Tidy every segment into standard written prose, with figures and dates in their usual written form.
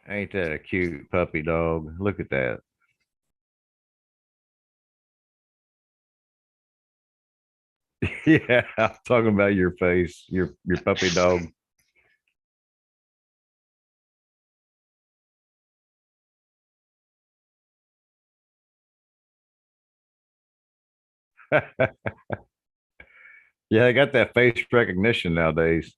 Ain't that a cute puppy dog? Look at that. Yeah, I'm talking about your face, your puppy dog. Yeah, I got that face recognition nowadays.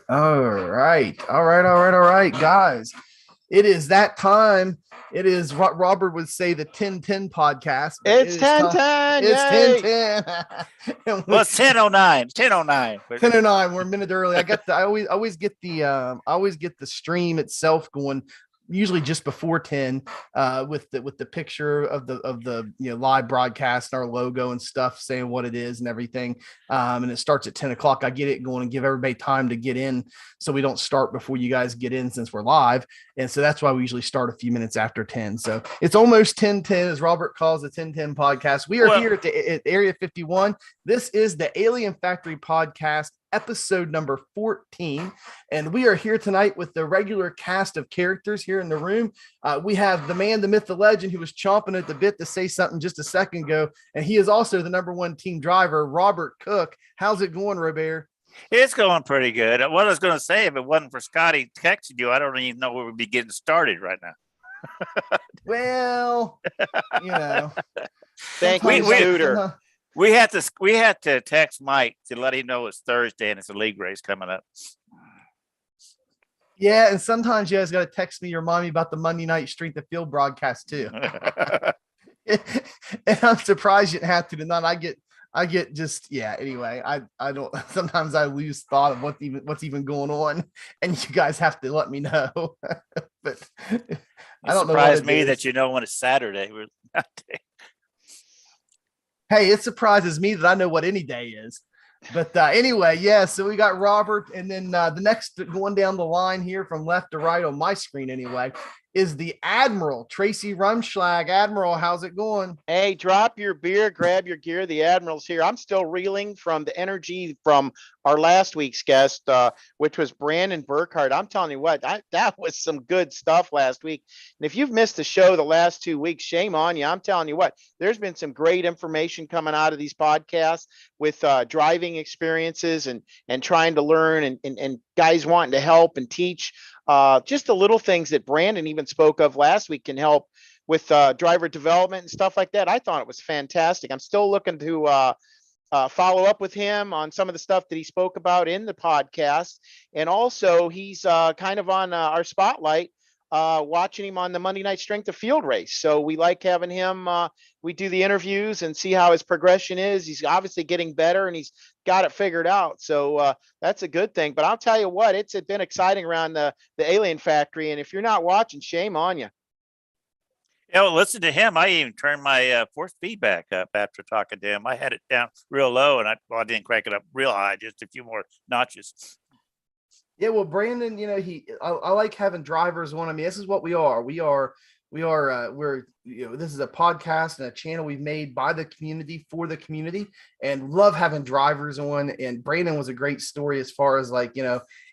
All right. All right. All right. All right, guys. It is that time. It is what Robert would say the 10-10 podcast. But It's 10-10. It's Yay. 10-10. Well, it's 10:09. It's 10:09. 10:09. We're a minute early. I always get the stream itself going usually just before 10 with the picture of the live broadcast and our logo and stuff saying what it is and everything, and it starts at 10 o'clock. I get it going and give everybody time to get in so we don't start before you guys get in since we're live, and so that's why we usually start a few minutes after 10. So it's almost 10:10, as Robert calls the 10-10 podcast. We are here at Area 51. This is the Alien Factory podcast, episode number 14, and we are here tonight with the regular cast of characters here in the room. We have the man, the myth, the legend, who was chomping at the bit to say something just a second ago, and he is also the number one team driver, Robert Cook. How's it going, Robert? It's going pretty good. What I was going to say, if it wasn't for Scotty texting you, I don't even know where we'd be getting started right now. Well, thank you, Scooter. We had to text Mike to let him know it's Thursday and it's a league race coming up. Yeah, and sometimes you guys got to text me or remind me about the Monday night Strength of Field broadcast too. And I'm surprised you didn't have to tonight. I get just anyway, I don't sometimes I lose thought of what's even going on, and you guys have to let me know. But I don't know. Surprised me that you know when it's Saturday. Hey, it surprises me that I know what any day is. But anyway, so we got Robert, and then the next going down the line here from left to right on my screen anyway is the Admiral, Tracy Rumschlag. Admiral, how's it going? Hey, drop your beer, grab your gear. The Admiral's here. I'm still reeling from the energy from our last week's guest, which was Brandon Burkhardt. I'm telling you what, that was some good stuff last week. And if you've missed the show the last 2 weeks, shame on you. I'm telling you what, there's been some great information coming out of these podcasts with driving experiences and trying to learn and guys wanting to help and teach. Just the little things that Brandon even spoke of last week can help with driver development and stuff like that. I thought it was fantastic. I'm still looking to follow up with him on some of the stuff that he spoke about in the podcast. And also he's kind of on our spotlight, watching him on the Monday night Strength of Field race. So we like having him. We do the interviews and see how his progression is. He's obviously getting better and he's got it figured out. So that's a good thing. But I'll tell you what, it's been exciting around the Alien Factory. And if you're not watching, shame on you. Yeah, well, listen to him. I even turned my force feedback up after talking to him. I had it down real low, and I didn't crank it up real high, just a few more notches. Yeah, well, Brandon, I like having drivers on. I mean, this is what we are. We're this is a podcast and a channel we've made by the community for the community, and love having drivers on. And Brandon was a great story as far as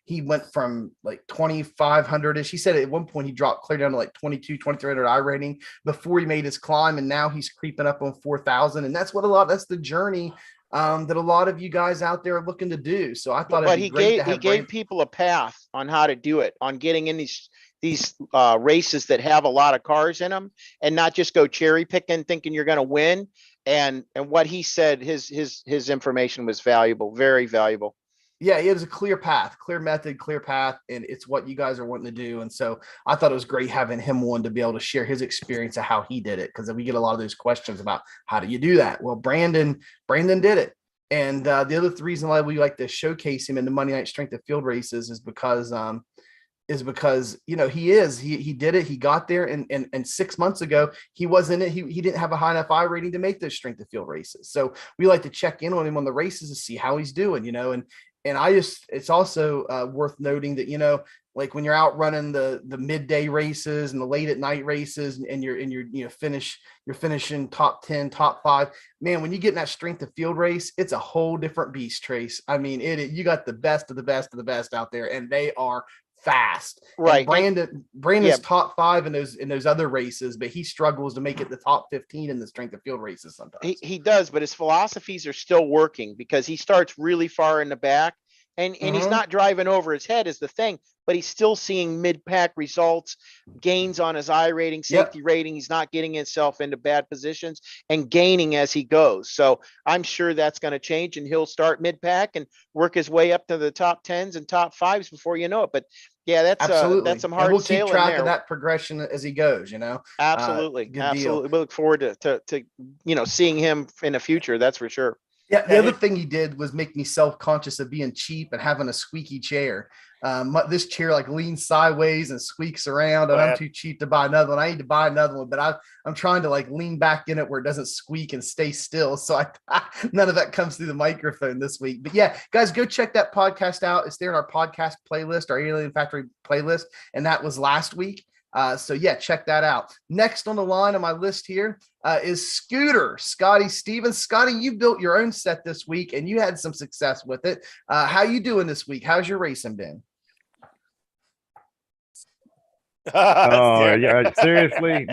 he went from like 2,500-ish. He said at one point he dropped clear down to like 2,300 I rating before he made his climb, and now he's creeping up on 4,000. And that's that's the journey that a lot of you guys out there are looking to do. So I thought, but he gave people a path on how to do it, on getting in these races that have a lot of cars in them, and not just go cherry picking thinking you're going to win. And what he said, his information was valuable, very valuable. Yeah, it was a clear path, clear method, clear path, and it's what you guys are wanting to do. And so I thought it was great having him on to be able to share his experience of how he did it, because we get a lot of those questions about how do you do that. Well, Brandon did it. And the other reason why we like to showcase him in the Monday night Strength of Field races is because he did it. He got there, and 6 months ago he wasn't it. He didn't have a high enough I rating to make those Strength of Field races. So we like to check in on him on the races to see how he's doing, and it's also worth noting that, like when you're out running the midday races and the late at night races, and you're finishing top 10, top 5, man, when you get in that Strength of Field race, it's a whole different beast, Trace. I mean, you got the best of the best of the best out there, and they are fast. Right. And Brandon's top 5 in those other races, but he struggles to make it the top 15 in the Strength of Field races sometimes. He does, but his philosophies are still working, because he starts really far in the back and he's not driving over his head is the thing, but he's still seeing mid-pack results, gains on his I rating, safety rating. He's not getting himself into bad positions and gaining as he goes. So I'm sure that's going to change, and he'll start mid-pack and work his way up to the top 10s and top 5s before you know it. But yeah, that's some hard we'll keep sailing track there. of that progression as he goes, you know. Absolutely. Good Absolutely. deal. We look forward to seeing him in the future. That's for sure. Yeah, the other thing he did was make me self-conscious of being cheap and having a squeaky chair. This chair like leans sideways and squeaks around, and I'm too cheap to buy another one. I need to buy another one, but I'm trying to like lean back in it where it doesn't squeak and stay still. So none of that comes through the microphone this week. But yeah, guys, go check that podcast out. It's there in our podcast playlist, our Alien Factory playlist, and that was last week. So yeah, check that out. Next on the line on my list here is Scooter, Scotty Stevens. Scotty, you built your own set this week and you had some success with it. How you doing this week? How's your racing been? Oh yeah, seriously,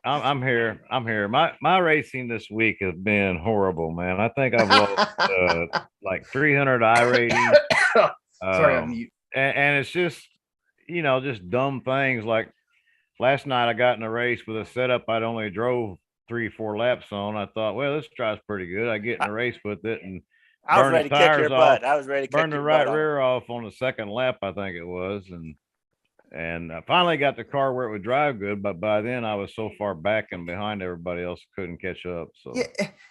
I'm here. My racing this week has been horrible, man. I think I've lost like 300 I rating. Sorry, I'm mute. And it's just, just dumb things. Like last night I got in a race with a setup I'd only drove 3-4 laps on. I thought, well, this drives pretty good. I get in a race with it and I was ready to kick your butt. I was ready to burn the right rear off on the second lap, I think it was. And I finally got the car where it would drive good, but by then I was so far back and behind everybody else, couldn't catch up. So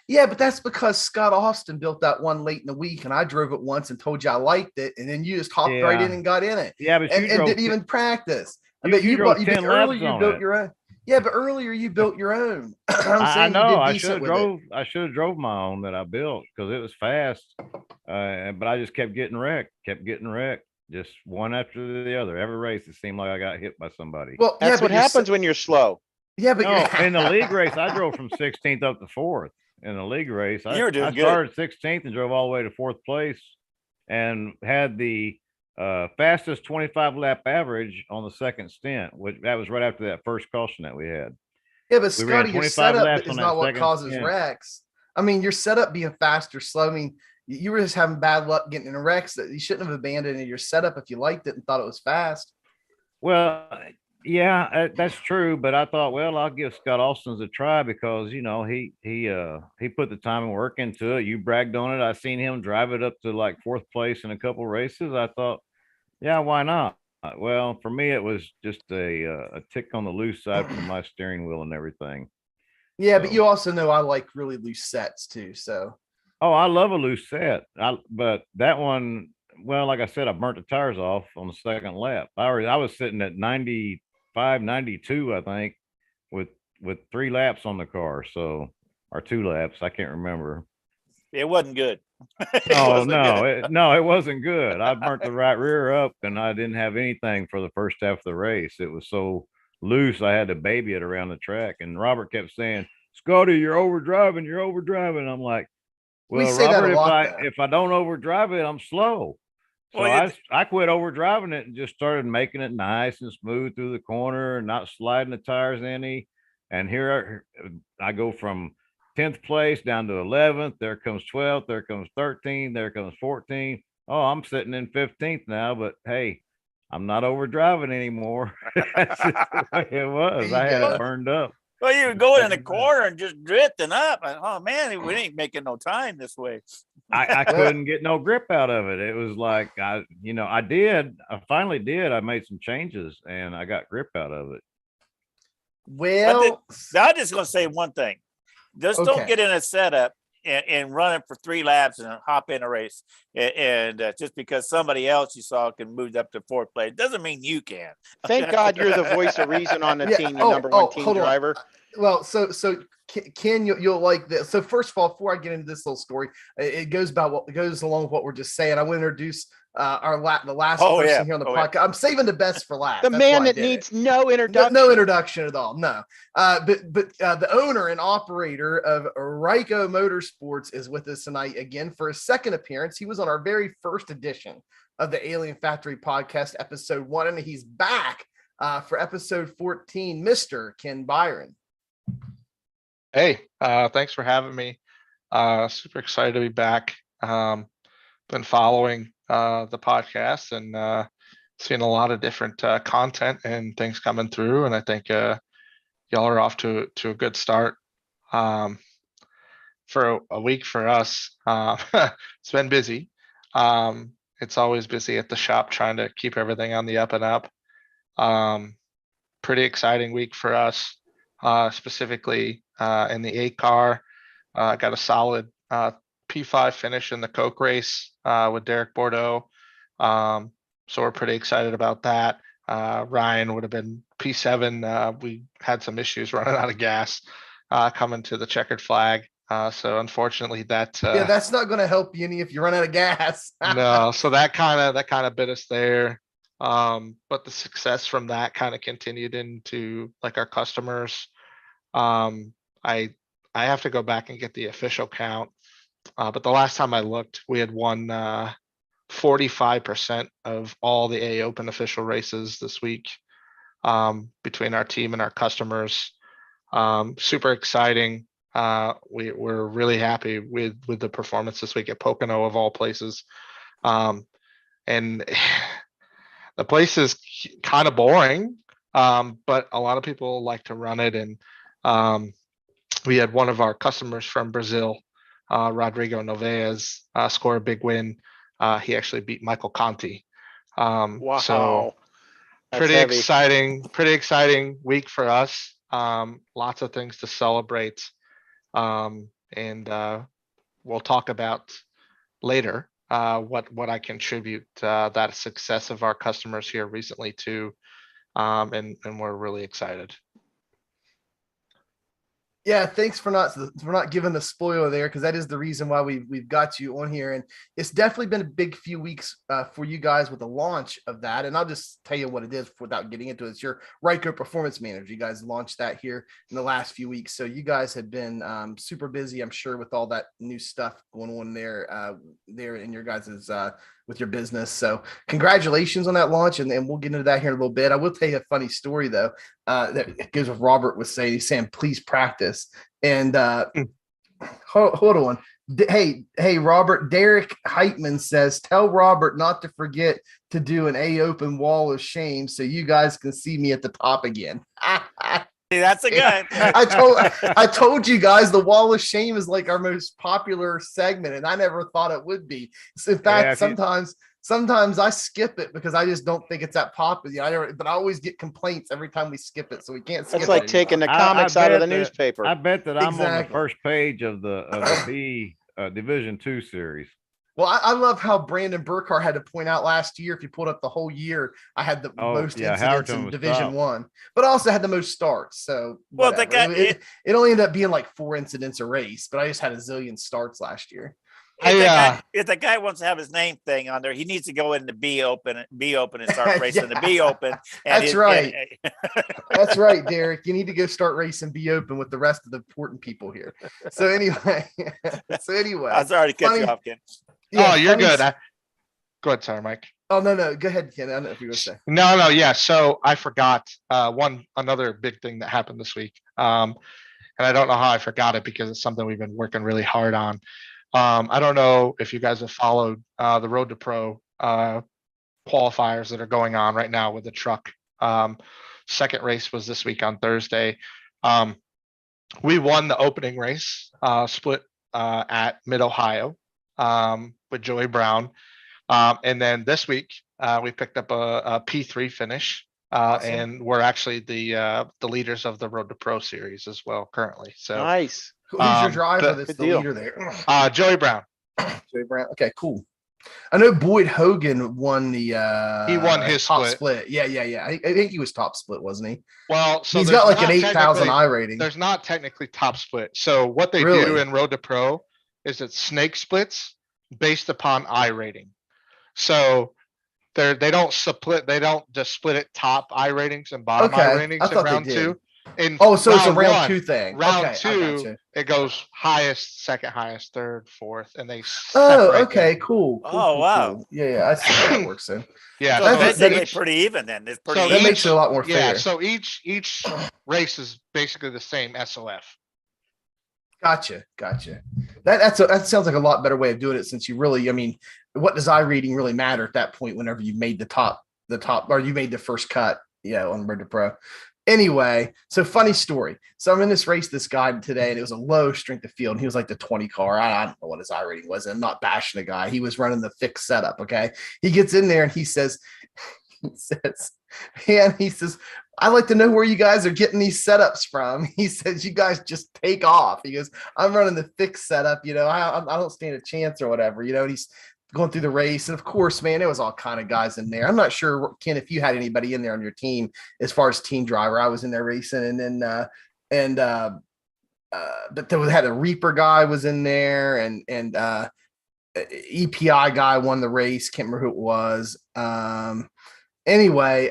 yeah, but that's because Scott Austin built that one late in the week, and I drove it once and told you I liked it, and then you just hopped right in and got in it. Yeah, but and didn't even practice. I bet you drove 10 laps earlier. You on built it. your own. Yeah, but earlier you built your own. I know. I should have drove my own that I built because it was fast, but I just kept getting wrecked. Just one after the other. Every race, it seemed like I got hit by somebody. Well, that's what happens when you're slow. Yeah, but in the league race, I drove from 16th up to 4th. In the league race, I started 16th and drove all the way to 4th place, and had the fastest 25 lap average on the second stint. Which that was right after that first caution that we had. Yeah, but Scotty, your setup is not what causes wrecks. I mean, your setup being fast or slow. I mean, you were just having bad luck getting in wrecks that you shouldn't have abandoned your setup if you liked it and thought it was fast. Well, yeah, that's true. But I thought, well, I'll give Scott Austin's a try because, he put the time and work into it. You bragged on it. I seen him drive it up to like 4th place in a couple races. I thought, yeah, why not? Well, for me, it was just a tick on the loose side from my steering wheel and everything. Yeah, but you also know I like really loose sets too. So. Oh, I love a loose set. But that one, well, like I said, I burnt the tires off on the second lap. I was sitting at 95, 92, I think, with 3 laps on the car. So, or 2 laps, I can't remember. It wasn't good. It wasn't good. I burnt the right rear up, and I didn't have anything for the first half of the race. It was so loose, I had to baby it around the track. And Robert kept saying, "Scotty, you're overdriving." I'm like, well, Robert, if I don't overdrive it, I'm slow. So I quit overdriving it and just started making it nice and smooth through the corner and not sliding the tires any. And here I go from 10th place down to 11th. There comes 12th. There comes 13th. There comes 14th. Oh, I'm sitting in 15th now, but hey, I'm not overdriving anymore. That's just the way it was. I had it burned up. Well, you were going in the corner and just drifting up. Oh man, we ain't making no time this way. I couldn't get no grip out of it. It was like I finally did. I made some changes and I got grip out of it. Well, I'm just gonna say one thing. Just don't get in a setup and run it for 3 laps and hop in a race. And just because somebody else you saw can move up to 4th place doesn't mean you can. Thank God you're the voice of reason on the team, the number one team driver. Well, so Ken, you'll like this. So first of all, before I get into this little story, it goes along with what we're just saying. I want to introduce the last person here on the podcast. I'm saving the best for last. The man that needs no introduction. No introduction at all. No. But the owner and operator of Ryco Motorsports is with us tonight again for his second appearance. He was on our very first edition of the Alien Factory podcast, episode 1, and he's back for episode 14, Mr. Ken Biron. Hey, thanks for having me. Super excited to be back. been following the podcast and seeing a lot of different content and things coming through, and I think y'all are off to a good start. For a week for us, it's been busy. It's always busy at the shop trying to keep everything on the up and up. Pretty exciting week for us, specifically in the 8 car. Got a solid P5 finish in the Coke race with Derek Bordeaux. So we're pretty excited about that. Ryan would have been P7. We had some issues running out of gas coming to the checkered flag. So unfortunately that that's not going to help you any if you run out of gas. no, so that kind of bit us there. But the success from that kind of continued into like our customers. I have to go back and get the official count. But the last time I looked, we had won 45% of all the A Open official races this week, between our team and our customers. Super exciting. We're really happy with the performance this week at Pocono of all places. And the place is kind of boring, but a lot of people like to run it. And we had one of our customers from Brazil, Rodrigo Novaes, score a big win. He actually beat Michael Conti. Wow. So That's pretty heavy. exciting week for us. Lots of things to celebrate. And we'll talk about later what I contribute that success of our customers here recently to, and we're really excited. Yeah, thanks for not giving the spoiler there, because that is the reason why we've got you on here, and it's definitely been a big few weeks for you guys with the launch of that. And I'll just tell you what it is without getting into it. It's your Ryco Performance Manager. You guys launched that here in the last few weeks, so you guys have been super busy, I'm sure, with all that new stuff going on there in your guys's with your business. So congratulations on that launch, and we'll get into that here in a little bit. I will tell you a funny story though, that goes with Robert was saying. He's saying, please practice. And hold on. Hey, Robert, Derek Heitman says, tell Robert not to forget to do an A Open wall of shame so you guys can see me at the top again. That's a guy. I told you guys the wall of shame is like our most popular segment, and I never thought it would be. So in fact, sometimes I skip it because I just don't think it's that popular. But I always get complaints every time we skip it, so we can't skip It's like it taking the anymore. comics out of the newspaper. I bet that I'm on the Exactly. first page of the B Division 2 series. Well, I love how Brandon Burkhart had to point out last year, if you pulled up the whole year, I had the most incidents in Division 1, but also had the most starts. So Well, it only ended up being like 4 incidents a race, but I just had a zillion starts last year. If the guy wants to have his name thing on there, he needs to go into B Open and start racing the B Open. That's right. That's right, Derek. You need to go start racing B Open with the rest of the important people here. So anyway, I'm sorry to cut you off, Ken. Yeah, you're good. Go ahead, sorry, Mike. Oh, no. Go ahead, Ken. I don't know if you were going to say. No. Yeah. So I forgot another big thing that happened this week. And I don't know how I forgot it because it's something we've been working really hard on. I don't know if you guys have followed the Road to Pro qualifiers that are going on right now with the truck. Second race was this week on Thursday. We won the opening race split at Mid-Ohio with Joey Brown. And then this week we picked up a P3 finish. Awesome. And we're actually the leaders of the Road to Pro series as well currently. So nice. Who's your driver that's the leader there? Joey Brown. Joey Brown. Okay, cool. I know Boyd Hogan won the he won his top split. Yeah. I think he was top split, wasn't he? Well, so he's got like an 8,000 I rating. There's not technically top split. So what they do in Road to Pro is it's snake splits based upon I rating. So they don't split. They don't just split it top I ratings and bottom I ratings in round 2. So it's a round 2 thing. Round 2, it goes highest, second highest, third, fourth, and they. Okay, cool. Wow. Cool. Yeah, I see how that works. Then. Yeah, so basically pretty even. Then it's pretty. So that makes it a lot more fair. Yeah, so each race is basically the same SOF. Gotcha. That sounds like a lot better way of doing it, since you really, I mean, what does iReading really matter at that point whenever you've made the top, or you made the first cut, on Road to Pro. Anyway, so funny story. So I'm in this race, this guy today, and it was a low strength of field. And he was like the 20 car. I don't know what his iReading was. I'm not bashing the guy. He was running the fixed setup. Okay. He gets in there and he says, I'd like to know where you guys are getting these setups from. He says, you guys just take off. He goes, I'm running the fixed setup. I don't stand a chance or whatever, and he's going through the race. And of course, man, there was all kind of guys in there. I'm not sure, Ken, if you had anybody in there on your team as far as team driver. I was in there racing, and then but there had a Reaper guy was in there, and EPI guy won the race. Can't remember who it was. Anyway,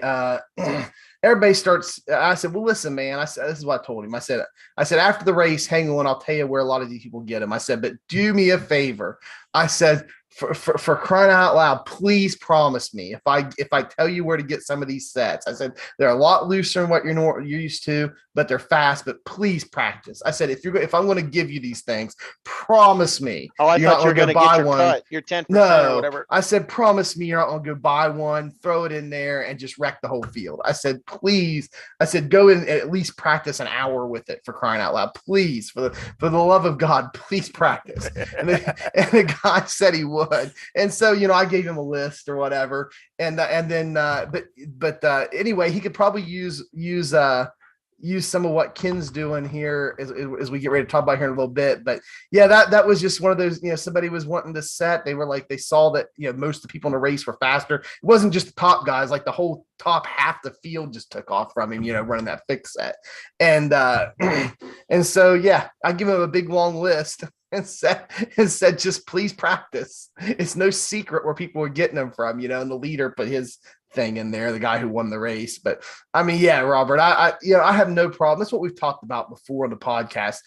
everybody starts. I said, well, listen, man. I said, this is what I told him. I said, after the race, hang on. I'll tell you where a lot of these people get them. I said, but do me a favor. I said, for crying out loud, please promise me if I tell you where to get some of these sets. I said they're a lot looser than what you're used to, but they're fast. But please practice. I said if I'm going to give you these things, promise me. Oh, I thought you were going to get your one. Cut, your 10% or whatever. I said promise me you're not going to go buy one, throw it in there, and just wreck the whole field. I said please. I said go in and at least practice an hour with it, for crying out loud. Please, for the love of God, please practice. And the guy said he would. And so, I gave him a list or whatever. And then, anyway, he could probably use some of what Ken's doing here as we get ready to talk about here in a little bit. But yeah, that was just one of those, somebody was wanting to set. They were like, they saw that, most of the people in the race were faster. It wasn't just the top guys, like the whole top half the field just took off from him, running that fixed set. And, and so, yeah, I give him a big long list and said, just please practice. It's no secret where people were getting them from, and the leader put his thing in there, the guy who won the race. But I mean, yeah, Robert, I have no problem. That's what we've talked about before on the podcast.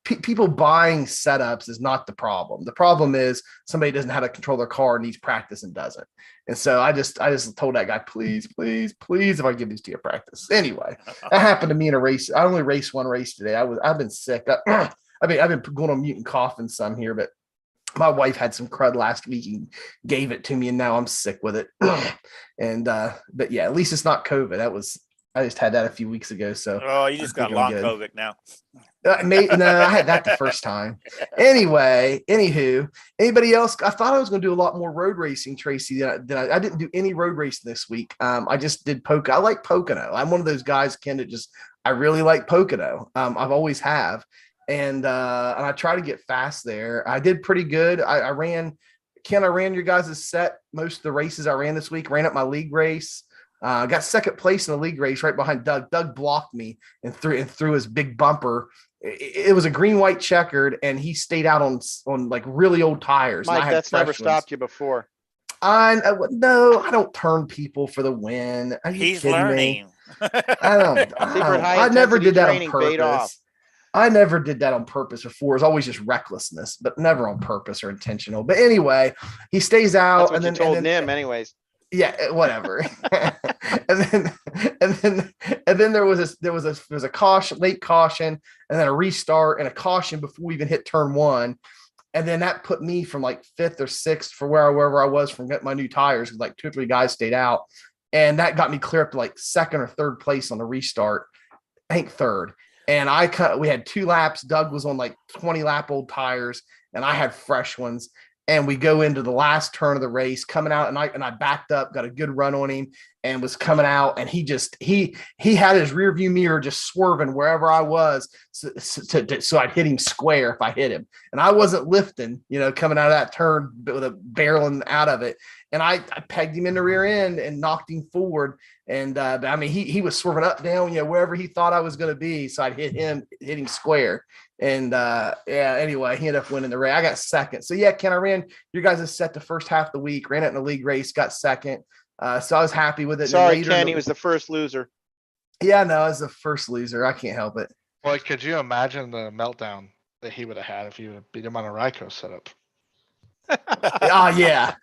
People buying setups is not the problem. The problem is somebody doesn't know how to control their car, needs practice and doesn't. And so I just told that guy, please, if I give these to you practice. Anyway, that happened to me in a race. I only raced one race today. I've been sick. I've been going on mute and coughing some here, but my wife had some crud last week and gave it to me, and now I'm sick with it. And but yeah, at least it's not COVID. I just had that a few weeks ago. So you just got long COVID now. No, I had that the first time. Anywho, anybody else? I thought I was going to do a lot more road racing, Tracy. I didn't do any road racing this week. I just did Pocono. I like Pocono. I'm one of those guys, Ken, that I really like Pocono. I've always have. And I try to get fast there. I did pretty good. I ran your guys' set most of the races I ran this week. Ran up my league race. Got second place in the league race right behind Doug. Doug blocked me and threw his big bumper. It was a green-white checkered, and he stayed out on like really old tires. Mike, that's never stopped you before. No, I don't turn people for the win. He's learning. I never did that on purpose. I never did that on purpose before. It's always just recklessness, but never on purpose or intentional. But anyway, he stays out. That's what you told him, anyways. Yeah, whatever. and then there was a caution, late caution, and then a restart and a caution before we even hit turn one. And then that put me from like fifth or sixth for wherever I was from getting my new tires. Like 2 or 3 guys stayed out, and that got me clear up to like second or third place on the restart. I think third. And we had 2 laps. Doug was on like 20 lap old tires, and I had fresh ones. And we go into the last turn of the race coming out, and I backed up, got a good run on him, and was coming out. And he had his rear view mirror just swerving wherever I was. So I'd hit him square if I hit him. And I wasn't lifting, coming out of that turn with a barreling out of it. And I pegged him in the rear end and knocked him forward. And I mean, he was swerving up, down, wherever he thought I was going to be. So I'd hit him square. And anyway, he ended up winning the race. I got second. So yeah, Ken, I ran your guys' set the first half of the week, ran it in a league race, got second. So I was happy with it. Sorry, Ken, he was the first loser. Yeah, no, I was the first loser. I can't help it. Well, could you imagine the meltdown that he would have had if you would have beat him on a Ryco setup? Oh yeah.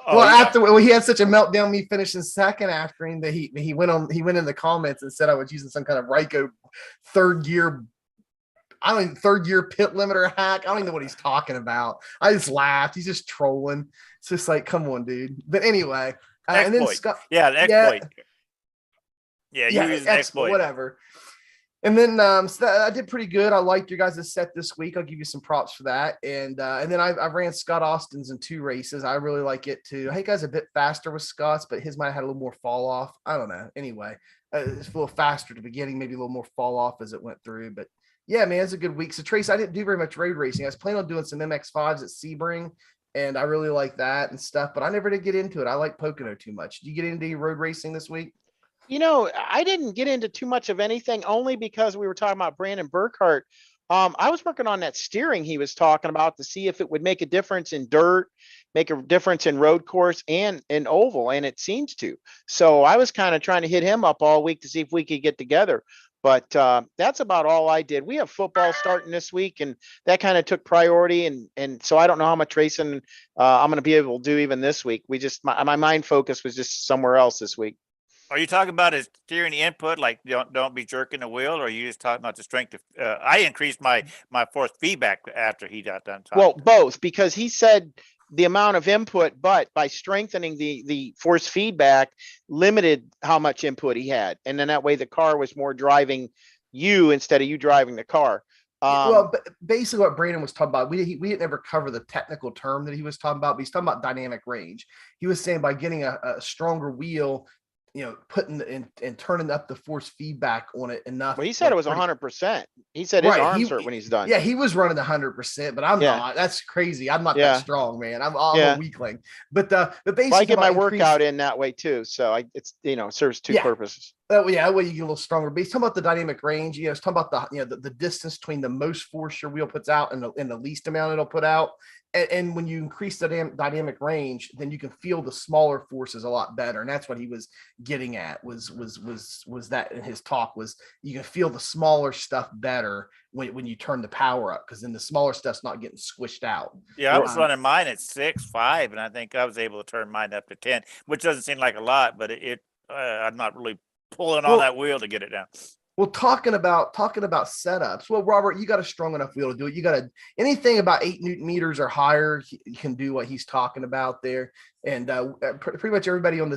Well, he had such a meltdown, me finishing second after him, that he went in the comments and said I was using some kind of Ryco third gear I don't even, third year pit limiter hack. I don't even know what he's talking about. I just laughed. He's just trolling. It's just like, come on, dude. But anyway, and then Exploit. Scott, Yeah, the exploit. Yeah, you use an exploit. whatever. And then so I did pretty good. I liked your guys' set this week. I'll give you some props for that. And then I ran Scott Austin's in 2 races. I really like it too. I think I was a bit faster with Scott's, but his might have had a little more fall off. I don't know. Anyway, it's a little faster at the beginning, maybe a little more fall off as it went through. But yeah, man, it's a good week. So Trace, I didn't do very much road racing. I was planning on doing some MX5s at Sebring, and I really like that and stuff, but I never did get into it. I like Pocono too much. Did you get into any road racing this week? I didn't get into too much of anything only because we were talking about Brandon Burkhart. I was working on that steering he was talking about to see if it would make a difference in dirt, make a difference in road course and in oval, and it seems to. So I was kind of trying to hit him up all week to see if we could get together. But that's about all I did. We have football starting this week, and that kind of took priority. And so I don't know how much racing I'm going to be able to do even this week. My mind focus was just somewhere else this week. Are you talking about his steering input, like don't be jerking the wheel, or are you just talking about the strength of? I increased my force feedback after he got done talking. Well, both, because he said the amount of input, but by strengthening the force feedback, limited how much input he had, and then that way the car was more driving you instead of you driving the car. Well, basically what Brandon was talking about, we didn't ever cover the technical term that he was talking about, but he's talking about dynamic range. He was saying by getting a stronger wheel, putting and turning up the force feedback on it enough. Well, he said it was 100%. He said his arms hurt when he's done. Yeah, he was running 100%, but I'm not. That's crazy. I'm not that strong, man. I'm a weakling. But basically, I get my workout in that way too. So it serves two purposes. Oh yeah, that way you get a little stronger. But he's talking about the dynamic range. It's talking about the distance between the most force your wheel puts out and the least amount it'll put out. And when you increase the dynamic range, then you can feel the smaller forces a lot better. And that's what he was getting at was that in his talk was you can feel the smaller stuff better when you turn the power up, because then the smaller stuff's not getting squished out. Yeah, I was running mine at 6.5, and I think I was able to turn mine up to 10, which doesn't seem like a lot, but I'm not really pulling on that wheel to get it down. Well, talking about setups. Well, Robert, you got a strong enough wheel to do it. You got anything about 8 Newton meters or higher, you can do what he's talking about there. And pretty much everybody on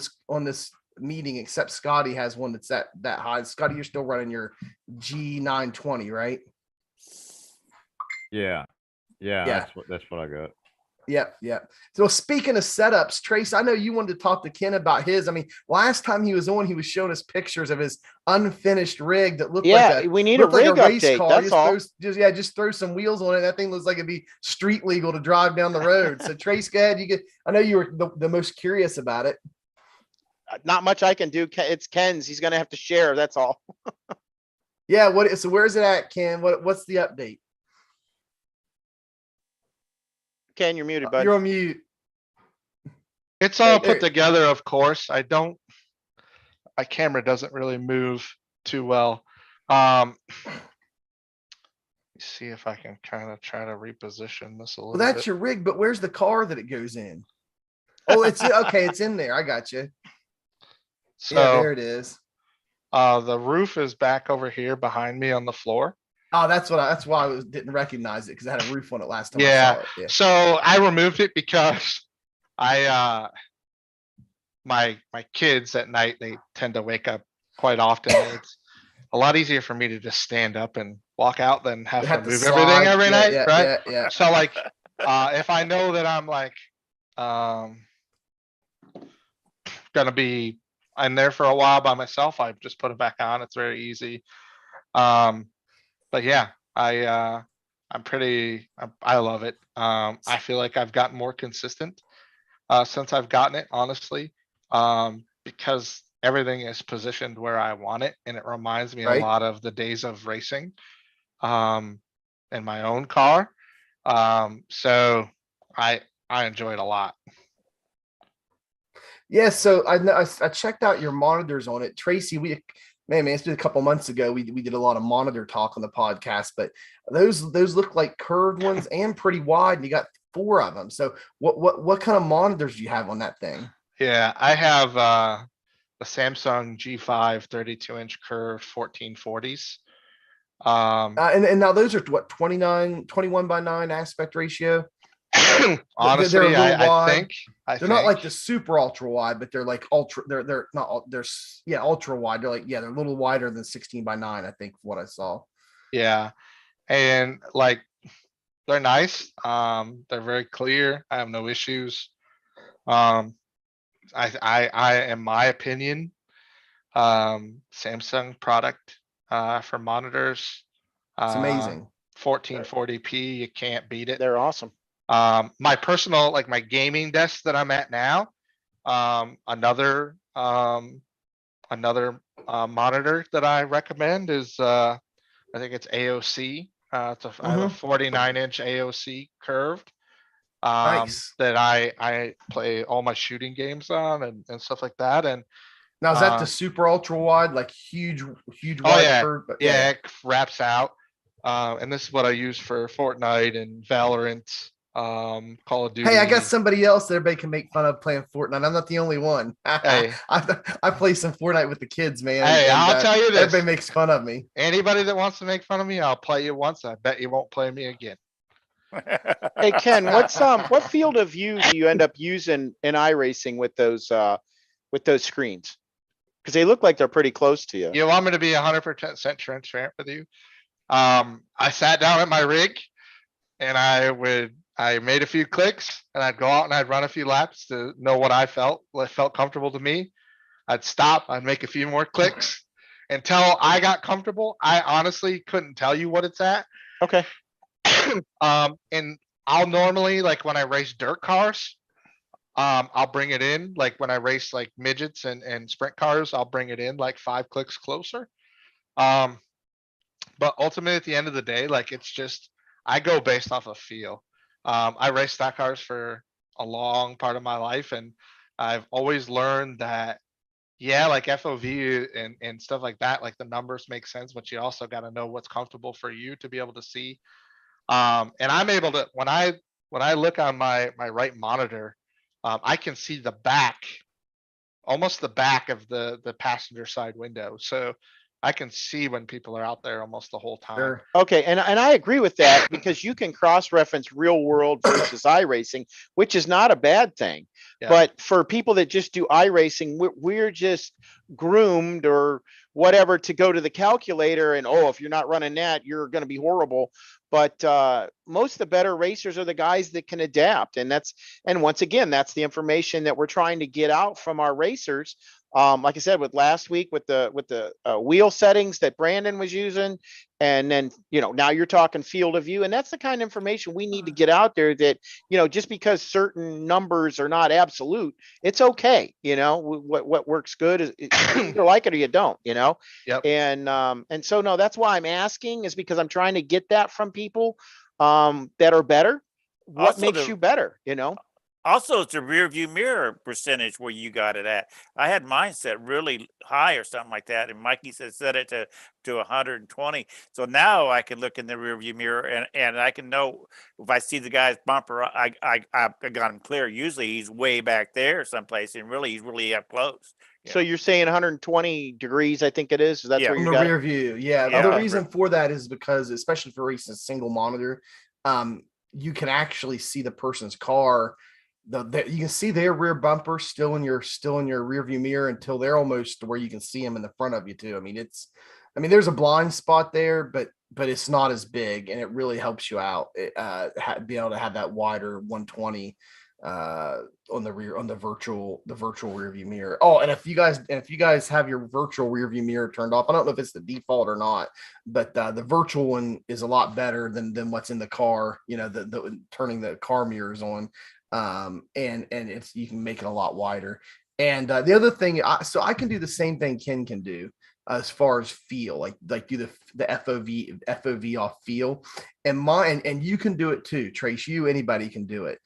this meeting except Scotty has one that's that high. Scotty, you're still running your G920, right? Yeah. That's what I got. Yep. So speaking of setups, Trace, I know you wanted to talk to Ken about his. I mean, last time he was on, he was showing us pictures of his unfinished rig that looked like we need a rig update. That's all. Just throw some wheels on it. That thing looks like it'd be street legal to drive down the road. So Trace, go ahead. I know you were the most curious about it. Not much I can do. It's Ken's. He's going to have to share. That's all. Yeah. So where's it at, Ken? What's the update? Ken, you're muted, bud. You're on mute. It's all put together, of course. My camera doesn't really move too well. Let me see if I can kind of try to reposition this a little bit. Well, that's your rig, but where's the car that it goes in? Oh, it's okay. It's in there. I got you. So there it is. The roof is back over here behind me on the floor. Oh, that's why I didn't recognize it, because I had a roof on it last time. Yeah. I saw it. Yeah. So I removed it because my kids at night, they tend to wake up quite often. It's a lot easier for me to just stand up and walk out than have to move everything every night. Right. Yeah. So like, if I know that I'm like, gonna be in there for a while by myself, I just put it back on. It's very easy. But yeah, I love it. I feel like I've gotten more consistent since I've gotten it, honestly, because everything is positioned where I want it, and it reminds me a lot of the days of racing in my own car. So I enjoy it a lot. Yeah, so I checked out your monitors on it, Tracy. Man, it's been a couple months ago. We did a lot of monitor talk on the podcast, but those look like curved ones and pretty wide, and you got 4 of them. So what kind of monitors do you have on that thing? Yeah, I have the Samsung G5 32-inch curved 1440s. And now those are what 21 by 9 aspect ratio. Honestly, they're a little I wide. think They're not like the super ultra wide, but they're like ultra. They're not. They're ultra wide. They're like they're a little wider than 16 by 9. I think what I saw. Yeah, and like they're nice. They're very clear. I have no issues. In my opinion, Samsung product for monitors. It's amazing. 1440p, you can't beat it. They're awesome. My personal, like my gaming desk that I'm at now, another monitor that I recommend is I think it's AOC. I have a 49-inch AOC curved. Nice. That I play all my shooting games on and stuff like that. And now is that the super ultra wide, like huge oh wide yeah, curve? yeah, it wraps out. And this is what I use for Fortnite and Valorant, Call of Duty. Hey, I got somebody else that everybody can make fun of playing Fortnite. I'm not the only one. Hey. I play some Fortnite with the kids, man. Hey, and, I'll tell you this. Everybody makes fun of me. Anybody that wants to make fun of me, I'll play you once. I bet you won't play me again. Hey Ken, what field of view do you end up using in iRacing with those screens? Because they look like they're pretty close to you. You want me to be 100% transparent with you? I sat down at my rig and I made a few clicks and I'd go out and I'd run a few laps to know what felt comfortable to me. I'd stop, I'd make a few more clicks until I got comfortable. I honestly couldn't tell you what it's at. Okay. And I'll normally, like when I race dirt cars, I'll bring it in. Like when I race like midgets and sprint cars, I'll bring it in like 5 clicks closer. But ultimately at the end of the day, like it's just, I go based off of feel. I race stock cars for a long part of my life. And I've always learned that, yeah, like FOV and stuff like that, like the numbers make sense, but you also got to know what's comfortable for you to be able to see. And I'm able to, when I look on my right monitor, I can see the back, almost the back of the passenger side window. So I can see when people are out there almost the whole time. Sure. Okay, and I agree with that because you can cross-reference real world versus iRacing, which is not a bad thing. Yeah. But for people that just do iRacing, we're just groomed or whatever to go to the calculator and if you're not running that, you're going to be horrible. But most of the better racers are the guys that can adapt, and once again, that's the information that we're trying to get out from our racers. Like I said, with last week with the wheel settings that Brandon was using, and then now you're talking field of view, and that's the kind of information we need to get out there. That just because certain numbers are not absolute, it's okay. What works good is you either like it or you don't. Yep. And so no, that's why I'm asking, is because I'm trying to get that from people that are better. What Also, makes you better? Also, it's a rear view mirror percentage where you got it at. I had mine set really high or something like that, and Mikey said set it to 120. So now I can look in the rear view mirror and I can know if I see the guy's bumper. I got him clear. Usually he's way back there someplace, and really he's really up close. So you're saying 120 degrees, I think it is. That's where in you the got rear view. Yeah. Yeah. The reason for that is because, especially for racing a single monitor, you can actually see the person's car. You can see their rear bumper still in your rear view mirror until they're almost to where you can see them in the front of you too. I mean, there's a blind spot there, but it's not as big, and it really helps you out. Be able to have that wider 120 on the virtual rear view mirror. Oh, and if you guys have your virtual rear view mirror turned off, I don't know if it's the default or not, but the virtual one is a lot better than what's in the car. The turning the car mirrors on. And it's, you can make it a lot wider. And the other thing, so I can do the same thing Ken can do as far as feel, like do the FOV off feel, and you can do it too, Trace. Anybody can do it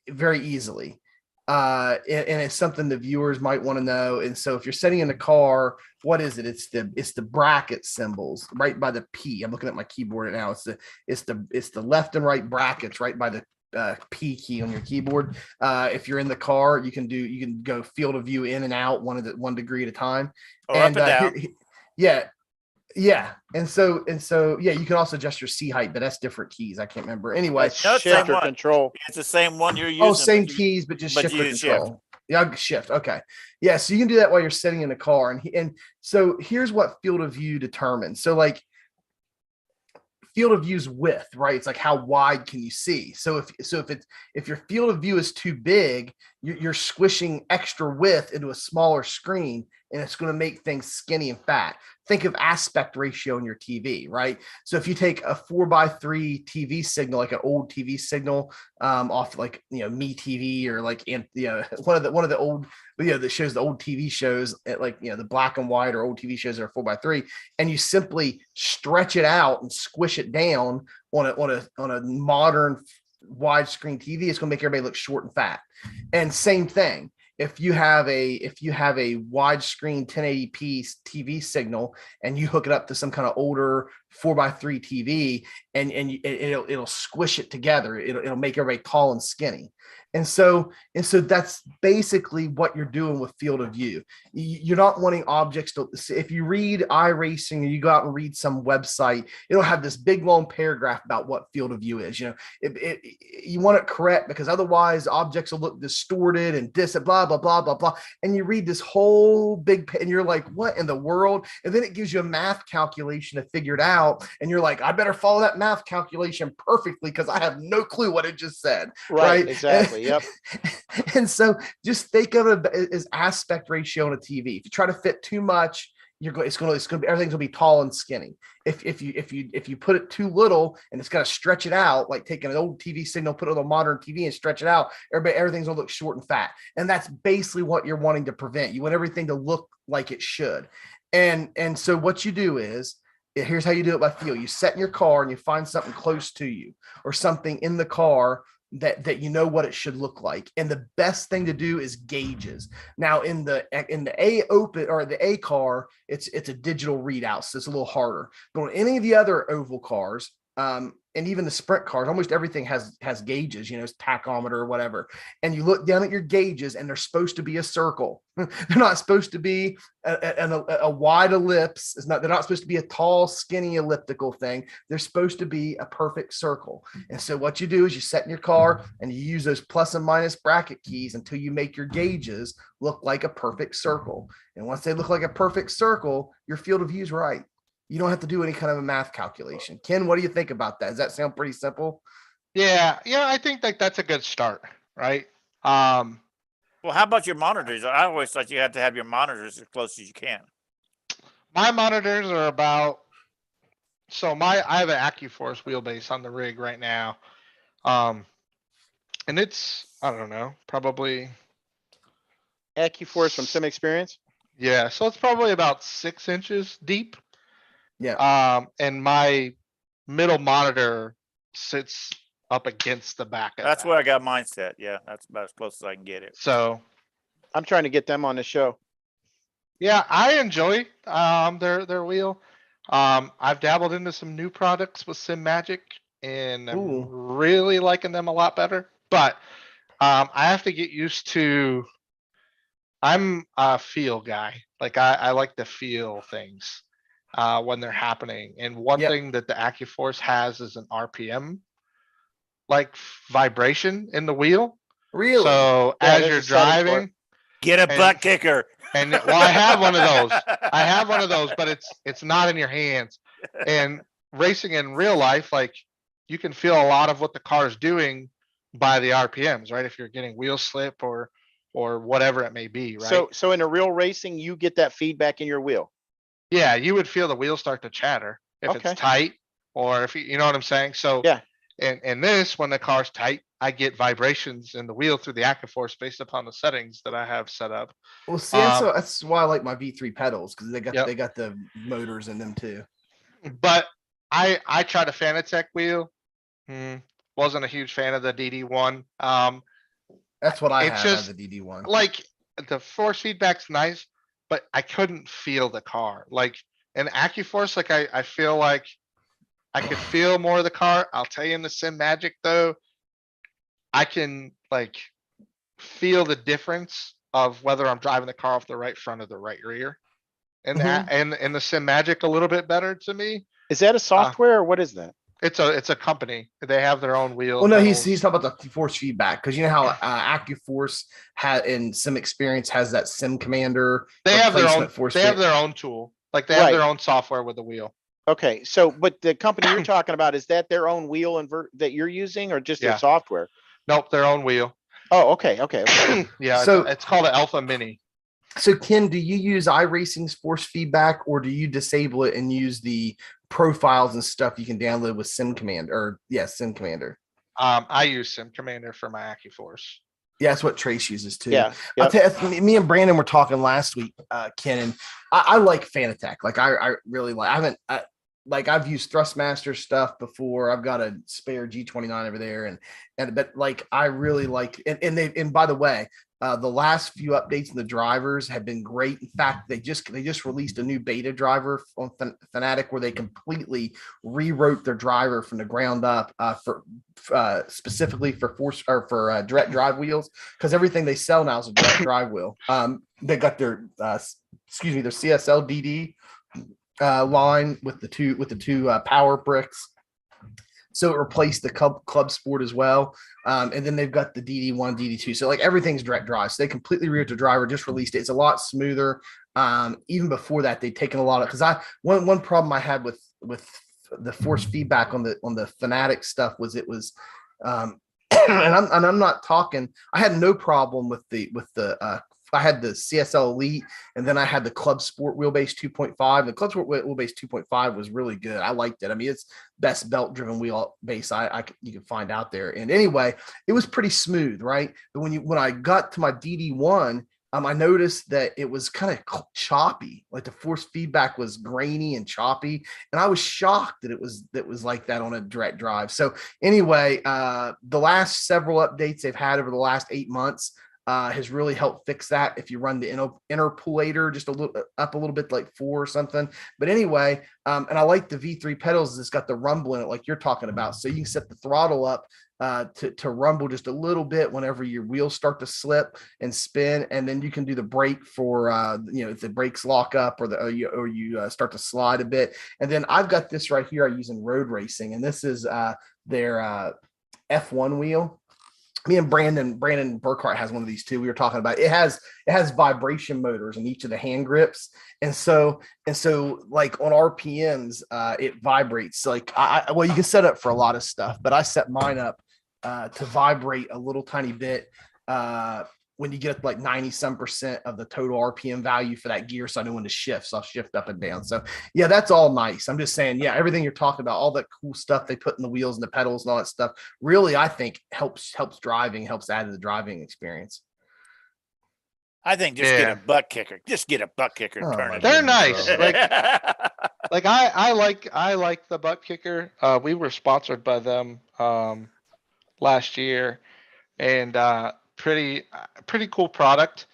very easily. And it's something the viewers might want to know. And so if you're sitting in the car, what is it? It's the bracket symbols right by the P. I'm looking at my keyboard right now. It's the left and right brackets right by the P key on your keyboard. If you're in the car, you can go field of view in and out 1 degree at a time. Or up and down. Yeah. Yeah. And so, yeah, you can also adjust your seat height, but that's different keys. I can't remember. Anyway, That's No, it's the same shift or one. control. It's the same one you're using. oh, same but you- keys, but just but shift you or use shift. control. Yeah, shift. Okay. Yeah. So you can do that while you're sitting in the car. And so here's what field of view determines. So like field of view's width, right? It's like how wide can you see? So if your field of view is too big, you're squishing extra width into a smaller screen, and it's going to make things skinny and fat. Think of aspect ratio in your TV, right? So if you take a 4:3 TV signal, like an old TV signal, off like Me TV or like one of the old that shows the old TV shows at like the black and white or old TV shows that are 4:3, and you simply stretch it out and squish it down on a modern widescreen TV, it's going to make everybody look short and fat. And same thing, if you have a widescreen 1080p TV signal and you hook it up to some kind of older 4:3 TV, and it'll squish it together, it'll make everybody tall and skinny. And so that's basically what you're doing with field of view. You're not wanting objects to, if you read iRacing or you go out and read some website, it'll have this big long paragraph about what field of view is. You want it correct, because otherwise objects will look distorted and blah, blah, blah, blah, blah. And you read this whole big, and you're like, what in the world? And then it gives you a math calculation to figure it out. And you're like, I better follow that math calculation perfectly because I have no clue what it just said. Right. Exactly. Yep. And so just think of it as aspect ratio on a TV. If you try to fit too much, it's going to be, everything's going to be tall and skinny. If you put it too little and it's got to stretch it out, like taking an old TV signal, put it on a modern TV and stretch it out, everything's going to look short and fat. And that's basically what you're wanting to prevent. You want everything to look like it should. And so what you do is, here's how you do it by feel. You set in your car and you find something close to you or something in the car that you know what it should look like. And the best thing to do is gauges. Now in the A open or the A car, it's a digital readout, so it's a little harder. But on any of the other oval cars, and even the sprint cars, almost everything has gauges, it's tachometer or whatever. And you look down at your gauges and they're supposed to be a circle. They're not supposed to be a wide ellipse. They're not supposed to be a tall, skinny elliptical thing. They're supposed to be a perfect circle. And so what you do is you set in your car and you use those plus and minus bracket keys until you make your gauges look like a perfect circle. And once they look like a perfect circle, your field of view is right. You don't have to do any kind of a math calculation. Ken, what do you think about that? Does that sound pretty simple? Yeah, I think that's a good start, right? Well, how about your monitors? I always thought you had to have your monitors as close as you can. My monitors are about, I have an AccuForce wheelbase on the rig right now. And it's, I don't know, probably, AccuForce from Sim Experience. yeah, so it's probably about 6 inches deep. Yeah. And my middle monitor sits up against the back of That's that. where I got mine set. Yeah, that's about as close as I can get it. So I'm trying to get them on the show. yeah, I enjoy their wheel. I've dabbled into some new products with Sim Magic and I'm Ooh. really liking them a lot better. But I have to get used to, I'm a feel guy. Like I like to feel things when they're happening. And one Yep. thing that the AccuForce has is an RPM like vibration in the wheel. Really? So Yeah, as there's you're a setting for it. driving, Get a And- butt kicker. and well, I have one of those. I have one of those, but it's not in your hands. And racing in real life, like you can feel a lot of what the car is doing by the RPMs, right? If you're getting wheel slip or whatever it may be, right? So in a real racing, you get that feedback in your wheel. Yeah, you would feel the wheels start to chatter if Okay. it's tight or if you know what I'm saying? So Yeah. and this, when the car's tight, I get vibrations in the wheel through the AccuForce based upon the settings that I have set up. Well, see, that's why I like my V3 pedals, because they got the motors in them too. But I tried a Fanatec wheel. Wasn't a huge fan of the DD1. That's what I It's have just as a DD1. Like the force feedback's nice, but I couldn't feel the car. Like an AccuForce, like I feel like I could feel more of the car. I'll tell you in the Sim Magic though, I can like feel the difference of whether I'm driving the car off the right front or the right rear. and the Sim Magic a little bit better to me. Is that a software or what is that? It's a company. They have their own wheel. Well, no, he's talking about the force feedback, because you know how AccuForce in Sim Experience has that Sim Commander. They have their own force. They have their own tool. Like they have their own software with the wheel. Okay, so but the company you're talking about, is that their own wheel that you're using, or just their software? Nope, their own wheel. Oh, okay. Yeah, so it's called an Alpha Mini. So Ken, do you use iRacing's force feedback, or do you disable it and use the profiles and stuff you can download with Sim Commander? Sim Commander. I use Sim Commander for my AccuForce. Yeah, that's what Trace uses too. Yeah. I'll tell you, me and Brandon were talking last week, Ken, and I like Fanatec. Like I really like. I've used Thrustmaster stuff before. I've got a spare G29 over there, but like I really like, and by the way, the last few updates in the drivers have been great. In fact, they just released a new beta driver on Fanatic where they completely rewrote their driver from the ground up for specifically for force or for direct drive wheels, because everything they sell now is a direct drive wheel. They got their their CSL DD line with the two power bricks. So it replaced the Club Sport as well. And then they've got the DD1, DD2. So like everything's direct drive. So they completely rewrote the driver, just released it. It's a lot smoother. Even before that, they'd taken a lot of, because one problem I had with the force feedback on the Fanatic stuff was it was and I'm not talking, I had no problem with the I had the CSL Elite, and then I had the Club Sport Wheelbase 2.5. The Club Sport Wheelbase 2.5 was really good. I liked it. I mean, it's best belt-driven wheelbase you can find out there. And anyway, it was pretty smooth, right? But when I got to my DD1, I noticed that it was kind of choppy. Like the force feedback was grainy and choppy, and I was shocked that it was like that on a direct drive. So anyway, the last several updates they've had over the last 8 months has really helped fix that. If you run the interpolator just a little bit, like 4 or something. But anyway, and I like the V3 pedals. It's got the rumble in it, like you're talking about. So you can set the throttle up to rumble just a little bit whenever your wheels start to slip and spin, and then you can do the brake for if the brakes lock up or you start to slide a bit. And then I've got this right here I use in road racing, and this is their F1 wheel. Me and Brandon Burkhart has one of these too. We were talking about it has vibration motors in each of the hand grips, and so like on RPMs it vibrates. Like well, you can set up for a lot of stuff, but I set mine up to vibrate a little tiny bit when you get like 90% of the total RPM value for that gear, so I know when to shift. So I'll shift up and down. So yeah, that's all nice. I'm just saying, yeah, everything you're talking about, all that cool stuff they put in the wheels and the pedals and all that stuff, really, I think helps driving, helps add to the driving experience. I think get a butt kicker. Just get a butt kicker and turn it. They're nice. Like I like the butt kicker. We were sponsored by them last year, and pretty cool product.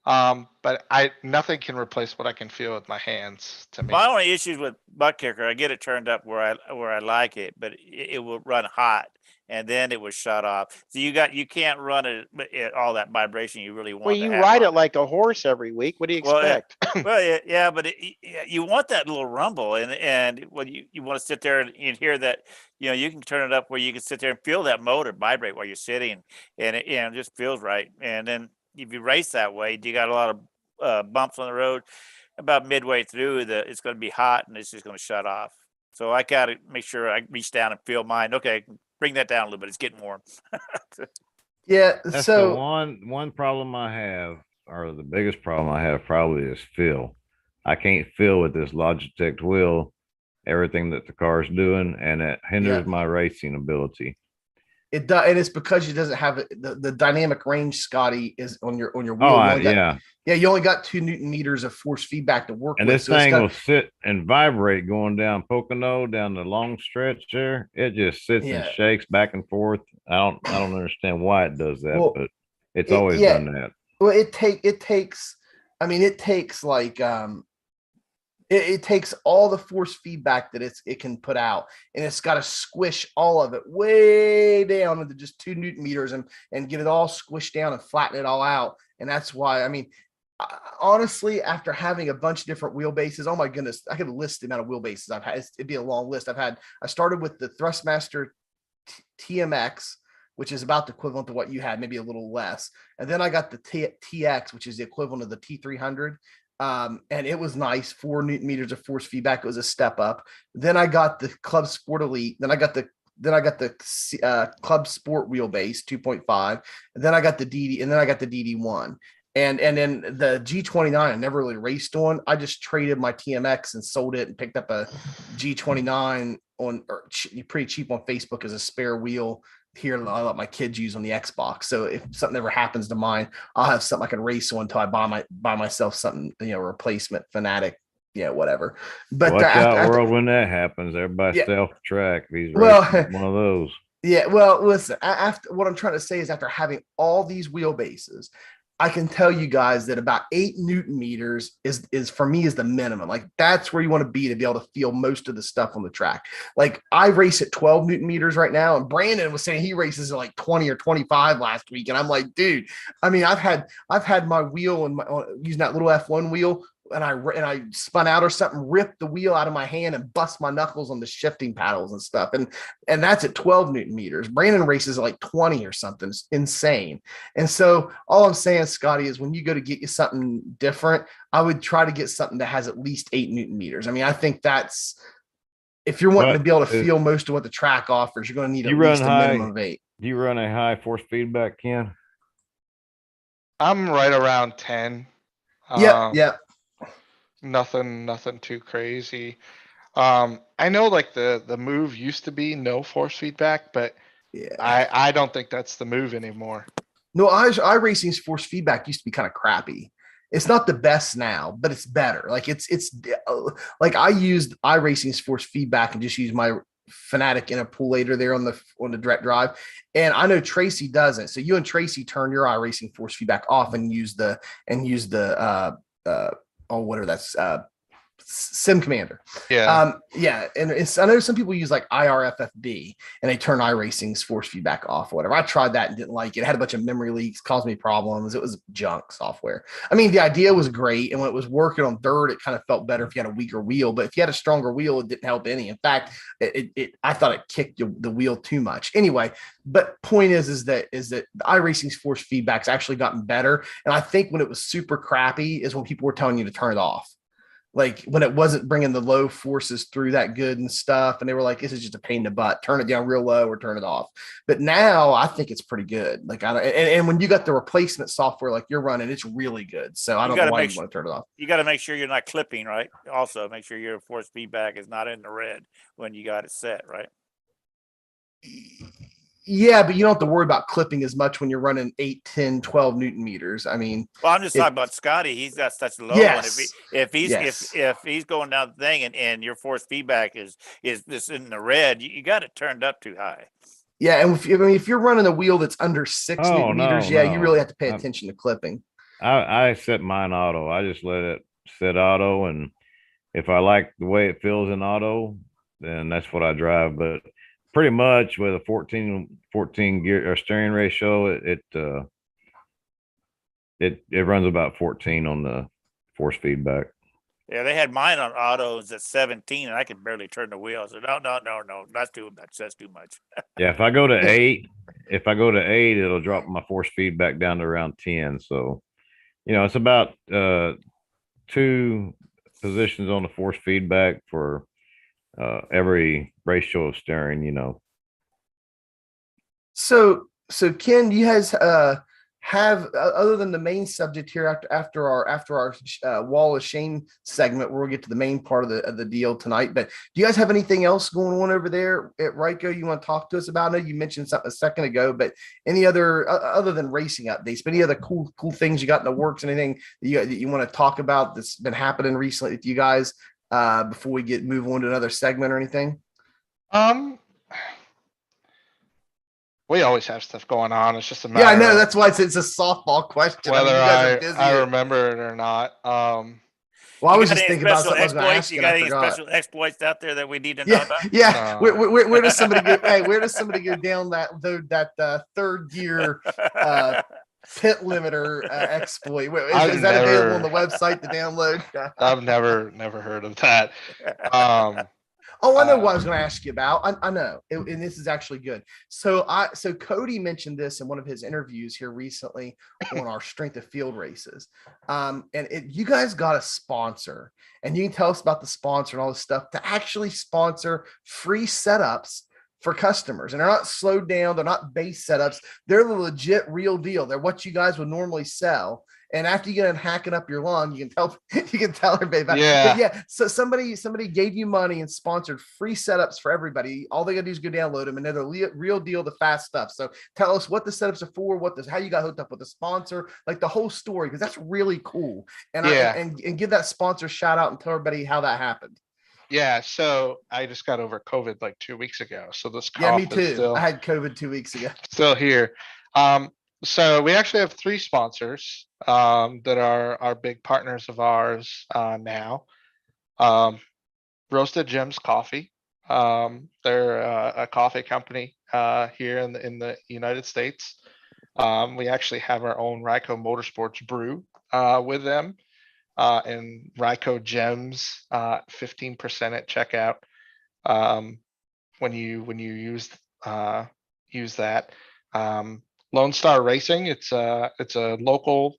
But nothing can replace what I can feel with my hands. To me, my only issues with butt kicker, I get it turned up where I like it, but it will run hot and then it was shut off. So you can't run it all that vibration you really want. Well, you ride it like a horse every week. What do you expect? Well, yeah, but you want that little rumble, and when you want to sit there and hear that, you can turn it up where you can sit there and feel that motor vibrate while you're sitting, and it just feels right. And then if you race that way, you got a lot of bumps on the road. About midway through, it's going to be hot and it's just going to shut off. So I got to make sure I reach down and feel mine. Okay, bring that down a little bit. It's getting warm. Yeah. That's so the one problem I have, or the biggest problem I have probably is feel. I can't feel with this Logitech wheel everything that the car's doing, and it hinders my racing ability. It does, and it's because it doesn't have the dynamic range. Scotty is on your wheel. You only got 2 Newton meters of force feedback to work with. And this thing will sit and vibrate going down Pocono, down the long stretch there. It just sits and shakes back and forth. I don't understand why it does that, but it's always done that. Well, it takes like it takes all the force feedback that it can put out, and it's got to squish all of it way down into just 2 Newton meters and get it all squished down and flatten it all out. And that's why, honestly, after having a bunch of different wheelbases, oh my goodness, I could list the amount of wheelbases I've had. It'd be a long list. I started with the Thrustmaster TMX, which is about the equivalent to what you had, maybe a little less. And then I got the TX, which is the equivalent of the T300. And it was nice, 4 Newton meters of force feedback. It was a step up. Then I got the Club Sport Elite. Then I got the Club Sport wheelbase 2.5. And then I got the DD, and then I got the DD1. And then the G29 I never really raced on. I just traded my TMX and sold it and picked up a G29 pretty cheap on Facebook as a spare wheel. Here, I let my kids use on the Xbox. So if something ever happens to mine, I'll have something I can race on until I buy myself something, replacement Fanatic, whatever. But watch out, world, when that happens, everybody stay off the track. These races, one of those. Yeah, well, listen. After what I'm trying to say is, after having all these wheelbases, I can tell you guys that about 8 Newton meters is for me is the minimum. Like that's where you want to be able to feel most of the stuff on the track. Like I race at 12 Newton meters right now, and Brandon was saying he races at like 20 or 25 last week, and I'm like, dude, I mean, I've had my wheel and using that little F1 wheel, and I spun out or something, ripped the wheel out of my hand and bust my knuckles on the shifting paddles and stuff. And that's at 12 Newton meters. Brandon races at like 20 or something. It's insane. And so all I'm saying, Scotty, is when you go to get you something different, I would try to get something that has at least 8 Newton meters. I mean, I think that's, if you're wanting to be able to feel most of what the track offers, you're going to need at least a minimum of 8. Do you run a high force feedback, Ken? I'm right around 10. Yeah. Nothing too crazy. I know like the move used to be no force feedback, but yeah, I don't think that's the move anymore. No, iRacing's force feedback used to be kind of crappy. It's not the best now, but it's better. Like it's like I used iRacing's force feedback and just used my Fanatic interpolator there on the direct drive. And I know Tracy doesn't. So you and Tracy turn your iRacing force feedback off and use the whatever that's Sim Commander. Yeah. And I know some people use like IRFFB and they turn iRacing's force feedback off or whatever. I tried that and didn't like it. It had a bunch of memory leaks, caused me problems. It was junk software. I mean, the idea was great, and when it was working on dirt, it kind of felt better if you had a weaker wheel. But if you had a stronger wheel, it didn't help any. In fact, I thought it kicked the wheel too much. Anyway, but point is that the iRacing's force feedback's actually gotten better. And I think when it was super crappy is when people were telling you to turn it off. Like when it wasn't bringing the low forces through that good and stuff. And they were like, this is just a pain in the butt. Turn it down real low or turn it off. But now I think it's pretty good. Like, and when you got the replacement software like you're running, it's really good. So I don't know why you want to turn it off. You got to make sure you're not clipping, right? Also make sure your force feedback is not in the red when you got it set, right? Yeah, but you don't have to worry about clipping as much when you're running 8, 10, 12 Newton meters. I mean, well, I'm just talking about Scotty. He's got such a low yes, one. If he's going down the thing and your force feedback is this in the red, you got it turned up too high. Yeah, and if you're running a wheel that's under 6 Newton meters, you really have to pay attention to clipping. I set mine auto. I just let it set auto, and if I like the way it feels in auto, then that's what I drive. But pretty much with a 14 gear or steering ratio, it runs about 14 on the force feedback. Yeah, they had mine on autos at 17, and I could barely turn the wheel. So no, that's too much. That's too much. Yeah, if I go to 8, it'll drop my force feedback down to around 10. So, it's about 2 positions on the force feedback for every ratio of steering. So Ken, do you guys have other than the main subject here after our wall of shame segment, where we'll get to the main part of the deal tonight, but do you guys have anything else going on over there at Ryco you want to talk to us about? I know you mentioned something a second ago, but any other than racing updates, but any other cool things you got in the works, anything that you want to talk about that's been happening recently with you guys before we move on to another segment or anything? We always have stuff going on. It's just a matter. Yeah, I know. That's why it's a softball question. Whether I remember it or not. Well, I was just thinking about something I was going to ask. You got any special exploits out there that we need to know about? Yeah. Where does somebody go? Hey, where does somebody go down that third gear pit limiter exploit. Wait, I've is that available on the never- website to download? I've never heard of that. Um, Oh, I know what I was going to ask you about. I know, and this is actually good. So Cody mentioned this in one of his interviews here recently on our strength of field races. You guys got a sponsor, and you can tell us about the sponsor and all this stuff to actually sponsor free setups for customers. And they're not slowed down. They're not base setups. They're the legit real deal. They're what you guys would normally sell. And after you get in hacking up your lung, you can tell everybody about it. Yeah. But yeah, so somebody gave you money and sponsored free setups for everybody. All they gotta do is go download them, and they're the real deal, the fast stuff. So tell us what the setups are for, how you got hooked up with the sponsor, like the whole story, because that's really cool. And and give that sponsor shout out and tell everybody how that happened. Yeah, so I just got over COVID like 2 weeks ago. So this Yeah, cough me too. is still I had COVID 2 weeks ago. still here. So we actually have 3 sponsors that are big partners of ours now. Roasted Gems Coffee. They're a coffee company here in the United States. We actually have our own Ryco Motorsports brew with them. And Ryco Gems, 15% at checkout when you use that. Lone Star Racing, it's a local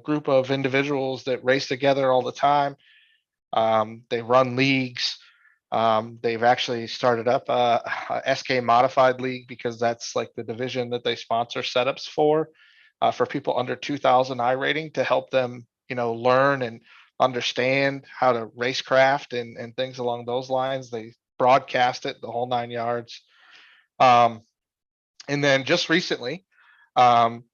group of individuals that race together all the time. They run leagues. They've actually started up a SK modified league because that's like the division that they sponsor setups for people under 2000 I rating to help them, learn and understand how to racecraft and things along those lines. They broadcast it the whole 9 yards. And then just recently,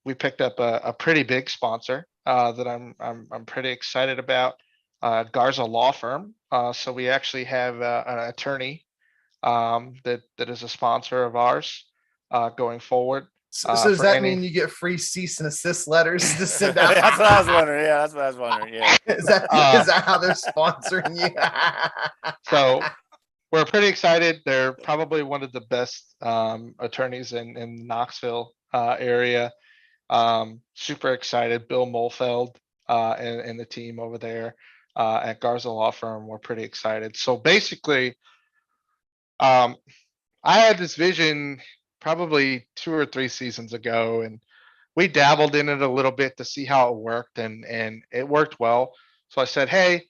we picked up a pretty big sponsor that I'm pretty excited about. Garza Law Firm. So we actually have an attorney that is a sponsor of ours going forward. So does that mean you get free cease and assist letters to send out? That's what I was wondering. Yeah, that's what I was wondering. Yeah. Is that how they're sponsoring you? So we're pretty excited. They're probably one of the best attorneys in Knoxville area. Super excited. Bill Molfeld and the team over there at Garza Law Firm. We're pretty excited. So basically, I had this vision probably 2 or 3 seasons ago, and we dabbled in it a little bit to see how it worked, and it worked well. So I said, hey,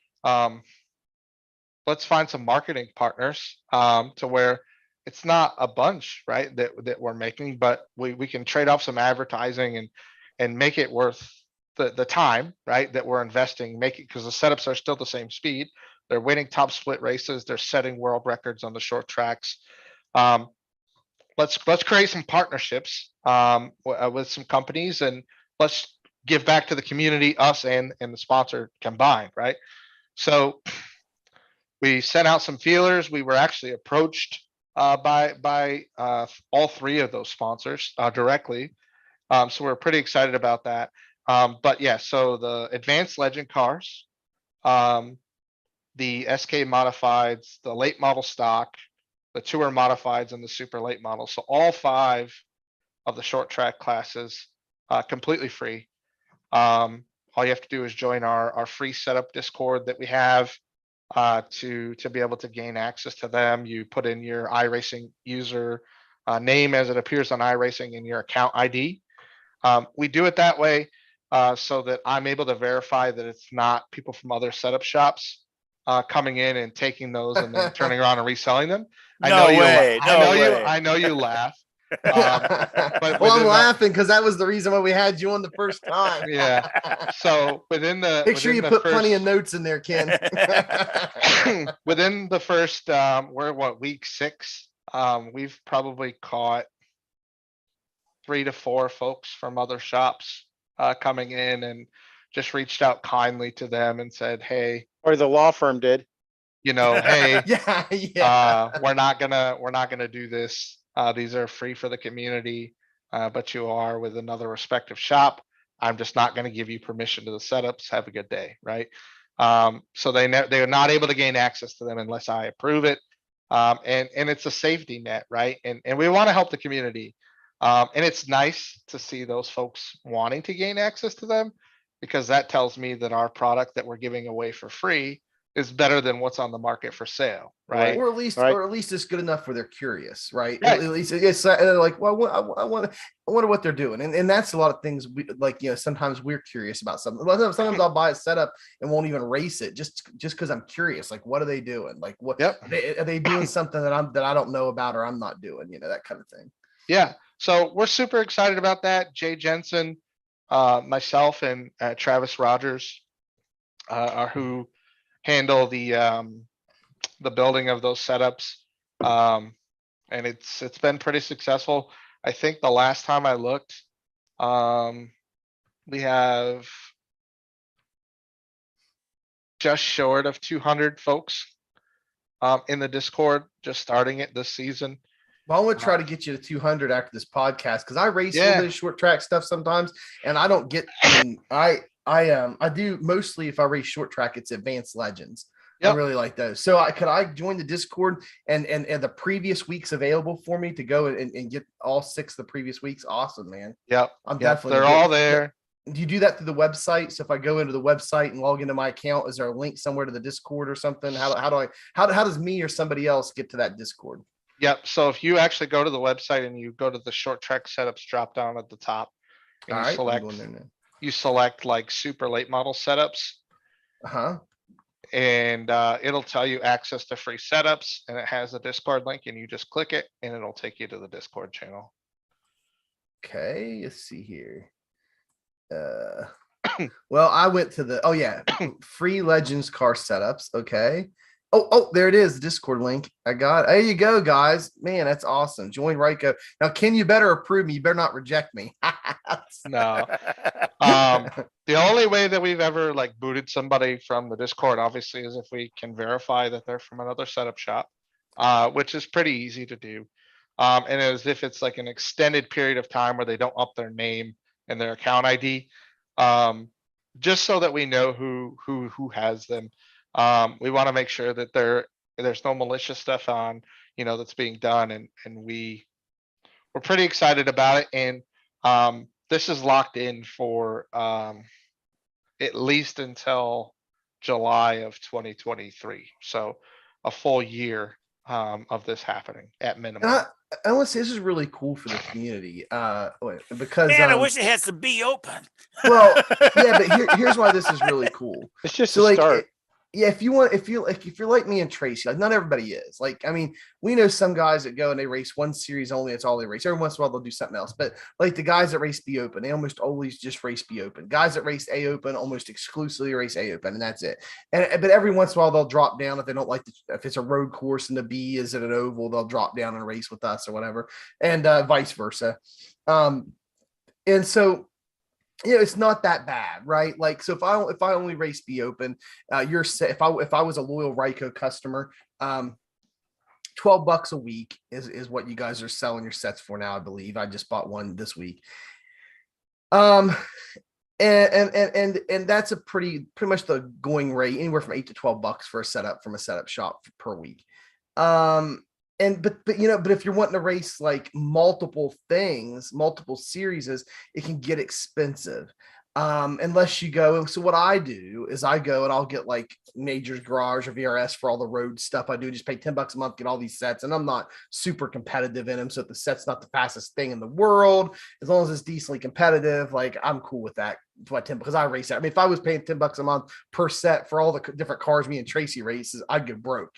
let's find some marketing partners to where it's not a bunch, right, that we're making, but we can trade off some advertising and make it worth the time, right, that we're investing, make it, because the setups are still the same speed. They're winning top split races. They're setting world records on the short tracks. Let's create some partnerships with some companies, and let's give back to the community, us and the sponsor combined, right? So we sent out some feelers. We were actually approached by all 3 of those sponsors directly. So we're pretty excited about that. But yeah, so the advanced legend cars, the SK modifieds, the late model stock, the tour modifieds, and the super late models. So all 5 of the short track classes, completely free. All you have to do is join our free setup Discord that we have to be able to gain access to them. You put in your iRacing user name as it appears on iRacing and your account ID. We do it that way so that I'm able to verify that it's not people from other setup shops coming in and taking those and then turning around and reselling them. I know you laugh. But I'm laughing because that was the reason why we had you on the first time. Yeah. So make sure you put plenty of notes in there, Ken. Within the first, we're week 6. We've probably caught 3 to 4 folks from other shops coming in and just reached out kindly to them and said, hey, or the law firm did, hey, yeah. We're not gonna do this. These are free for the community, but you are with another respective shop. I'm just not going to give you permission to the setups. Have a good day, right? So they're not able to gain access to them unless I approve it, and it's a safety net, right? And we want to help the community. And it's nice to see those folks wanting to gain access to them, because that tells me that our product that we're giving away for free is better than what's on the market for sale, right? Or at least it's good enough where they're curious, right? Right. At least it's like, well, I wonder what they're doing, and that's a lot of things. We like, sometimes we're curious about something. Sometimes I'll buy a setup and won't even race it just because I'm curious. Like, what are they doing? Like, what are they doing something that I don't know about or I'm not doing? That kind of thing. Yeah. So we're super excited about that. Jay Jensen, myself, and Travis Rogers are who handle the building of those setups. And it's been pretty successful. I think the last time I looked, we have just short of 200 folks in the Discord, just starting it this season. Well, I'm gonna try to get you to 200 after this podcast, because I race a little bit of short track stuff sometimes, and I don't get. I do mostly, if I race short track, it's Advanced Legends. Yep. I really like those. So could I join the Discord and the previous weeks available for me to go and get all 6 of the previous weeks? Awesome, man. Yep. I'm definitely. They're all there. Do you do that through the website? So if I go into the website and log into my account, is there a link somewhere to the Discord or something? How does me or somebody else get to that Discord? Yep. So if you actually go to the website and you go to the short track setups drop down at the top, and you select like super late model setups. And it'll tell you access to free setups, and it has a Discord link, and you just click it and it'll take you to the Discord channel. Okay, let's see here. Well, I went to the free Legends car setups. Okay. Oh, there it is. The Discord link. I got it. There you go, guys. Man, that's awesome. Join Ryco. Now, Ken, you better approve me. You better not reject me. No. The only way that we've ever like booted somebody from the Discord, obviously, is if we can verify that they're from another setup shop, which is pretty easy to do. And as if it's like an extended period of time where they don't up their name and their account ID, just so that we know who has them. We want to make sure that there's no malicious stuff on, that's being done, and we're pretty excited about it. And this is locked in for at least until July of 2023. So a full year of this happening at minimum. I want to say this is really cool for the community because man, I wish it had some be open. Well, yeah, but here's why this is really cool. It's just a start. If you're like me and Tracy, like not everybody is. Like, I mean, we know some guys that go and they race one series only, it's all they race. Every once in a while they'll do something else. But like the guys that race B Open, they almost always just race B Open. Guys that race A Open almost exclusively race A Open, and that's it. But every once in a while they'll drop down if they don't like if it's a road course and the B is at an oval, they'll drop down and race with us or whatever, and vice versa. And so it's not that bad, right? Like, so if I only race B Open, you're set. If I was a loyal Ryco customer, $12 a week is what you guys are selling your sets for now. I believe I just bought one this week. And that's a pretty much the going rate, anywhere from $8 to $12 for a setup from a setup shop per week. But if you're wanting to race like multiple things, multiple series, it can get expensive. Unless you go. So what I do is I go and I'll get like Majors Garage or VRS for all the road stuff I do. Just pay $10 a month, get all these sets, and I'm not super competitive in them. So if the set's not the fastest thing in the world, as long as it's decently competitive, like I'm cool with that. Because I race that. I mean, if I was paying $10 a month per set for all the different cars me and Tracy races, I'd get broke,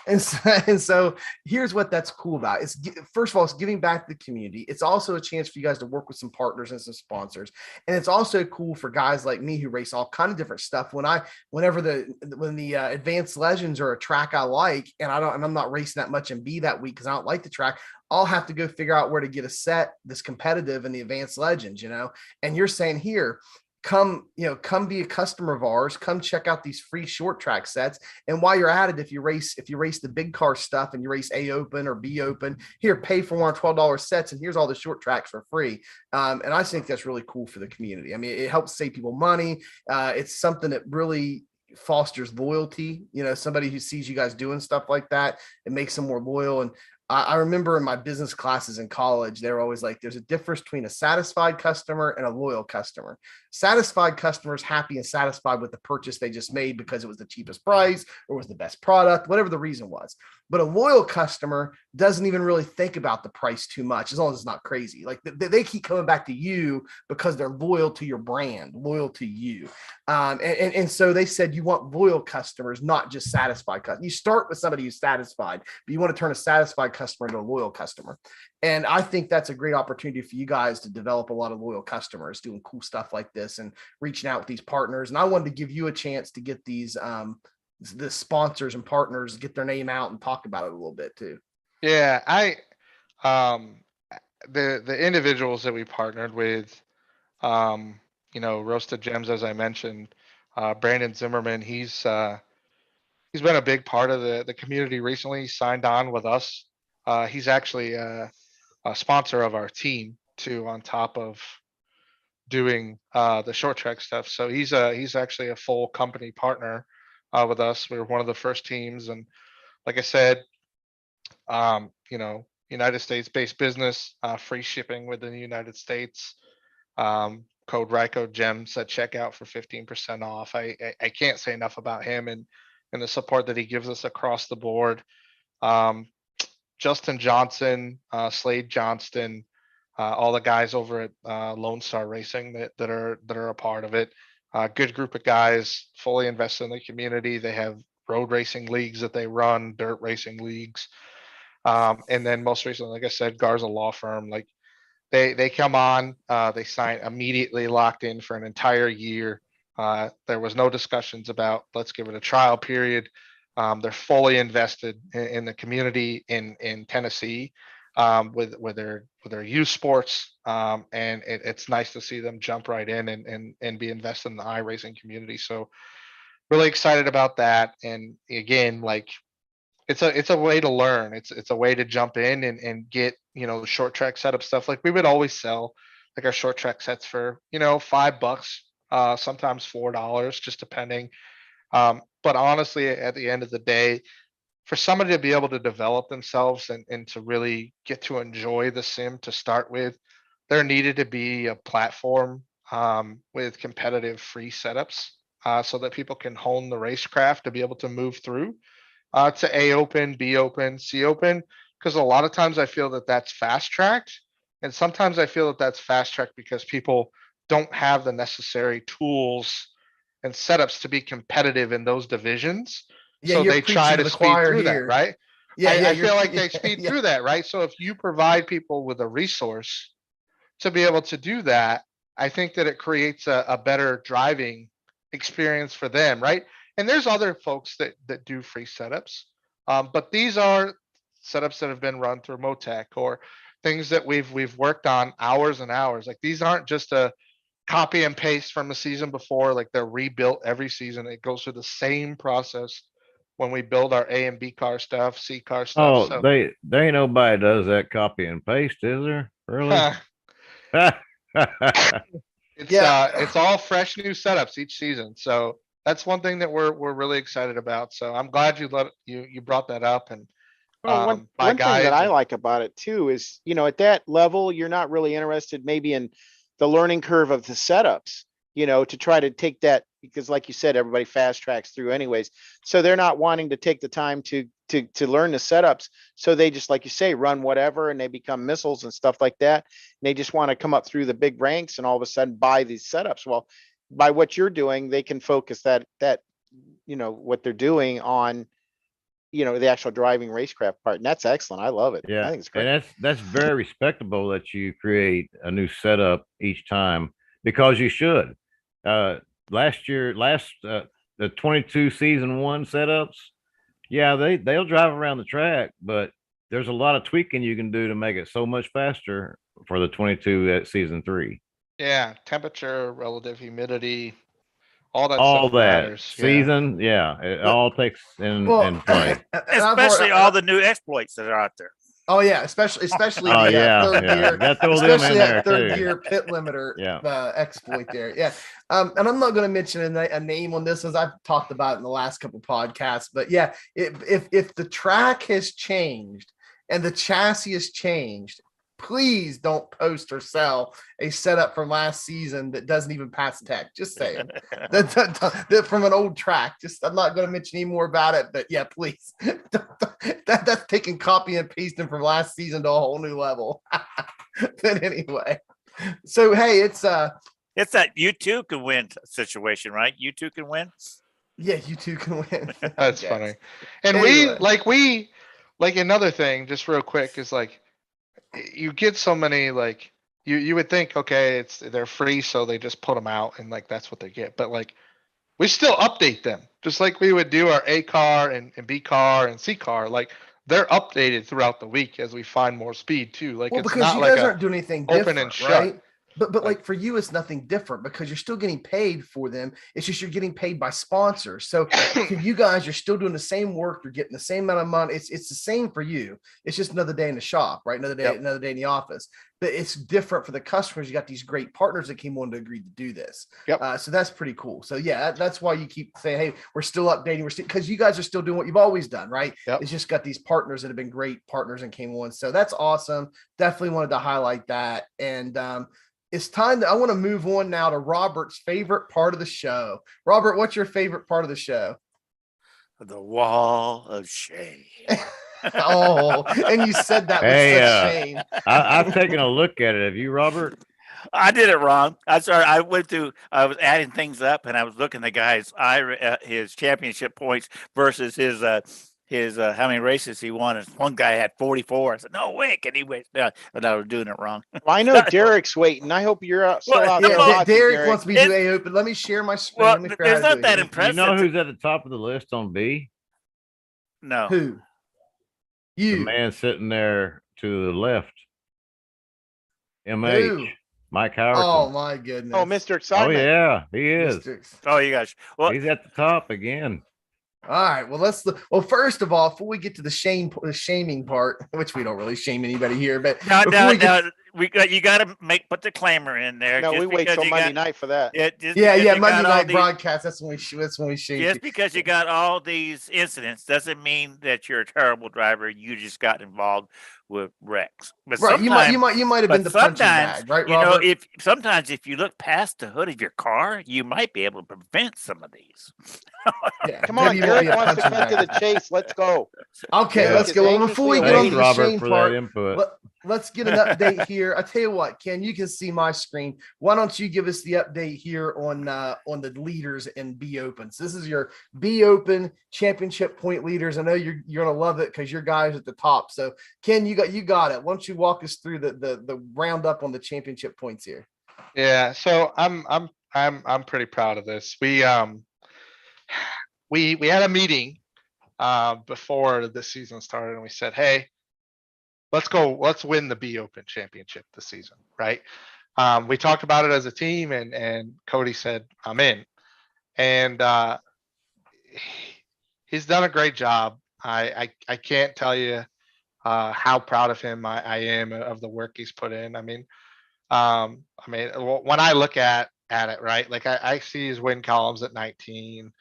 And so here's what that's cool about. It's, first of all, it's giving back to the community. It's also a chance for you guys to work with some partners and some sponsors. And it's also cool for guys like me who race all kind of different stuff. When the Advanced Legends are a track I like, and I'm not racing that much in B that week because I don't like the track, I'll have to go figure out where to get a set that's competitive in the Advanced Legends, and you're saying here, come be a customer of ours, come check out these free short track sets. And while you're at it, if you race the big car stuff and you race A Open or B Open, here, pay for one of $12 sets. And here's all the short tracks for free. And I think that's really cool for the community. I mean, it helps save people money. It's something that really fosters loyalty, somebody who sees you guys doing stuff like that, it makes them more loyal. And I remember in my business classes in college, they were always like, there's a difference between a satisfied customer and a loyal customer. Satisfied customers happy and satisfied with the purchase they just made because it was the cheapest price or was the best product, whatever the reason was. But a loyal customer doesn't even really think about the price too much, as long as it's not crazy. Like they keep coming back to you because they're loyal to your brand, loyal to you. And so they said you want loyal customers, not just satisfied customers. You start with somebody who's satisfied, but you want to turn a satisfied customer into a loyal customer. And I think that's a great opportunity for you guys to develop a lot of loyal customers doing cool stuff like this and reaching out with these partners. And I wanted to give you a chance to get these the sponsors and partners, get their name out and talk about it a little bit too. Yeah, the individuals that we partnered with, Roasted Gems, as I mentioned, Brandon Zimmerman, he's been a big part of the community recently. He signed on with us. He's actually a sponsor of our team too, on top of doing the short track stuff. So he's actually a full company partner with us. We were one of the first teams, and like I said, United States-based business, free shipping within the United States. Code Ryco Gems at checkout for 15% off. I can't say enough about him and the support that he gives us across the board. Justin Johnson, Slade Johnston, all the guys over at Lone Star Racing that are a part of it. Good group of guys, fully invested in the community. They have road racing leagues that they run, dirt racing leagues. And then most recently, like I said, Garza Law Firm, like they come on, they sign immediately, locked in for an entire year. There was no discussions about let's give it a trial period. They're fully invested in the community in Tennessee with their youth sports, and it's nice to see them jump right in and be invested in the iRacing community. So really excited about that. And again, like it's a way to learn. It's a way to jump in and get the short track setup stuff. Like we would always sell like our short track sets for $5, sometimes $4, just depending. But honestly, at the end of the day, for somebody to be able to develop themselves and to really get to enjoy the sim to start with, there needed to be a platform with competitive free setups so that people can hone the racecraft to be able to move through to A open, B open, C open. Because a lot of times I feel that that's fast tracked. And sometimes I feel that that's fast tracked because people don't have the necessary tools and setups to be competitive in those divisions. Yeah, So you're they preaching try to to the speed choir through that, here. right? Yeah, I you're- feel like they speed yeah. through that, right? So if you provide people with a resource to be able to do that, I think that it creates a better driving experience for them, right? And there's other folks that do free setups, but these are setups that have been run through Motec or things that we've worked on hours and hours. Like these aren't just a copy and paste from the season before. Like they're rebuilt every season. It goes through the same process when we build our A and B car stuff, C car stuff. Oh, So they ain't nobody does that copy and paste, is there? Really? it's all fresh new setups each season. So that's one thing that we're really excited about. So I'm glad you brought that up. And Well, one thing that I like about it too is, at that level, you're not really interested maybe in the learning curve of the setups, to try to take that, because like you said, everybody fast tracks through anyways. So they're not wanting to take the time to learn the setups. So they just, like you say, run whatever and they become missiles and stuff like that. And they just want to come up through the big ranks and all of a sudden buy these setups. Well, by what you're doing, they can focus that what they're doing on the actual driving racecraft part. And that's excellent. I love it. Yeah, I think it's great. and that's very respectable that you create a new setup each time, because you should. The 22 season 1 setups, yeah, they'll drive around the track, but there's a lot of tweaking you can do to make it so much faster for the 22 at season 3. Yeah, temperature, relative humidity, all that All stuff that matters. season, it all takes in play. Especially all the new exploits that are out there. Oh yeah, especially the third gear, got throw them especially in there that third too. gear pit limiter Yeah. exploit there. Yeah, and I'm not going to mention a name on this, as I've talked about in the last couple podcasts. But yeah, if the track has changed and the chassis has changed, please don't post or sell a setup from last season that doesn't even pass tech. Just saying that from an old track. Just I'm not going to mention any more about it, but yeah, please. That's taking copy and pasting from last season to a whole new level. But anyway, so hey, it's that you two can win situation, right? You two can win. Yeah, you two can win. That's funny. And Anyway. we another thing, just real quick, is like you get so many like you would think, okay, they're free, so they just put them out and like that's what they get. But like we still update them just like we would do our A car and B car and C car. Like they're updated throughout the week as we find more speed too. Like Well, it's because not you like guys a aren't doing anything open different, and shut. right? But Like- like for you, it's nothing different because you're still getting paid for them. It's just you're getting paid by sponsors. So for you guys, you're still doing the same work. You're getting the same amount of money. It's the same for you. It's just another day in the shop, right? Another day, Yep. another day in the office. But it's different for the customers. You got these great partners that came on to agree to do this. Yep. So that's pretty cool. So yeah, that's why you keep saying, hey, we're still updating. We're still because you guys are still doing what you've always done, right? Yep. It's just got these partners that have been great partners and came on. So that's awesome. Definitely wanted to highlight that. And it's time I want to move on now to Robert's favorite part of the show. Robert, what's your favorite part of the show? The wall of shame. Oh, and you said that with Hey, such shame. I've taken a look at it. Have you, Robert? I did it wrong. I went through. I was adding things up, and I was looking at the guy's his championship points versus his how many races he won. And one guy had 44. I said, "No way, can he win?" No, but I was doing it wrong. Well, I know Derek's waiting. I hope you're still Well, out Yeah, there. well, watching, Derek wants me to do It- A open. Let me share my screen. Well, Let me figure out there's how to not do that it. impressive. You know who's at the top of the list on B? No. Who? The You. man sitting there to the left. Who? MH. Mike Howard. Oh my goodness. Oh, Mr. Oh Excitement. yeah, he is. Mr. Oh, you guys. Well, He's at the top again. All right. Well, first of all, before we get to the shaming part, which we don't really shame anybody here, but now, before now, we get now, you got to put the claimer in there. No, just we wait because till you Monday got- night for that. Yeah, just yeah, because yeah, you Monday got all night these- broadcast. That's when we shame. Just you. because you got all these incidents doesn't mean that you're a terrible driver. You just got involved with wrecks. But Right. You might have been but the punching sometimes, bag, right, you know, Robert? if you look past the hood of your car, you might be able to prevent some of these. Yeah, Come on, maybe you won't Derek be a wants to punching cut to bag. the chase. Let's go. Okay, Yeah. let's go. Well, before we get on Thanks, to the Robert, shame for part, that input. let's get an update here. I tell you what, Ken, you can see my screen. Why don't you give us the update here on the leaders in B Open? So this is your B Open championship point leaders. I know you're gonna love it because your guys at the top. So Ken, you got it. Why don't you walk us through the roundup on the championship points here? Yeah, so I'm pretty proud of this. We had a meeting before the season started, and we said, hey, let's win the B Open championship this season, right? We talked about it as a team, and Cody said, I'm in. And he's done a great job. I can't tell you how proud of him I am of the work he's put in. I mean, when I look at it, right, like I see his win columns at 19.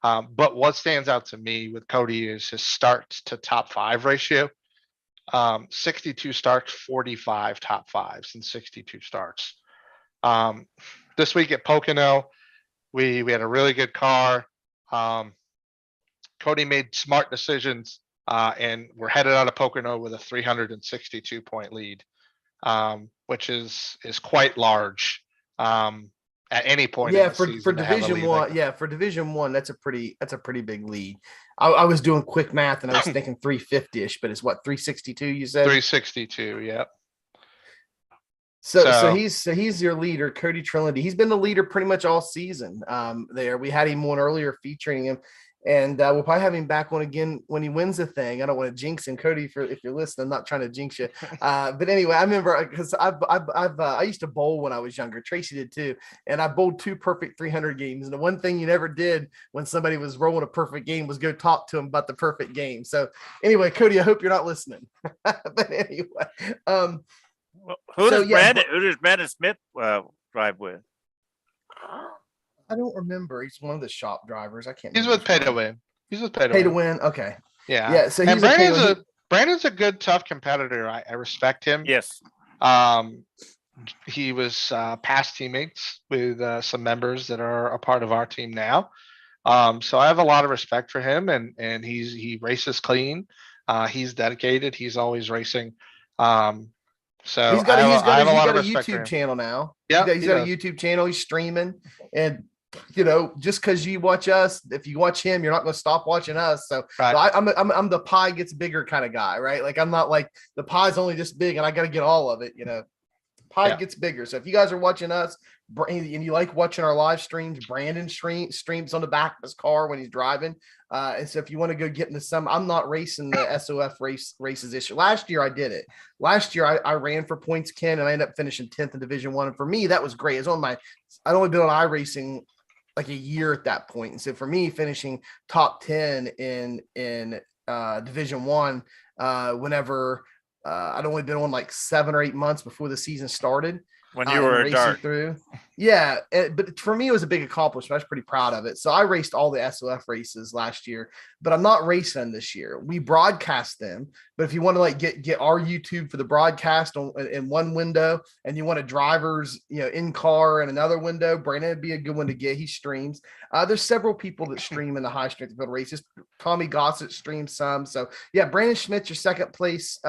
But what stands out to me with Cody is his starts to top five ratio. 62 starts, 45 top fives, and 62 starts. This week at Pocono, we had a really good car. Cody made smart decisions, and we're headed out of Pocono with a 362 point lead, which is quite large. At any point, Yeah, in the for season to have a Division lead One, like that. yeah, for Division One, that's a pretty big lead. I was doing quick math and I was thinking 350ish, but it's what 362 you said? 362, yep. So he's your leader, Cody Trinity. He's been the leader pretty much all season. There we had him on earlier featuring him, and we'll probably have him back on again when he wins the thing. I don't want to jinx him, Cody. If you're listening, I'm not trying to jinx you. But anyway, I remember because I used to bowl when I was younger. Tracy did too, and I bowled 2 perfect 300 games. And the one thing you never did when somebody was rolling a perfect game was go talk to him about the perfect game. So anyway, Cody, I hope you're not listening. But anyway, Who So, does yeah, Brandon Smith drive with? I don't remember. He's one of the shop drivers. I can't. He's remember with Pay his to name. Win. He's with Pay to Pay to Win. win. Okay. Yeah. Yeah. So And he's a pay to win. Brandon's a good, tough competitor. I respect him. Yes. He was past teammates with some members that are a part of our team now. So I have a lot of respect for him, and he races clean. He's dedicated. He's always racing. So He's got I have a lot of a respect for YouTube him. channel now. Yeah, he's got a YouTube channel. He's streaming, and just because you watch us, if you watch him, you're not going to stop watching us. So, Right. I'm the pie gets bigger kind of guy, right? Like I'm not like the pie's only this big and I got to get all of it. Pie gets bigger. So if you guys are watching us and you like watching our live streams, Brandon streams on the back of his car when he's driving. And so if you want to go get into some, I'm not racing the SOF races this year. Last year I did it. Last year I ran for points, Ken, and I ended up finishing 10th in Division 1. And for me, that was great. It's on I'd only been on iRacing like a year at that point. And so for me, finishing top 10 in Division 1, whenever I'd only been on like 7 or 8 months before the season started. When you were a dart. Through. Yeah. But for me, it was a big accomplishment. I was pretty proud of it. So I raced all the SOF races last year, but I'm not racing this year. We broadcast them. But if you want to like get our YouTube for the broadcast in one window, and you want a driver's, in car in another window, Brandon would be a good one to get. He streams. There's several people that stream in the high strength field races. Tommy Gossett streams some. So yeah, Brandon Schmidt's your second place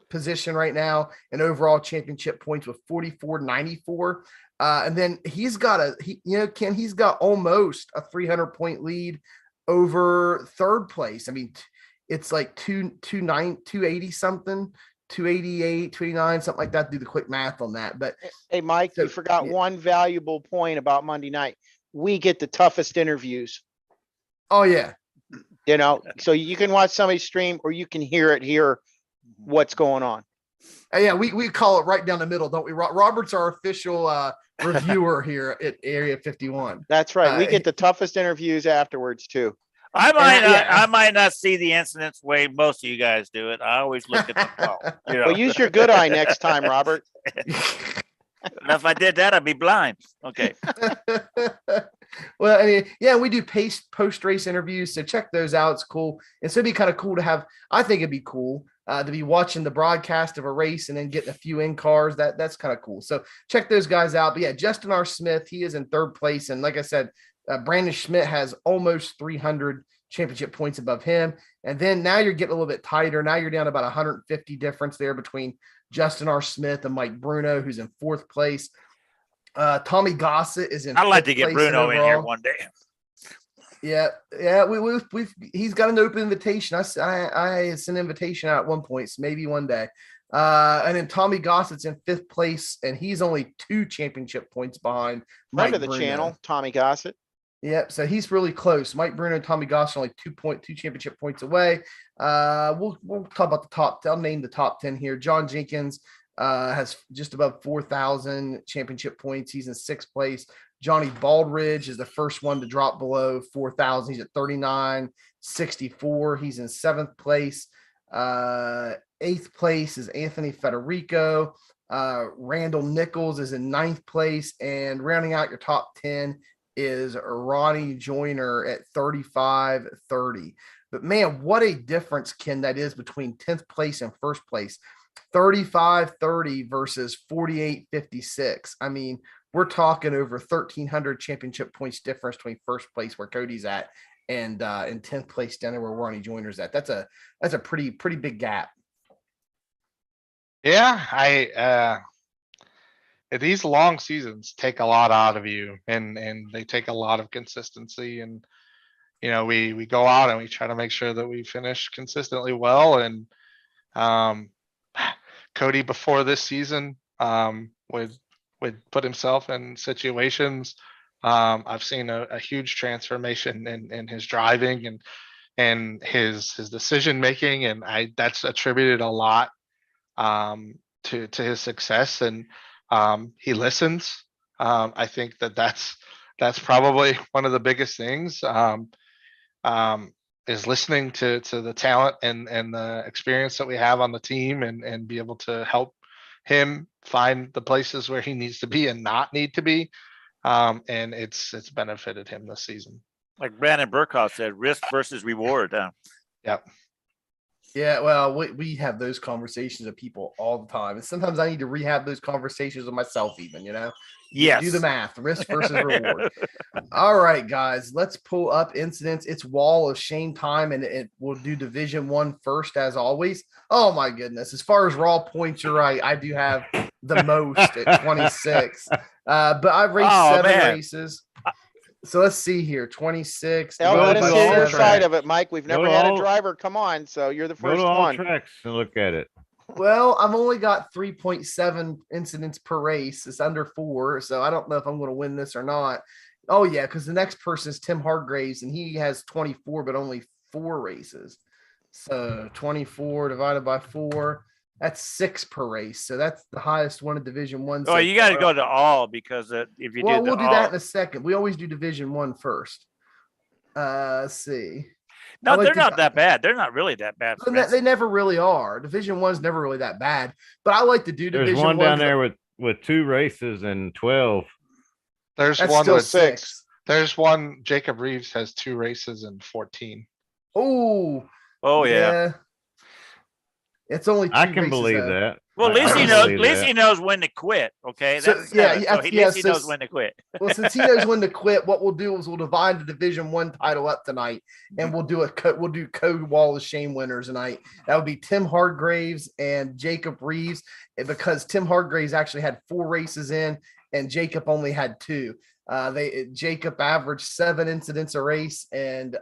position right now in overall championship points with 44.94. And then he's got Ken, he's got almost a 300-point lead over third place. I mean, it's like 280 something, 288, 289, something like that. Do the quick math on that. But hey, Mike, you forgot one valuable point about Monday night. We get the toughest interviews. Oh yeah. So you can watch somebody stream or you can hear what's going on. Yeah, we call it right down the middle, don't we? Robert's our official reviewer here at Area 51. That's right. We get the toughest interviews afterwards too. I might not see the incidents the way most of you guys do it. I always look at the phone. Well, use your good eye next time, Robert. And if I did that, I'd be blind. Okay. Well, I mean, yeah, we do post-race interviews, so check those out. It's cool. And so it'd be kind of cool to have. I think it'd be cool to be watching the broadcast of a race and then getting a few in cars. That's kind of cool. So check those guys out. But yeah, Justin R. Smith, he is in third place, and like I said, Brandon Schmidt has almost 300 championship points above him. And then now you're getting a little bit tighter. Now you're down about 150 difference there between Justin R. Smith and Mike Bruno, who's in fourth place. Tommy Gossett is in. I'd like to get Bruno in here one day. Yeah. He's got an open invitation. I sent an invitation out at one point, so maybe one day. And then Tommy Gossett's in fifth place, and he's only 2 championship points behind Friend of the channel, Tommy Gossett. Yep. So he's really close. Mike Bruno and Tommy Gossett are only 2.2 championship points away. We'll talk about the top. I'll name the top 10 here. John Jenkins has just above 4,000 championship points. He's in 6th place. Johnny Baldridge is the first one to drop below 4,000. He's at 39.64. He's in 7th place. 8th place is Anthony Federico. Randall Nichols is in 9th place. And rounding out your top 10 is Ronnie Joyner at 35.30. But man, what a difference, Ken, that is between 10th place and first place. 35.30 versus 48.56. I mean, we're talking over 1,300 championship points difference between first place where Cody's at and in 10th place down there where Ronnie Joyner's at. That's a pretty big gap. Yeah, these long seasons take a lot out of you, and they take a lot of consistency. And we go out and we try to make sure that we finish consistently well. And Cody before this season would put himself in situations. I've seen a huge transformation in his driving and his decision making, and that's attributed a lot to his success. And he listens. I think that's probably one of the biggest things. Is listening to the talent and the experience that we have on the team, and be able to help him find the places where he needs to be and not need to be. And it's benefited him this season. Like Brandon Burkhoff said, risk versus reward. Yep. Yeah, well, we have those conversations with people all the time. And sometimes I need to rehab those conversations with myself, even, Do Yes. the math, risk versus reward. All right, guys, let's pull up incidents. It's Wall of Shame time, and we'll do Division 1 first, as always. Oh, my goodness. As far as raw points, you're right. I do have the most at 26. But I've raced 7 races. So let's see here. 26. Hell, Go let to us see your all side tracks. of it, Mike. We've Go never to had a all- driver. Come on. So you're the Go first to all one. tracks and look at it. Well, I've only got 3.7 incidents per race. It's under 4. So I don't know if I'm going to win this or not. Oh, yeah, because the next person is Tim Hargraves, and he has 24, but only 4 races. So 24 divided by 4, that's 6 per race. So that's the highest one in Division 1. Oh, you got to go to all because if you Well, do we'll the do all, that in a second. We always do Division 1 first. Let's see. no, like they're to- not that bad. They're not really that bad. for They instance. never really are. Division 1's never really that bad. But I like to do There's Division one 1 down there with 2 races and 12. There's That's one still with 6. There's one. Jacob Reeves has 2 races and 14. Oh, Oh yeah. It's only 2 I can races, believe though. that. Well, at I least he can knows. At believe least that. he knows when to quit. Okay, So, that's yeah, 7. yeah, So at yeah, least he so knows when to quit. Well, since he knows when to quit, what we'll do is we'll divide the Division 1 title up tonight, and we'll do code Wall of Shame winners tonight. That would be Tim Hargraves and Jacob Reeves, because Tim Hargraves actually had 4 races in, and Jacob only had 2. Jacob averaged 7 incidents a race, and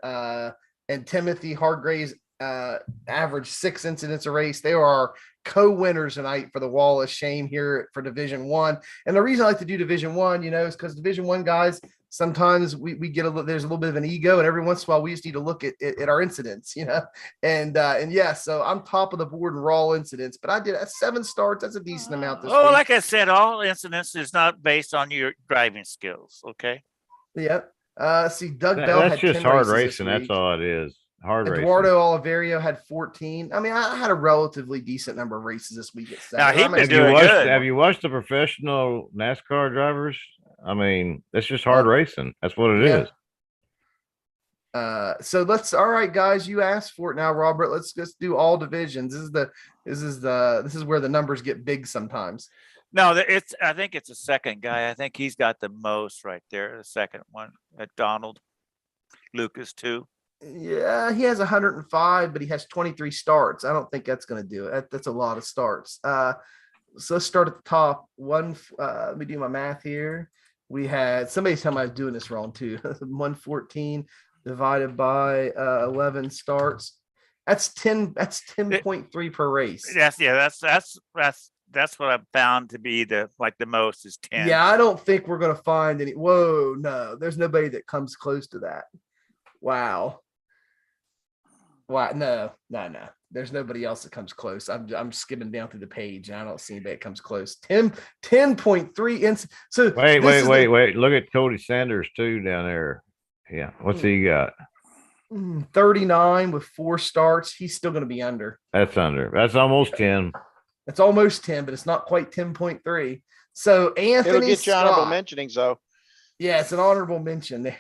Timothy Hargraves averaged 6 incidents a race. They are co-winners tonight for the Wall of Shame here for Division 1. And the reason I like to do Division 1, is because Division 1 guys, sometimes we get there's a little bit of an ego, and every once in a while we just need to look at our incidents, and yeah, so I'm top of the board in raw incidents, but I did 7 starts. That's a decent amount this week. Like I said, all incidents is not based on your driving skills. Okay. Yeah. See, Doug Bell That's had just 10 hard races this racing. That's week. all it is. Hard racing. Eduardo Oliverio had 14. I mean, I had a relatively decent number of races this week at 7. Now, he I'm been actually- doing good. Have you watched the professional NASCAR drivers? I mean, it's just hard racing. That's what it is. So all right, guys, you asked for it now, Robert. Let's just do all divisions. This is where the numbers get big sometimes. No, I think it's the second guy. I think he's got the most right there. The second one at Donald Lucas too. Yeah, he has 105, but he has 23 starts. I don't think that's going to do it. That's a lot of starts. So let's start at the top. Let me do my math here. We had somebody tell me I was doing this wrong too. 114 divided by 11 starts. That's 10. That's 10.3 per race. That's what I've found to be the most is 10. Yeah, I don't think we're going to find any. Whoa, no, there's nobody that comes close to that. Wow. No. There's nobody else that comes close. I'm skimming down through the page and I don't see anybody that comes close. 10.3. So wait. Look at Cody Sanders too down there. Yeah. What's he got? 39 with 4 starts. He's still going to be under. That's under. That's almost 10. It's almost 10, but it's not quite 10.3. So Anthony It'll get you honorable Scott. mentionings though. Yeah, it's an honorable mention.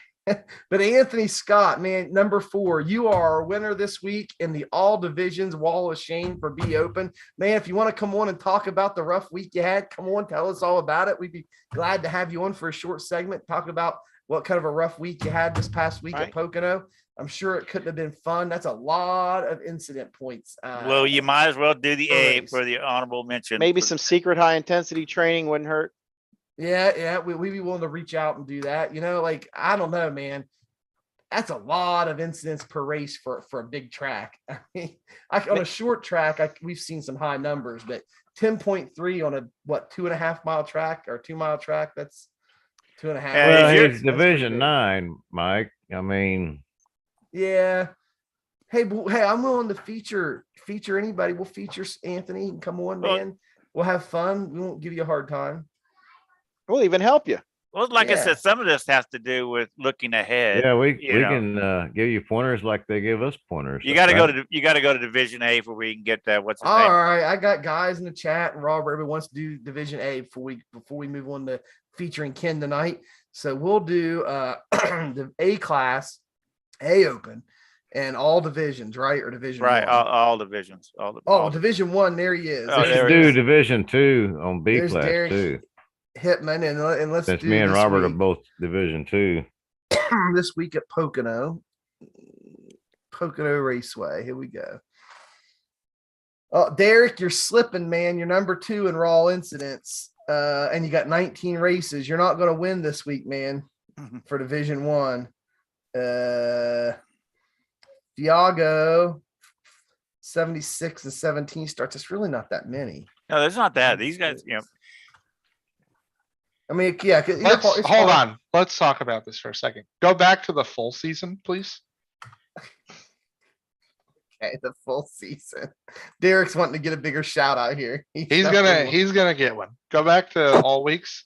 But Anthony Scott, man, number 4, you are our winner this week in the all divisions Wall of Shame for B Open. Man, if you want to come on and talk about the rough week you had, come on, tell us all about it. We'd be glad to have you on for a short segment, talk about what kind of a rough week you had this past week at Pocono. I'm sure it couldn't have been fun. That's a lot of incident points. Well, you might as well do the A for the honorable mention. Maybe some secret high intensity training wouldn't hurt. Yeah, we'd be willing to reach out and do that. I don't know, man. That's a lot of incidents per race for a big track. I mean, on a short track, we've seen some high numbers, but 10.3 on a 2.5 mile track or 2 mile track, that's 2.5. Well, he's Division 9, Mike. I mean, yeah. Hey, I'm willing to feature anybody. We'll feature Anthony. He can come on, man. We'll have fun. We won't give you a hard time. We'll even help you. Well, like I said, some of this has to do with looking ahead. Yeah, we can give you pointers like they give us pointers. You got to go to Division A before we can get that. What's his name? All right, I got guys in the chat, and Robert everybody wants to do Division A before we move on to featuring Ken tonight. So we'll do the A class, A Open. and all divisions, right? Or division Right, one? all divisions, all the. Oh, all the- division one. There he is. Oh, We There's there should he do is. Division 2 on B There's class Derek too. Hitman, and let's Since do me and this Robert are week. both Division 2. This week at Pocono Raceway. Here we go. Oh, Derek, you're slipping, man. You're number 2 in raw incidents, and you got 19 races. You're not going to win this week, man. For Division 1. Diago 76 and 17 starts. It's really not that many. No, there's not that. These guys, I mean, yeah. Let's hold on. Let's talk about this for a second. Go back to the full season, please. Okay, the full season. Derek's wanting to get a bigger shout out here. He's gonna get one. Go back to all weeks.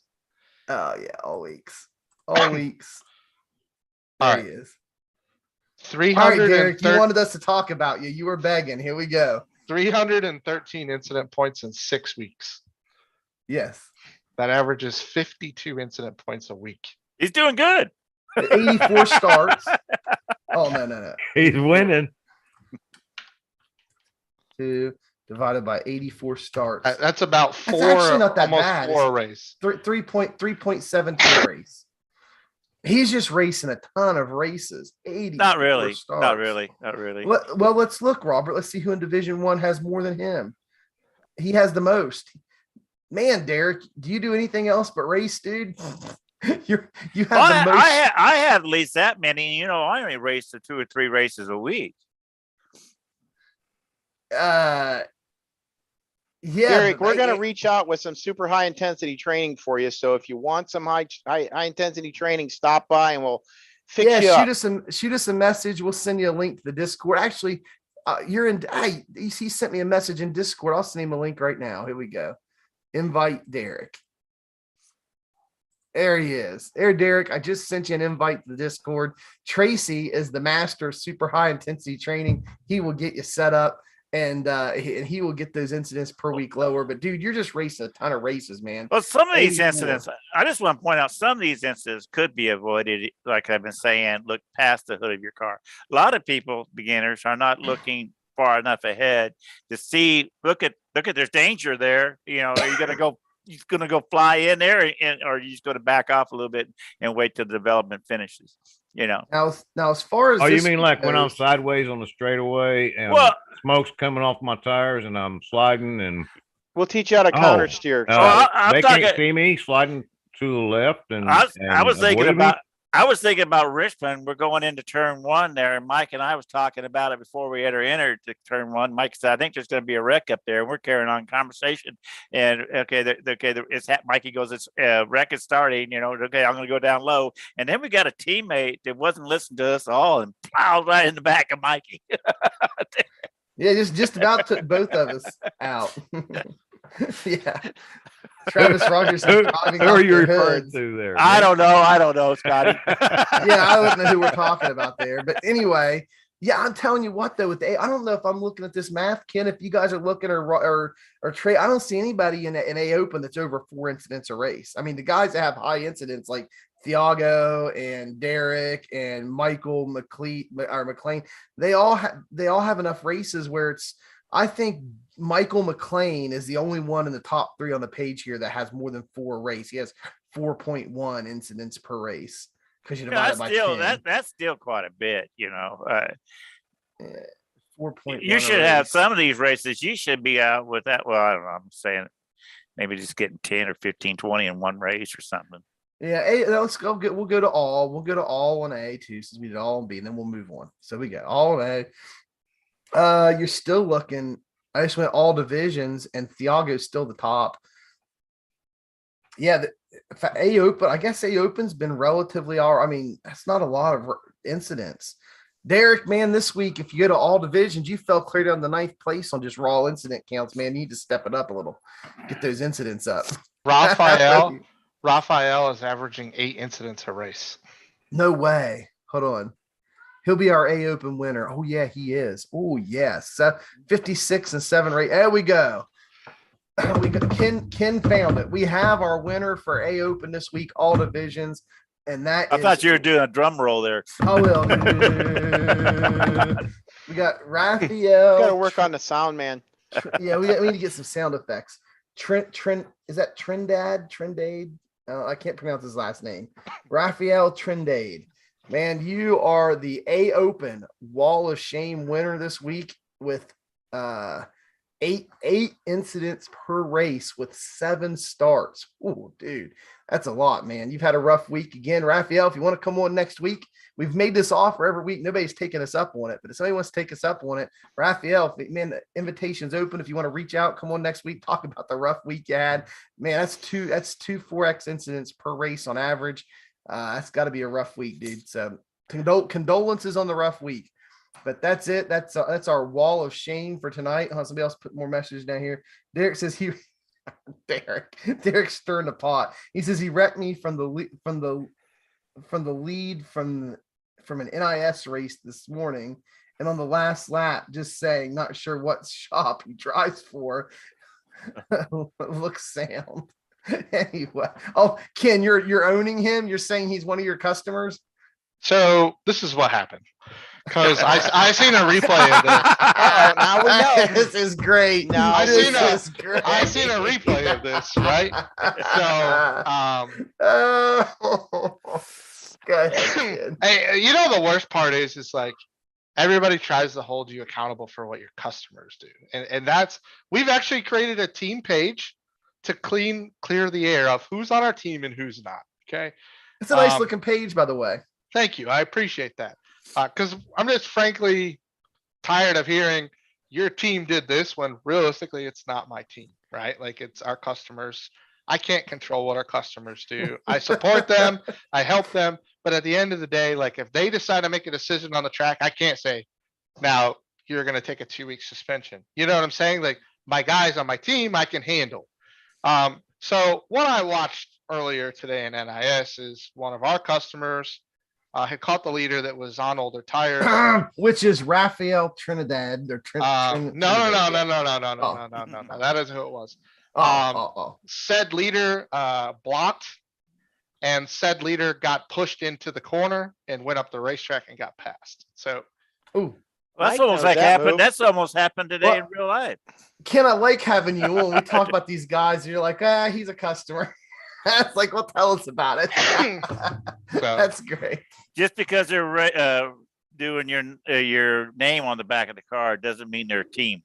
Oh yeah, all weeks. All weeks. There All he right. is. All right, 300 Derek, you wanted us to talk about you. You were begging. Here we go. 313 incident points in 6 weeks. Yes. That averages 52 incident points a week. he's doing good. 84 starts. Oh, no. He's winning. 2 divided by 84 starts. That's about That's four, actually not that almost bad. 4 a race. 3.7 race. He's just racing a ton of races. 80. Not really. Not really. Not really. Well, let's look, Robert. Let's see who in Division 1 has more than him. He has the most. Man, Derek, do you do anything else but race, dude? You have the most. I have at least that many. You know, I only race the 2 or 3 races a week. Yeah, Derek, but we're going to reach out with some super high intensity training for you. So if you want some high intensity training, stop by and we'll fix you up. shoot us a message. We'll send you a link to the Discord. Actually, you're in. He sent me a message in Discord. I'll send him a link right now. Here we go. Invite Derek. There he is. There, Derek. I just sent you an invite to the Discord. Tracy is the master of super high intensity training. He will get you set up, and he will get those incidents per week lower. But dude, you're just racing a ton of races, man. Well, some of these 84. incidents, I just want to point out, some of these incidents could be avoided. Like I've been saying, look past the hood of your car. A lot of people, beginners, are not looking far enough ahead to see. Look at. There's danger there. You know, are you going to go? He's going to go fly in there, or you just going to back off a little bit and wait till the development finishes. You know. Now, as far as You this mean like when I'm goes- sideways on the straightaway and Well- smoke's coming off my tires and I'm sliding and We'll teach you how to counter steer. I'm they talking- can't see me sliding to the left and I was thinking avoiding me? about Richmond. We're going into turn 1 there, and Mike and I was talking about it before we entered to turn 1. Mike said, "I think there's going to be a wreck up there." And we're carrying on conversation, and Mikey goes, "It's wreck is starting." You know, okay, I'm going to go down low, and then we got a teammate that wasn't listening to us all and plowed right in the back of Mikey. Yeah, just about took both of us out. Yeah. Travis Rogers is driving Who off are you their referring hoods. to there? I man? don't know, Scotty. Yeah, I don't know who we're talking about there. But anyway, yeah, I'm telling you what though, with the I don't know if I'm looking at this math, Ken. If you guys are looking or Trey, I don't see anybody in A Open that's over 4 incidents a race. I mean, the guys that have high incidents like Thiago and Derek and Michael McLean, they all have enough races where it's. I think Michael McLean is the only one in the top 3 on the page here that has more than 4 race. He has 4.1 incidents per race because you divide it by 10. That's still quite a bit, you know. 4.1. You should have some of these races. You should be out with that. Well, I don't know. I'm saying maybe just getting 10 or 15, 20 in one race or something. Yeah, let's go. We'll go to all. We'll go to all on A too, since we did all on B, and then we'll move on. So we got all on A. You're still looking. I just went all divisions, and Thiago's still the top. Yeah, A Open. I guess A Open's been relatively all. I mean, that's not a lot of incidents. Derek, man, this week, if you go to all divisions, you fell clear down to 9th place on just raw incident counts. Man, you need to step it up a little, get those incidents up. Raphael is averaging 8 incidents a race. No way. Hold on. He'll be our A Open winner. Oh, yeah, he is. Oh, yes. 56 and 7 rate. There we go. Ken found it. We have our winner for A Open this week, all divisions. And that I thought you were doing a drum roll there. Oh, well. We got Raphael. Got to work on the sound, man. Yeah, we need to get some sound effects. Trent, is that Trendade? I can't pronounce his last name. Raphael Trendade. Man, you are the Open Wall of Shame winner this week with eight incidents per race with 7 starts. Oh, dude, that's a lot, man. You've had a rough week again. Raphael, if you want to come on next week, we've made this offer every week. Nobody's taking us up on it, but if somebody wants to take us up on it, Raphael, man, the invitation's open. If you want to reach out, come on next week, talk about the rough week you had. Man, that's two 4X incidents per race on average. That's got to be a rough week, dude. So condolences on the rough week. But that's it. That's our wall of shame for tonight. Somebody else put more messages down here. Derek says Derek's stirring the pot. He says he wrecked me from the lead from an NIS race this morning, and on the last lap, just saying, not sure what shop he drives for. Look sound. Anyway, oh Ken, you're owning him. You're saying he's one of your customers. So this is what happened. Because I seen a replay of this. Now we know. This is great. Now I I seen a replay of this, right? Go ahead. Hey, you know the worst part is like everybody tries to hold you accountable for what your customers do, and that's we've actually created a team page to clear the air of who's on our team and who's not. Okay, It's a nice looking page, by the way. Thank you, I appreciate that. Because I'm just frankly tired of hearing your team did this when realistically it's not my team, right? Like it's our customers. I can't control what our customers do. I support them, I help them, but at the end of the day, like if they decide to make a decision on the track, I can't say, now you're going to take a 2-week suspension. You know what I'm saying? Like my guys on my team, I can handle. So what I watched earlier today in NIS is one of our customers had caught the leader that was on older tires, which is Raphael Trinidad. Or no. That isn't who it was. Said leader blocked, and said leader got pushed into the corner and went up the racetrack and got passed. So, that's almost like happened. That's almost happened today in real life. Ken, I like having you on. We talk about these guys, and you're like, he's a customer. It's like, well, tell us about it. That's great. Just because they're doing your name on the back of the car doesn't mean they're a team.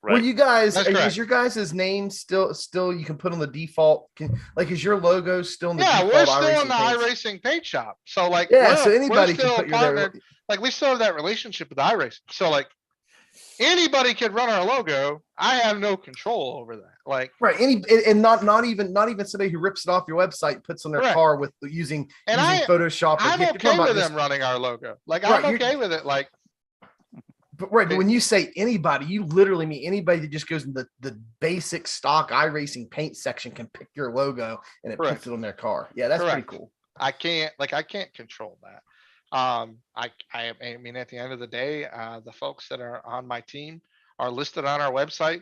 Right? Well, you guys, is your guys' name still you can put on the default? Is your logo still in the default? Yeah, we're still in the iRacing paint shop. So so anybody can put your like we still have that relationship with iRacing. So like anybody can run our logo. I have no control over that. Like right, and not even somebody who rips it off your website, puts on their car with using Photoshop. I'm okay with them running our logo. Like I'm okay with it. Like, but when you say anybody, you literally mean anybody that just goes in the basic stock iRacing paint section can pick your logo and it puts it on their car. Yeah, that's pretty cool. I can't control that. I mean, at the end of the day, the folks that are on my team are listed on our website.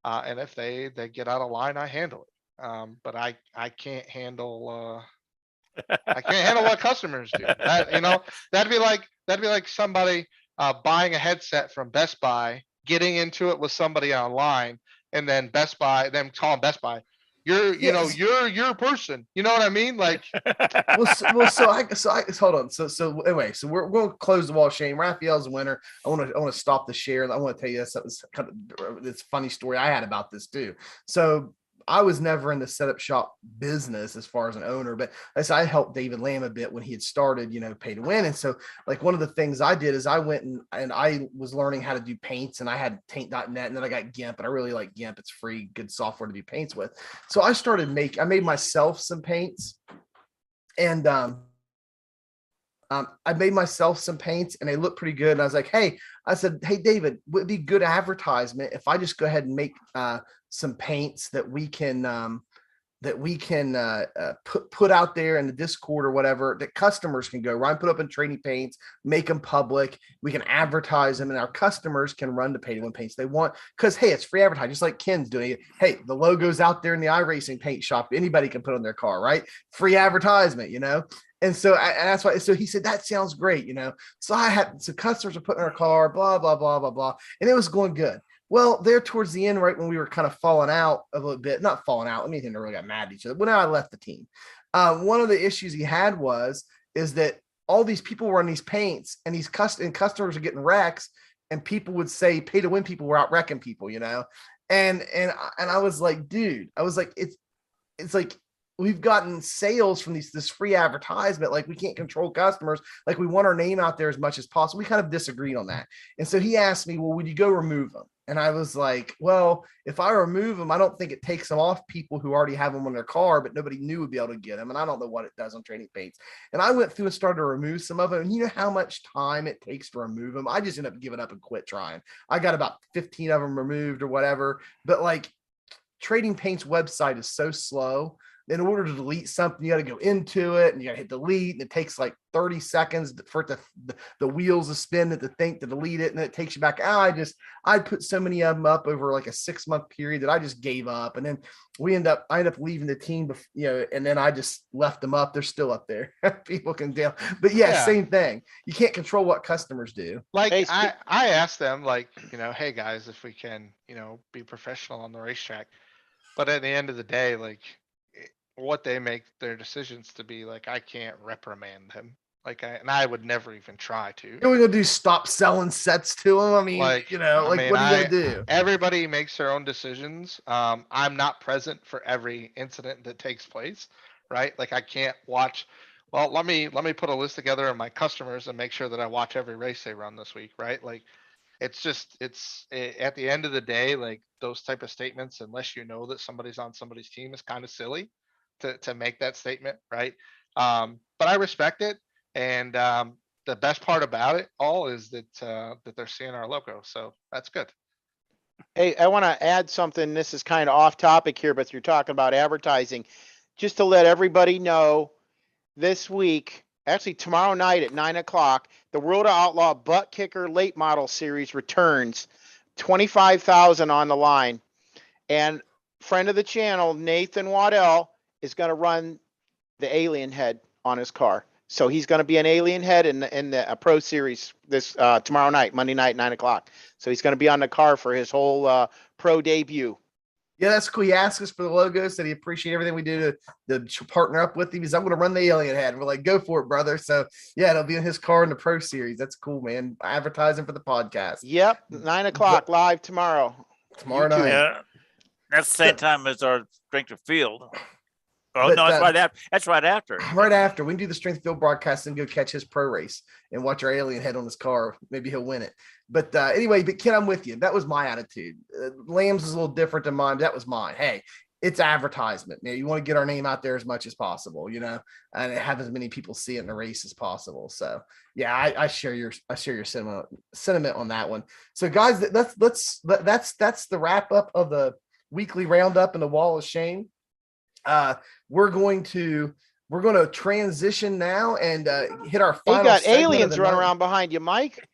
And if they get out of line, I handle it. But I can't handle what customers do. That'd be like somebody buying a headset from Best Buy, getting into it with somebody online, and then them calling Best Buy, you're your person. You know what I mean? Like, hold on. So anyway, so we're going to close the wall of shame. Raphael's a winner. I want to stop the share. I want to tell you this funny story I had about this too. So I was never in the setup shop business as far as an owner, but I helped David Lamb a bit when he had started, pay to win. And so like one of the things I did is I went and I was learning how to do paints, and I had taint.net, and then I got GIMP, and I really like GIMP. It's free, good software to do paints with. So I made myself some paints, and I made myself some paints, and they look pretty good. And I was like, hey, David, would it be good advertisement if I just go ahead and make some paints that we can put out there in the Discord or whatever that customers can go run, put up in Trading Paints, make them public. We can advertise them, and our customers can run the pay to win paints they want. Because hey, it's free advertising, just like Ken's doing it. Hey, the logo's out there in the iRacing paint shop. Anybody can put on their car, right? Free advertisement, And so and that's why. So he said, that sounds great, you know. So customers are putting in our car, blah, blah, blah, blah, blah. And it was going good. Well, there towards the end, right when we were kind of falling out a little bit, not falling out, let me think, really got mad at each other. When I left the team, one of the issues he had is that all these people were on these paints and customers are getting wrecks, and people would say pay to win people were out wrecking people, you know. And I was like, dude, I was like, it's like we've gotten sales from this free advertisement. Like we can't control customers. Like we want our name out there as much as possible. We kind of disagreed on that. And so he asked me, well, would you go remove them? And I was like, well, if I remove them, I don't think it takes them off people who already have them on their car, but nobody new would be able to get them. And I don't know what it does on trading paints. And I went through and started to remove some of them. And you know how much time it takes to remove them? I just ended up giving up and quit trying. I got about 15 of them removed or whatever. But like Trading Paint's website is so slow. In order to delete something, you got to go into it and you got to hit delete, and it takes like 30 seconds for it the wheels to spin to think to delete it, and then it takes you back. I put so many of them up over like a 6-month period that I just gave up, and then I ended up leaving the team, you know, and then I just left them up. They're still up there. People can deal, but yeah, same thing. You can't control what customers do. Like I asked them, like, you know, hey guys, if we can, you know, be professional on the racetrack, but at the end of the day, like, what they make their decisions to be, like, I can't reprimand them. Like, I would never even try to. What are we gonna do? Stop selling sets to them? I mean, like, you know, what are you gonna do? Everybody makes their own decisions. I'm not present for every incident that takes place, right? Like I can't watch. Well, let me put a list together of my customers and make sure that I watch every race they run this week, right? Like, at the end of the day, like those type of statements, unless you know that somebody's on somebody's team, is kind of silly to make that statement, right? But I respect it, and the best part about it all is that they're seeing our logo, so that's good. Hey, I want to add something. This is kind of off topic here, but you're talking about advertising. Just to let everybody know, this week, actually tomorrow night at 9 o'clock, the World of Outlaw Butt Kicker Late Model Series returns. 25,000 on the line, and friend of the channel, Nathan Waddell, is going to run the alien head on his car. So he's going to be an alien head in the Pro Series this tomorrow night, Monday night, 9 o'clock. So he's going to be on the car for his whole pro debut. Yeah, that's cool. He asked us for the logo, said he appreciate everything we do to partner up with him. He's, I'm going to run the alien head. And we're like, go for it, brother. So yeah, it'll be in his car in the Pro Series. That's cool, man. Advertising for the podcast. Yep, 9 o'clock live tomorrow. Tomorrow night. Yeah, that's the same time as our Strength of Field. Oh, no, that's right after. That's right after. Right after. We can do the Strength Field broadcast and go catch his pro race and watch our alien head on his car. Maybe he'll win it. But anyway, but Ken, I'm with you. That was my attitude. Lamb's is a little different than mine. That was mine. Hey, it's advertisement. Man, you want to get our name out there as much as possible, you know, and have as many people see it in the race as possible. So yeah, I share your sentiment on that one. So guys, that's the wrap up of the weekly roundup in the Wall of Shame. We're going to transition now and hit our final. You got aliens running around behind you, Mike.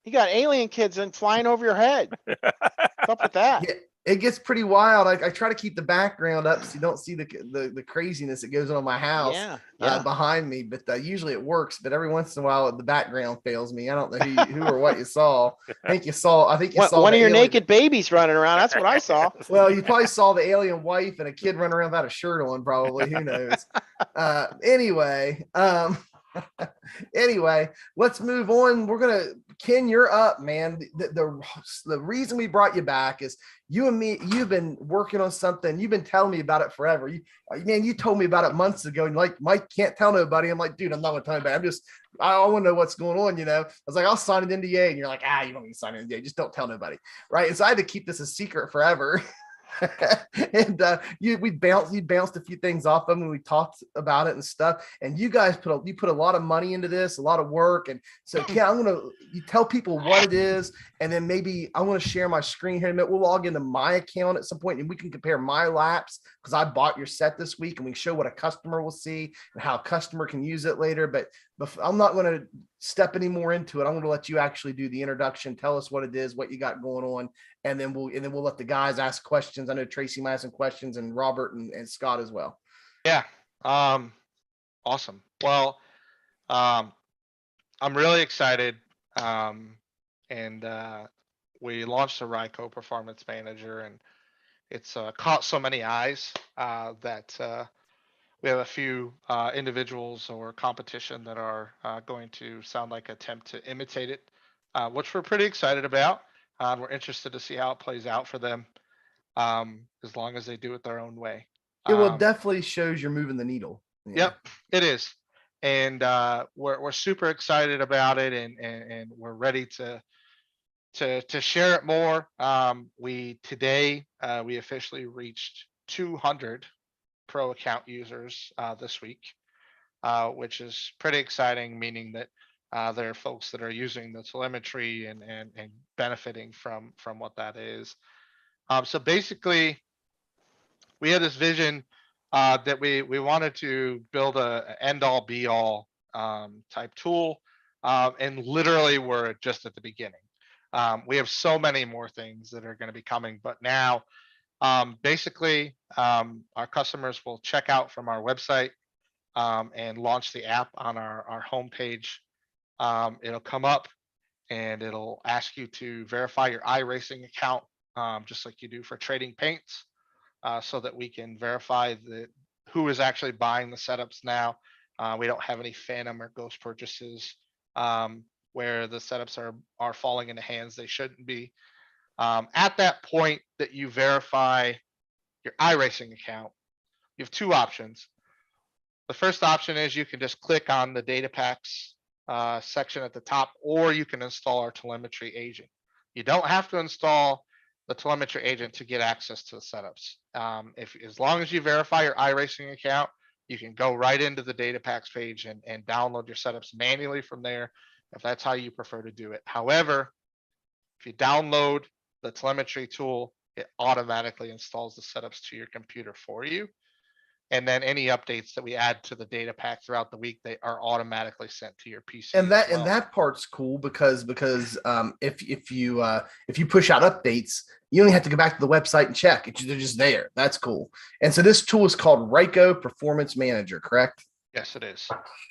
You got alien kids and flying over your head. What's up with that? Yeah, it gets pretty wild. I try to keep the background up so you don't see the craziness that goes on in my house behind me, but usually it works. But every once in a while, the background fails me. I don't know who or what you saw. I think you saw one of your naked babies running around. That's what I saw. Well, you probably saw the alien wife and a kid running around without a shirt on, probably. Who knows? Anyway, let's move on. Ken, you're up, man. The reason we brought you back is you and me, you've been working on something. You've been telling me about it forever. You told me about it months ago, and like, Mike can't tell nobody. I'm like, dude, I'm not going to tell anybody. I want to know what's going on. You know, I was like, I'll sign an NDA. And you're like, you don't need to sign an NDA. Just don't tell nobody. Right. And so I had to keep this a secret forever. And you bounced a few things off of them and we talked about it and stuff, and you guys put a lot of money into this, a lot of work. And so Ken, you tell people what it is, and then maybe I want to share my screen here in a minute. We'll log into my account at some point and we can compare my laps, because I bought your set this week, and we can show what a customer will see and how a customer can use it later. But I'm not going to step any more into it. I'm going to let you actually do the introduction. Tell us what it is, what you got going on, and then we'll let the guys ask questions. I know Tracy might have some questions, and Robert and Scott as well. Yeah. Awesome. Well, I'm really excited. And we launched the Ryco Performance Manager, and it's caught so many eyes that we have a few individuals or competition that are going to sound like attempt to imitate it, which we're pretty excited about. We're interested to see how it plays out for them, as long as they do it their own way. It will definitely shows you're moving the needle. Yep, it is. And we're super excited about it, and we're ready to share it more. Today we officially reached 200 pro account users this week, which is pretty exciting, meaning that there are folks that are using the telemetry and benefiting from what that is. So basically, we had this vision that we wanted to build a end all be all type tool, and literally we're just at the beginning. We have so many more things that are going to be coming, but now basically our customers will check out from our website and launch the app on our homepage. It'll come up and it'll ask you to verify your iRacing account, just like you do for trading paints, so that we can verify who is actually buying the setups now. We don't have any phantom or ghost purchases where the setups are falling into hands they shouldn't be. At that point that you verify your iRacing account, you have two options. The first option is you can just click on the data packs section at the top, or you can install our telemetry agent. You don't have to install the telemetry agent to get access to the setups. As long as you verify your iRacing account, you can go right into the data packs page and download your setups manually from there, if that's how you prefer to do it. However, if you download the telemetry tool, it automatically installs the setups to your computer for you. And then any updates that we add to the data pack throughout the week, they are automatically sent to your PC. And that part's cool because if you push out updates, you only have to go back to the website and check. They're just there. That's cool. And so this tool is called Ryco Performance Manager, correct? Yes, it is.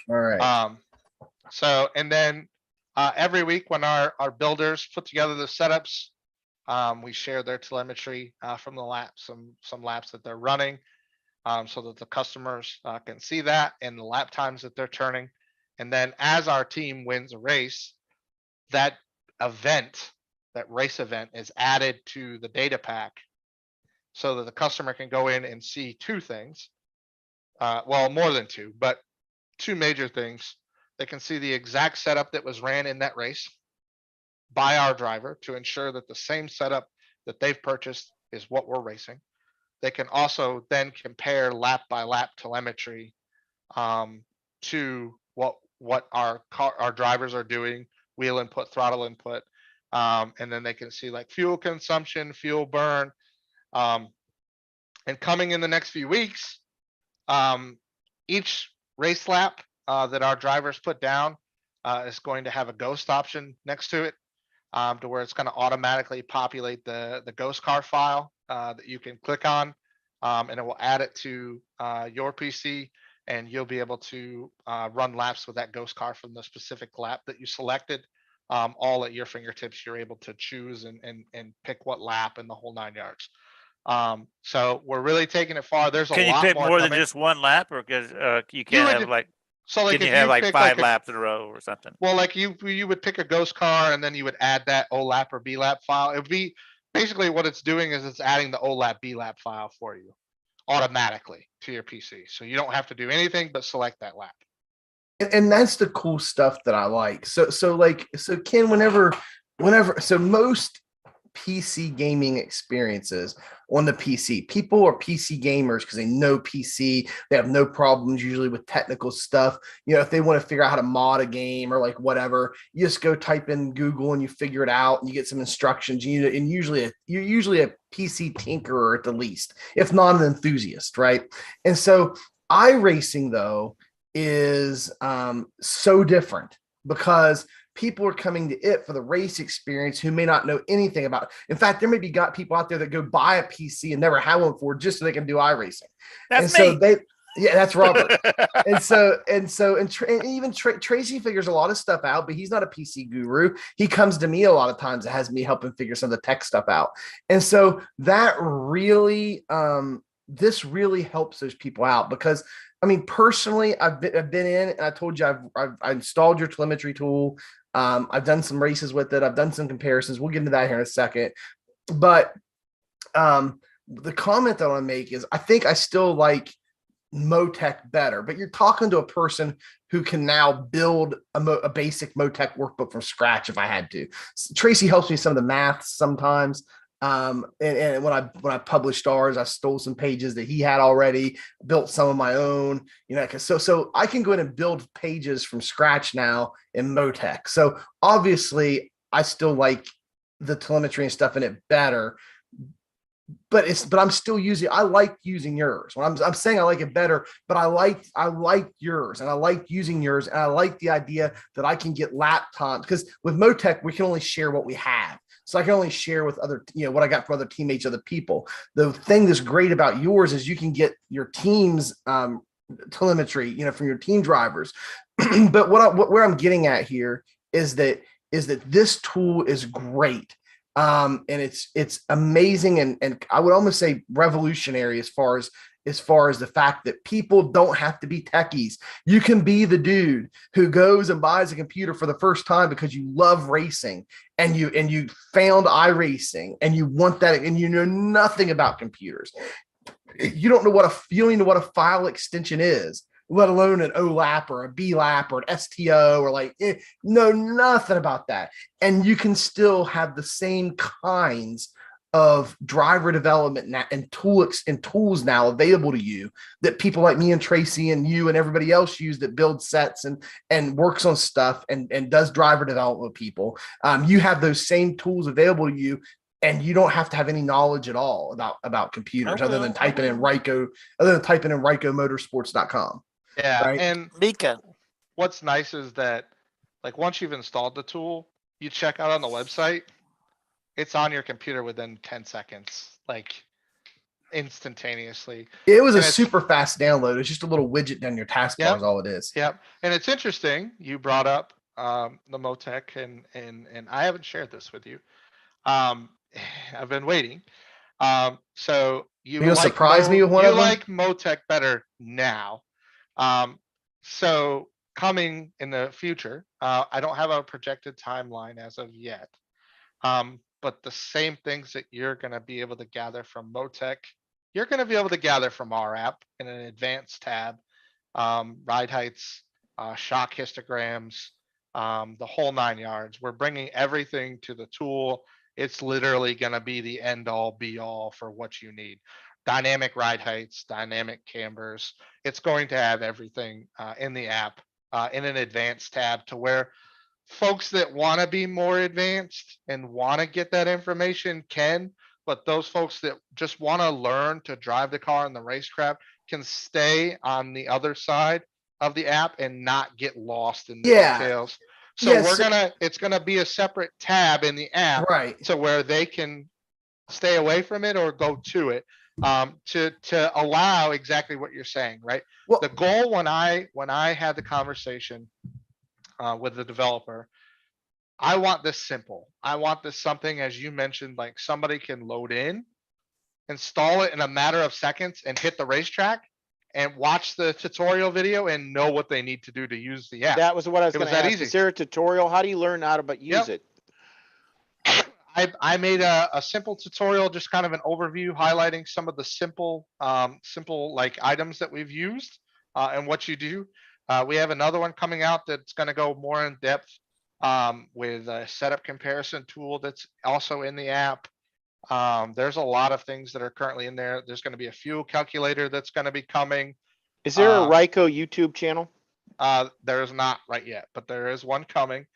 All right. So, and then every week when our builders put together the setups, we share their telemetry from the laps, some laps that they're running, so that the customers can see that and the lap times that they're turning. And then as our team wins a race, that race event is added to the data pack so that the customer can go in and see two things. Well, more than two, but two major things. They can see the exact setup that was ran in that race by our driver to ensure that the same setup that they've purchased is what we're racing. They can also then compare lap by lap telemetry to what our drivers are doing, wheel input, throttle input, and then they can see like fuel consumption, fuel burn. And coming in the next few weeks, each race lap that our drivers put down is going to have a ghost option next to it, to where it's going to automatically populate the ghost car file that you can click on, and it will add it to your PC, and you'll be able to run laps with that ghost car from the specific lap that you selected, all at your fingertips. You're able to choose and pick what lap and the whole 9 yards. So we're really taking it far. There's can a lot you pick more than coming. just one lap, or because you can't have like, so like can you if have like pick 5 laps in a row or something? Well, like you would pick a ghost car and then you would add that O lap or B lap file. It would be basically what it's doing is it's adding the O lap B lap file for you automatically to your PC. So you don't have to do anything but select that lap. And that's the cool stuff that I like. So Ken, whenever most PC gaming experiences on the PC, people are PC gamers because they know PC. They have no problems usually with technical stuff. You know, if they want to figure out how to mod a game or like whatever, you just go type in Google and you figure it out and you get some instructions. You're usually a PC tinkerer at the least, if not an enthusiast, right? And so iRacing though is so different because people are coming to it for the race experience who may not know anything about it. In fact, there may be people out there that go buy a PC and never had one before just so they can do iRacing. That's and me. So Yeah, that's Robert. And even Tracy figures a lot of stuff out, but he's not a PC guru. He comes to me a lot of times and has me help him figure some of the tech stuff out. And so that really, this really helps those people out because I mean, personally, I've been in and I told you I've installed your telemetry tool. I've done some races with it. I've done some comparisons. We'll get into that here in a second. But the comment that I want to make is I think I still like Motec better, but you're talking to a person who can now build a basic Motec workbook from scratch if I had to. Tracy helps me some of the math sometimes. And when I published ours, I stole some pages that he had already, built some of my own, you know, so I can go in and build pages from scratch now in Motec. So obviously I still like the telemetry and stuff in it better, but I'm still I like using yours. When I'm saying I like it better, but I like yours and I like using yours. And I like the idea that I can get laptops because with Motec, we can only share what we have. So I can only share with other, you know, what I got from other teammates, other people. The thing that's great about yours is you can get your team's telemetry, you know, from your team drivers. But where I'm getting at here is that this tool is great. And it's amazing and I would almost say revolutionary as far as the fact that people don't have to be techies. You can be the dude who goes and buys a computer for the first time because you love racing and you found iRacing and you want that and you know nothing about computers. You don't even know what a file extension is, let alone an OLAP or a BLAP or an STO or know nothing about that. And you can still have the same kinds of driver development and tools now available to you that people like me and Tracy and you and everybody else use that builds sets and works on stuff and does driver development with people. You have those same tools available to you and you don't have to have any knowledge at all about computers other than typing in RycoMotorsports.com. Yeah, Right? and Mika. what's nice is that like once you've installed the tool, you check out on the website, it's on your computer within 10 seconds, like instantaneously. It was And a it's super fast download. It's just a little widget down your taskbar is all it is. Yep. And it's interesting. You brought up the Motec and I haven't shared this with you. I've been waiting. So You'll surprise me with one of them? like Motec better now. So coming in the future, I don't have a projected timeline as of yet. But the same things that you're going to be able to gather from Motec, you're going to be able to gather from our app in an advanced tab, ride heights, shock histograms, the whole 9 yards. We're bringing everything to the tool. It's literally going to be the end all be all for what you need. Dynamic ride heights, dynamic cambers. It's going to have everything in the app in an advanced tab to where folks that want to be more advanced and want to get that information can, but those folks that just want to learn to drive the car in the racetrack can stay on the other side of the app and not get lost in the details. So it's gonna be a separate tab in the app, right? To where they can stay away from it or go to it, to allow exactly what you're saying, right? Well, the goal when I had the conversation with the developer, I want this simple. I want this something, as you mentioned, like somebody can load in, install it in a matter of seconds and hit the racetrack and watch the tutorial video and know what they need to do to use the app. That was what I was going to ask. Easy. Is there a tutorial? How do you learn how to use it? I made a simple tutorial, just kind of an overview highlighting some of the simple like items that we've used and what you do. We have another one coming out that's going to go more in depth with a setup comparison tool that's also in the app. There's a lot of things that are currently in there. There's going to be a fuel calculator that's going to be coming. Is there a Ryco YouTube channel? There is not right yet, but there is one coming.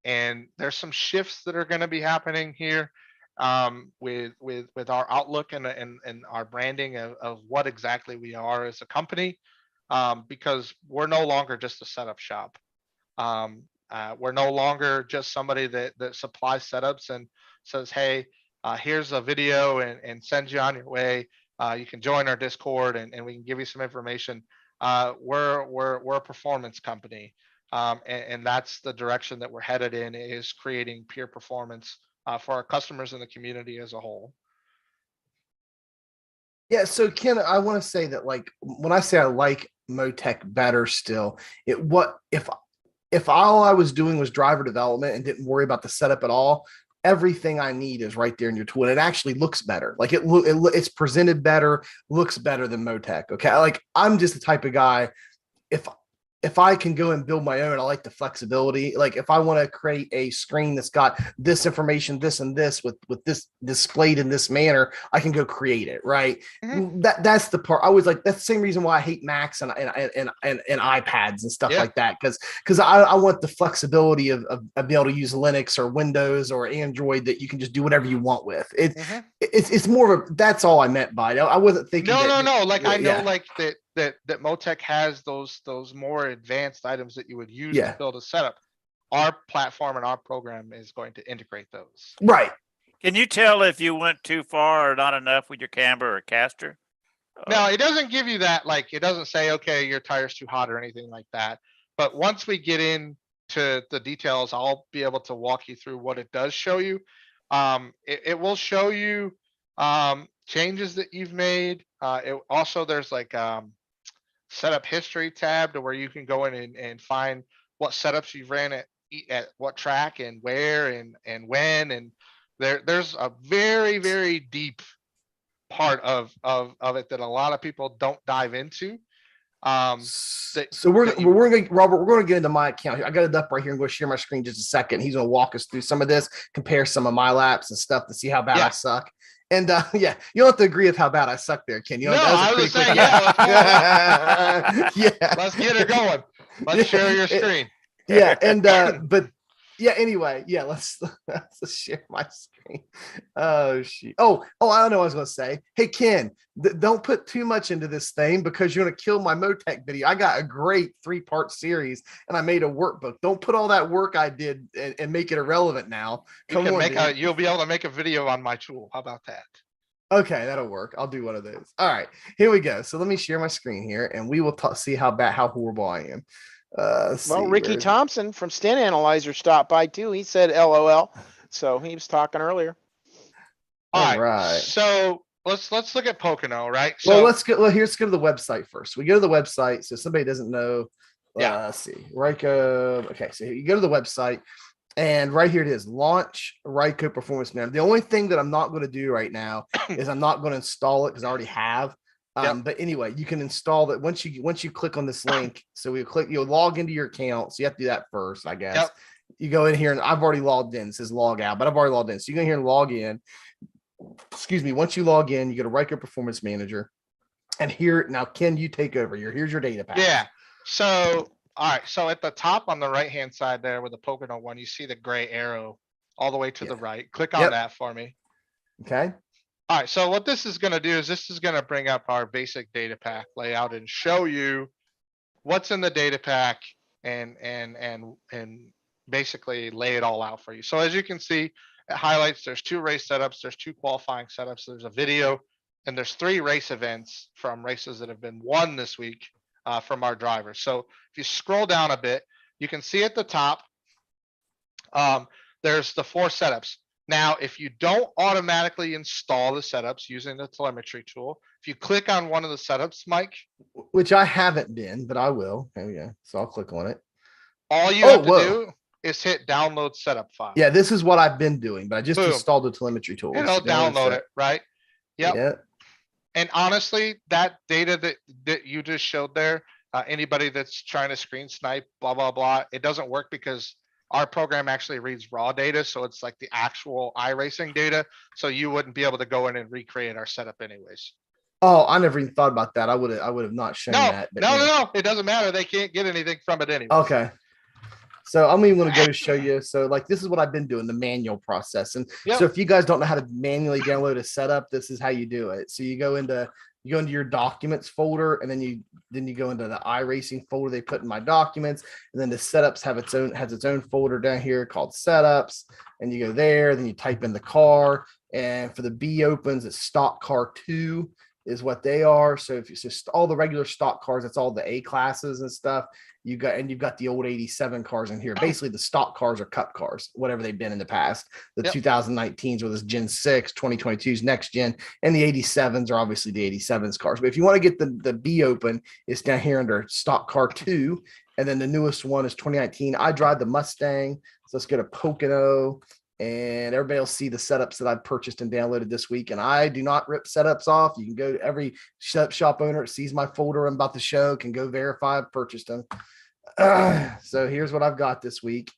And there's some shifts that are going to be happening here with our outlook and our branding of what exactly we are as a company, because we're no longer just a setup shop. We're no longer just somebody that supplies setups and says, hey, here's a video and sends you on your way. You can join our Discord and we can give you some information. We're a performance company. And that's the direction that we're headed in, is creating peer performance for our customers and the community as a whole. Yeah, so Ken, I want to say that, like, when I say I like Motec better still, if all I was doing was driver development and didn't worry about the setup at all, everything I need is right there in your tool. And it actually looks better. Like it's presented better, looks better than Motec. Okay. Like, I'm just the type of guy, if I can go and build my own, I like the flexibility. Like, if I want to create a screen that's got this information, this and this with this displayed in this manner, I can go create it. Right. Mhm. That's the part I was like, that's the same reason why I hate Macs and iPads and stuff Yeah. like that. Cause I want the flexibility of being able to use Linux or Windows or Android, that you can just do whatever you want with it. Mhm. It's more of a, that's all I meant by it. I wasn't thinking. No. Like, I know, yeah. like that Motec has those more advanced items that you would use Yeah. to build a setup. Our platform and our program is going to integrate those. Right. Can you tell if you went too far or not enough with your camber or caster? No, it doesn't give you that. Like, it doesn't say, okay, your tire's too hot or anything like that. But once we get into the details, I'll be able to walk you through what it does show you. It will show you changes that you've made. It also, there's like setup history tab to where you can go in and find what setups you've ran at what track and where and when. And there's a very, very deep part of it that a lot of people don't dive into. So we're gonna, Robert, we're gonna get into my account here. I got it up right here and go share my screen just a second. He's gonna walk us through some of this, compare some of my laps and stuff to see how bad I suck. And yeah, you don't have to agree with how bad I suck there, Ken. You know, I was saying, yeah. Let's get her going. Let's share your screen. Yeah, and but yeah, anyway, yeah, let's share my screen. Oh shit. Oh, I don't know what I was gonna say. Hey Ken, don't put too much into this thing because you're gonna kill my Motec video. I got a great 3-part series and I made a workbook. Don't put all that work I did and make it irrelevant now. You'll be able to make a video on my tool. How about that? Okay, that'll work. I'll do one of those. All right, here we go. So let me share my screen here and we will see how horrible I am. Well, Ricky Thompson from Stent Analyzer stopped by too. He said LOL. So he was talking earlier. All right. So let's look at Pocono, right? So well, let's go to the website first. We go to the website. So somebody doesn't know. Let's see. Ryco. Okay, so you go to the website and right here it is, launch Ryco Performance Manager. The only thing that I'm not going to do right now is I'm not going to install it because I already have. But anyway, you can install that once you click on this link. So you'll log into your account. So you have to do that first, I guess. Yep. You go in here and I've already logged in. It says log out, but I've already logged in. So you go in here and log in. Excuse me. Once you log in, you go to Ryco Performance Manager. And here, now, Ken, you take over. Here's your data pack. Yeah. So, all right. So at the top on the right-hand side there with the Pocono one, you see the gray arrow all the way to the right. Click on that for me. Okay. All right, so what this is gonna do is this is gonna bring up our basic data pack layout and show you what's in the data pack and basically lay it all out for you. So as you can see, it highlights there's 2 race setups, there's 2 qualifying setups, there's a video, and there's 3 race events from races that have been won this week from our drivers. So if you scroll down a bit, you can see at the top, there's the 4 setups. Now, if you don't automatically install the setups using the telemetry tool, if you click on one of the setups, Mike, which I haven't been, but I will. There we go. So I'll click on it. All you have to do is hit download setup file. Yeah, this is what I've been doing, but I just installed the telemetry tool. And I'll download it, right? Yep. Yeah. And honestly, that data that you just showed there, anybody that's trying to screen snipe, blah, blah, blah, it doesn't work because our program actually reads raw data. So it's like the actual iRacing data. So you wouldn't be able to go in and recreate our setup anyways. Oh, I never even thought about that. I would have not shown that. But no. It doesn't matter. They can't get anything from it anyway. Okay. So I'm even going to go to show you. So like, this is what I've been doing, the manual process. And so if you guys don't know how to manually download a setup, this is how you do it. So you go into your documents folder, and then you go into the iRacing folder they put in my documents, and then the setups has its own folder down here called setups, and you go there, then you type in the car, and for the B opens, it's stock car 2 is what they are. So if it's just all the regular stock cars, that's all the A classes and stuff. You've got the old 87 cars in here. Basically, the stock cars are cup cars, whatever they've been in the past. The 2019s with this Gen 6, 2022's next gen, and the 87s are obviously the 87s cars. But if you want to get the B open, it's down here under stock car 2. And then the newest one is 2019. I drive the Mustang. So let's go to Pocono. And everybody will see the setups that I've purchased and downloaded this week. And I do not rip setups off. You can go to every shop owner that sees my folder about the show can go verify I've purchased them. So here's what I've got this week.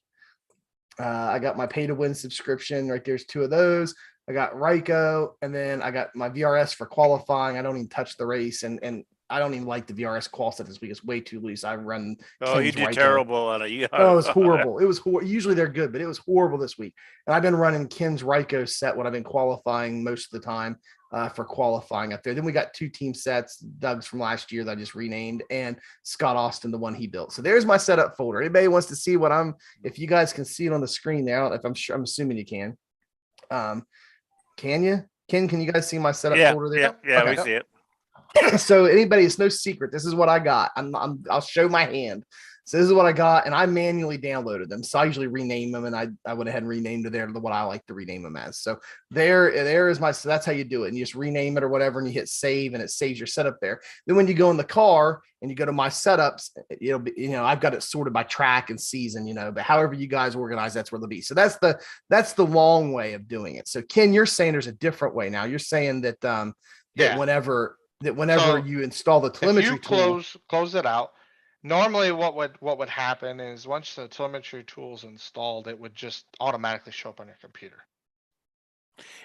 I got my pay to win subscription. Right there's 2 of those. I got Ryco, and then I got my VRS for qualifying. I don't even touch the race, and I don't even like the VRS qual stuff this week. It's way too loose. I run. Oh, you did terrible on it. Oh, it was horrible. It was horrible. Usually they're good, but it was horrible this week. And I've been running Ken's Ryco set when I've been qualifying most of the time for qualifying up there. Then we got 2 team sets, Doug's from last year that I just renamed, and Scott Austin, the one he built. So there's my setup folder. Anybody wants to see what if you guys can see it on the screen now, if I'm assuming you can. Can you? Ken, can you guys see my setup folder there? Yeah, okay. We see it. So anybody, it's no secret. This is what I got. I'll show my hand. So this is what I got, and I manually downloaded them. So I usually rename them, and I went ahead and renamed it there to what I like to rename them as. So there is so that's how you do it. And you just rename it or whatever, and you hit save, and it saves your setup there. Then when you go in the car and you go to my setups, it'll be, I've got it sorted by track and season, but however you guys organize, that's where they'll be. So that's the long way of doing it. So Ken, you're saying there's a different way now. You're saying that whenever you install the telemetry if you close it out. Normally what would happen is once the telemetry tool is installed, it would just automatically show up on your computer.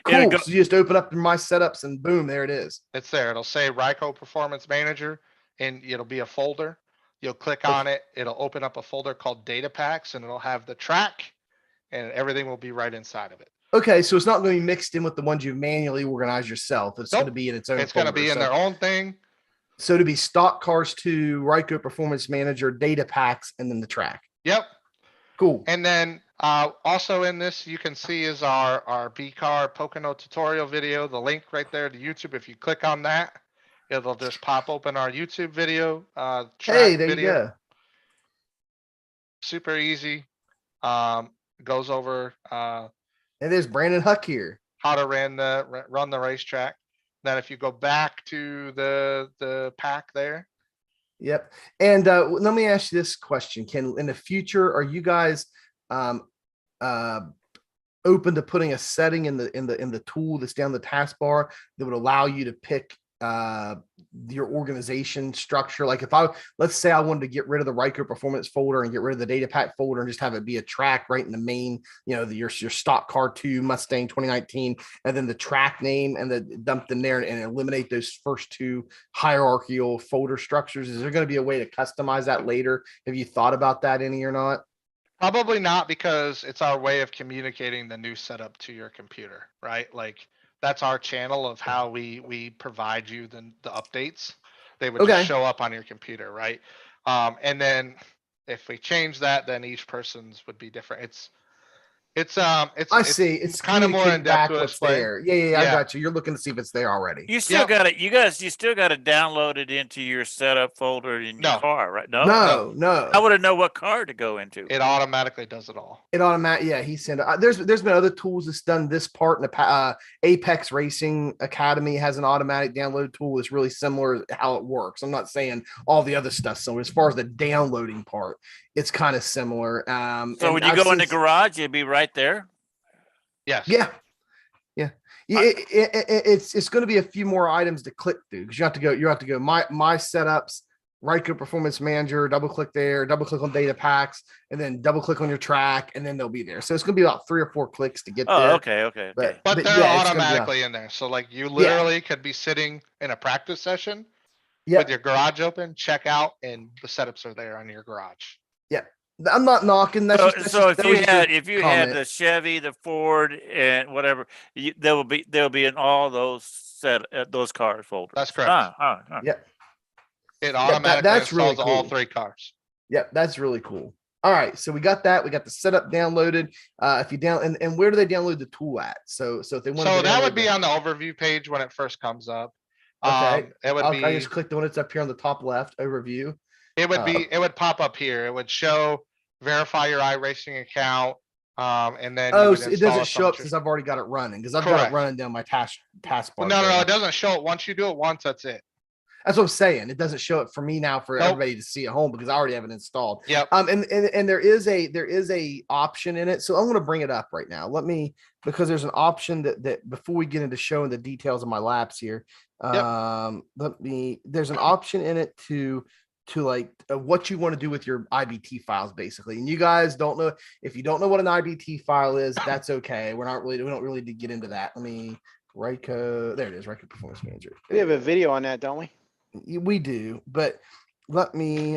Cool. So you just open up my setups and boom, there it is. It's there. It'll say Ryco Performance Manager, and it'll be a folder. You'll click on it. It'll open up a folder called Data Packs, and it'll have the track, and everything will be right inside of it. Okay, so it's not going to be mixed in with the ones you've manually organized yourself. It's going to be in its own. It's going to be in their own thing. So to be stock cars 2, Ryco Performance Manager, Data Packs, and then the track. Yep. Cool. And then also in this, you can see is our B-Car Pocono tutorial video, the link right there to YouTube. If you click on that, it'll just pop open our YouTube video. Hey, there you go. Super easy. Goes over. And there's Brandon Huck here. How to run the racetrack. Then if you go back to the pack there. Yep. And let me ask you this question, Ken. In the future, are you guys open to putting a setting in the tool that's down the taskbar that would allow you to pick your organization structure? Like let's say I wanted to get rid of the Ryco Performance folder and get rid of the Data Pack folder and just have it be a track right in the main, your stock car 2 Mustang 2019, and then the track name and dump them there and eliminate those first 2 hierarchical folder structures. Is there going to be a way to customize that later? Have you thought about that any or not? Probably not, because it's our way of communicating the new setup to your computer, right? Like that's our channel of how we provide you the updates. They would just show up on your computer, right? And then if we change that, then each person's would be different. It's kind of more in depth to explain. There. Yeah, I got you. You're looking to see if it's there already. You still got it. You still got to download it into your setup folder in your car, right? No. I wouldn't know what car to go into. It automatically does it all. Yeah, he sent. There's been other tools that's done this part. In the Apex Racing Academy has an automatic download tool. It's really similar to how it works. I'm not saying all the other stuff. So as far as the downloading part, it's kind of similar. So when you go in the garage, you'd be right there. Yes. Yeah. It's going to be a few more items to click through because you have to go my setups, Ryco Performance Manager, double click there, double click on Data Packs, and then double click on your track, and then they'll be there. So it's going to be about 3 or 4 clicks to get there. Okay. But they're automatically in there. So like you literally could be sitting in a practice session with your garage open, check out, and the setups are there on your garage. Yeah. I'm not knocking. If you had the Chevy, the Ford, and whatever, they'll be in all those cars folder. That's correct. Yeah. It automatically that's really installs cool. all 3 cars. Yeah, that's really cool. All right, so we got that. We got the setup downloaded. If you and where do they download the tool at? So if they want, that would be on the overview page when it first comes up. Okay. It would I be, just clicked on it. It's up here on the top left overview. it would pop up here. It would show verify your iRacing account. And then you Oh, would so it install doesn't a show up telemetry. since I've already got it running because I've got it Correct. running down my taskbar. Well, no, it doesn't show it. Once you do it once, that's it. That's what I'm saying. It doesn't show it for me now for Nope. everybody to see at home because I already have it installed. Yep. And there is a option in it. So I'm going to bring it up right now. Because there's an option that before we get into showing the details of my laps here. There's an option in it to like what you want to do with your IBT files basically. And you guys don't know, if you don't know what an IBT file is, that's okay. We don't really need to get into that. Ryco, there it is, Ryco Performance Manager. We have a video on that, don't we? We do, but let me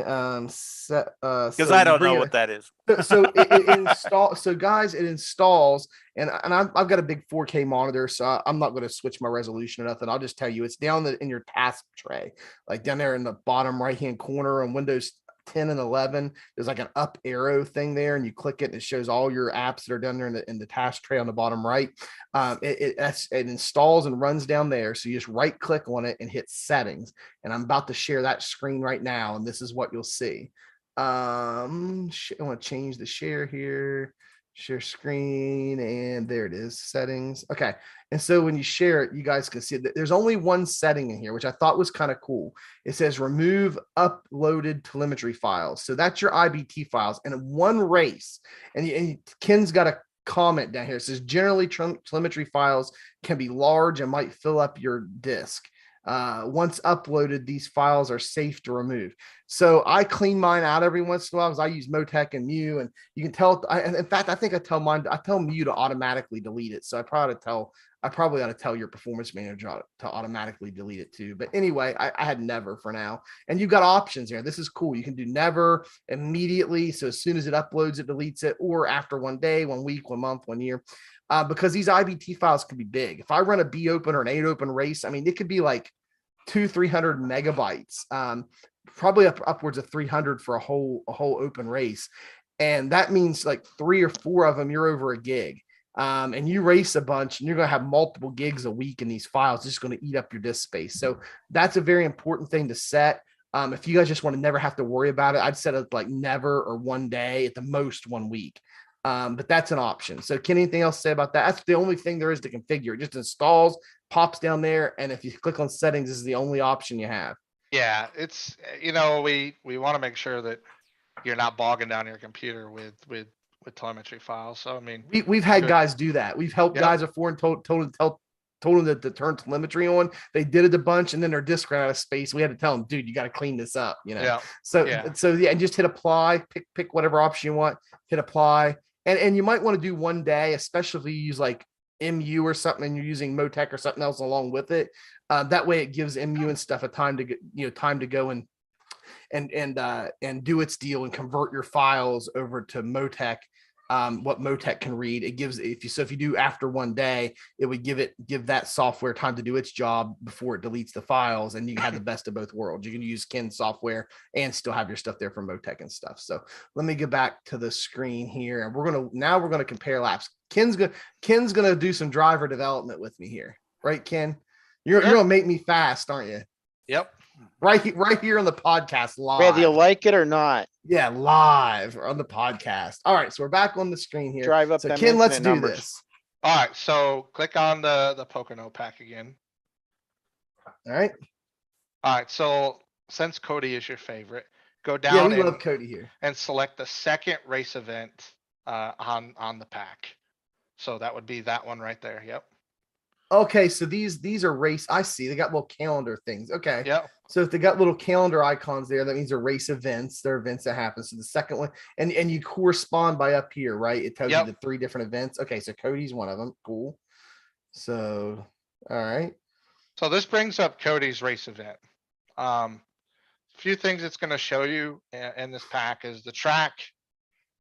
set Because I don't know what that is. so it install. So guys, it installs, and I've got a big 4K monitor, so I'm not going to switch my resolution or nothing. I'll just tell you, it's down in your task tray, like down there in the bottom right hand corner on Windows 10 and 11. There's like an up arrow thing there, and you click it, and it shows all your apps that are down there in the task tray on the bottom right. It installs and runs down there. So you just right click on it and hit settings. And I'm about to share that screen right now, and this is what you'll see. I want to change the share here, share screen, and there it is, settings. Okay. And so when you share it, you guys can see that there's only one setting in here, which I thought was kind of cool. It says remove uploaded telemetry files. So that's your IBT files. And in one race, and Ken's got a comment down here. It says generally telemetry files can be large and might fill up your disk. Once uploaded, these files are safe to remove. So I clean mine out every once in a while. I use Motec and Mew, and you can tell. In fact, I think I tell Mew to automatically delete it. So I probably ought to tell your performance manager to automatically delete it too. But anyway, I had never for now. And you've got options here. This is cool. You can do never immediately. So as soon as it uploads, it deletes it, or after 1 day, 1 week, 1 month, 1 year. Because these IBT files can be big. If I run a B open or an 8 open race, I mean, it could be like 200-300 megabytes, probably upwards of 300 for a whole open race. And that means like 3 or 4 of them, you're over a gig. And you race a bunch and you're going to have multiple gigs a week in these files. It's just going to eat up your disk space. So that's a very important thing to set. If you guys just want to never have to worry about it, I'd set it like never or 1 day, at the most 1 week. But that's an option. So can anything else say about that? That's the only thing there is to configure. It just installs, pops down there. And if you click on settings, this is the only option you have. Yeah, it's, we want to make sure that you're not bogging down your computer with telemetry files. So, I mean, we've had guys do that. We've helped guys before and told them that to turn telemetry on. They did it a bunch, and then their disk ran out of space. We had to tell them, dude, you got to clean this up, So and just hit apply, pick whatever option you want, hit apply. And you might want to do 1 day, especially if you use like MU or something and you're using Motec or something else along with it. That way it gives MU and stuff a time to get, time to go and do its deal and convert your files over to Motec. What Motec can read, it gives, if you do after 1 day, it would give that software time to do its job before it deletes the files, and you can have the best of both worlds. You can use Ken software and still have your stuff there from Motec and stuff. So let me get back to the screen here, and we're gonna compare laps. Ken's gonna do some driver development with me here, right, Ken? You're gonna make me fast, aren't you? Yep. Right here on the podcast live. Whether you like it or not. Yeah, live on the podcast. All right, so we're back on the screen here. Drive up. So Ken, let's do numbers. this. All right, so click on the Pocono pack again. All right. All right, so since Cody is your favorite, go Yeah, down we love Cody here. and select the second race event on the pack. So that would be that one right there. Yep. Okay, so these are race. I see they got little calendar things. Okay. Yep. So if they got little calendar icons there, that means they're race events. They're events that happen. So the second one, and you correspond by up here, right? It tells you the 3 different events. Okay, so Cody's one of them. Cool. So, all right. So this brings up Cody's race event. A few things it's going to show you in this pack is the track,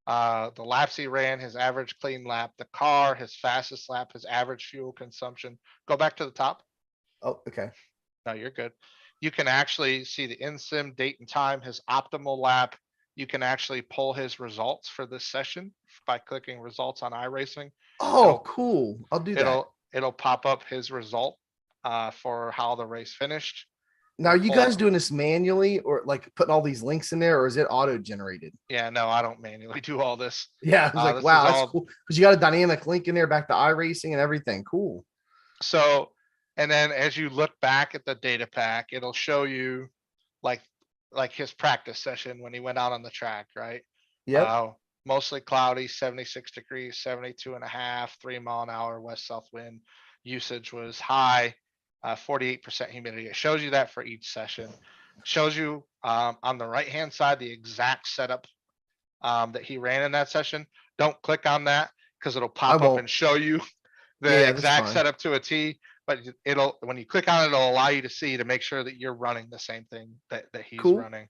the laps he ran, his average clean lap, the car, his fastest lap, his average fuel consumption. Go back to the top. Oh, okay. No, you're good. You can actually see the in-sim date and time, his optimal lap. You can actually pull his results for this session by clicking results on iRacing. Oh, cool. I'll do that. It'll pop up his result. for how the race finished. Now, are you Pull guys up- doing this manually or like putting all these links in there, or is it auto generated? Yeah, no, I don't manually do all this. Yeah, I was like, this wow, is that's all- cool because you got a dynamic link in there back to iRacing and everything. Cool. So, and then as you look back at the data pack, it'll show you like his practice session when he went out on the track, right? Yep. Mostly cloudy, 76 degrees, 72.5, 3 mile an hour west-south wind. Usage was high, 48% humidity. It shows you that for each session. Shows you on the right-hand side, the exact setup that he ran in that session. Don't click on that because it'll pop up won't. and show you the Yeah, that's exact fine. setup to a T. But it'll, when you click on it, it'll allow you to see, to make sure that you're running the same thing that he's Cool. running.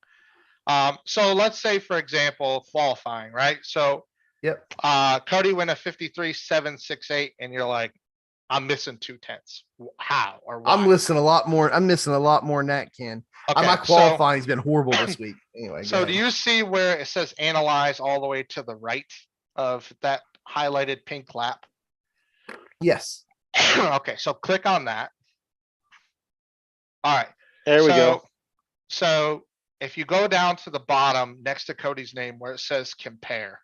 So let's say, for example, qualifying, right? So Yep. Cody went a 53.768, and you're like, I'm missing 2/10. How or why? I'm missing a lot more than that, Ken. Okay, My so- qualifying's been horrible this week. Anyway, So do you see where it says analyze all the way to the right of that highlighted pink lap? Yes. Okay, so click on that. All right. There we go. So if you go down to the bottom next to Cody's name where it says compare,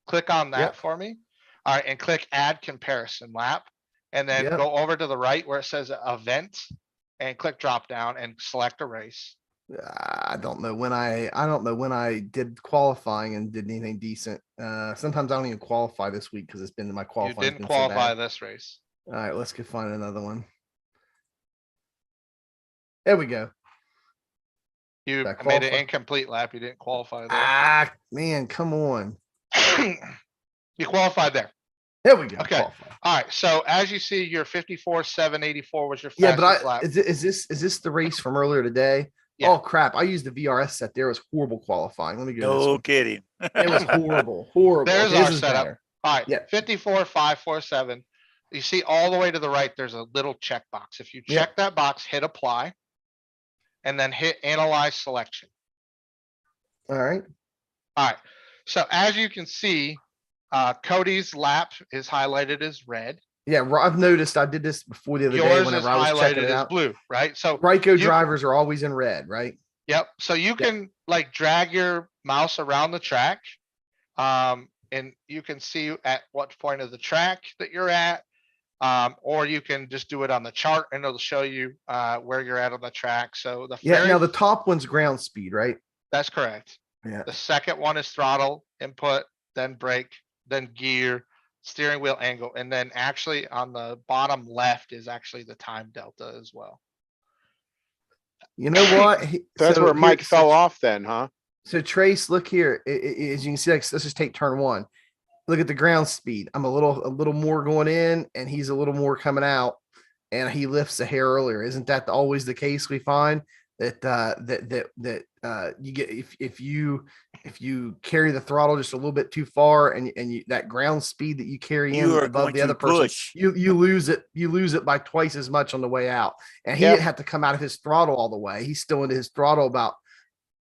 click on that Yep. for me. All right, and click add comparison lap. And then Yep. go over to the right where it says event and click drop down and select a race. I don't know when I did qualifying and did anything decent. Sometimes I don't even qualify this week because it's been my You qualifying. didn't qualify this race. All right, let's go find another one. There we go. You That made an qualify- incomplete lap. You didn't qualify there. Ah, man, come on. You qualified there. There we go. Okay. Qualify. All right. So as you see, your 54.784 was your Yeah, fastest but lap. is this the race from earlier today? Yeah. Oh crap! I used the VRS set. There was horrible qualifying. Let me go. This No one. kidding. It was horrible. Horrible. There's This our is setup. better. All right. Yeah. 54.547. You see all the way to the right, there's a little checkbox. If you Yeah. check that box, hit apply, and then hit analyze selection. All right. All right. So as you can see, Cody's lap is highlighted as red. Yeah, I've noticed. I did this before the other day Yours is whenever I was checking highlighted it as out. blue, right? So Ryco you- drivers are always in red, right? Yep. So you can like drag your mouse around the track. And you can see at what point of the track that you're at. Or you can just do it on the chart and it'll show you where you're at on the track. So the Yeah. very, Now the top one's ground speed, right? that's correct. Yeah. The second one is throttle input, then brake, then gear, steering wheel angle, and then actually on the bottom left is actually the time delta as well. You know what? That's So where Mike here- fell off then, huh? So Trace, look here. As you can see, let's just take turn one. Look at the ground speed. I'm a little more going in, and he's a little more coming out, and he lifts a hair earlier. Isn't that always the case? We find that you get if you carry the throttle just a little bit too far, and that ground speed that you carry in You are above going the to other person, push. you lose it by twice as much on the way out. And he Yep. didn't have to come out of his throttle all the way. He's still into his throttle about.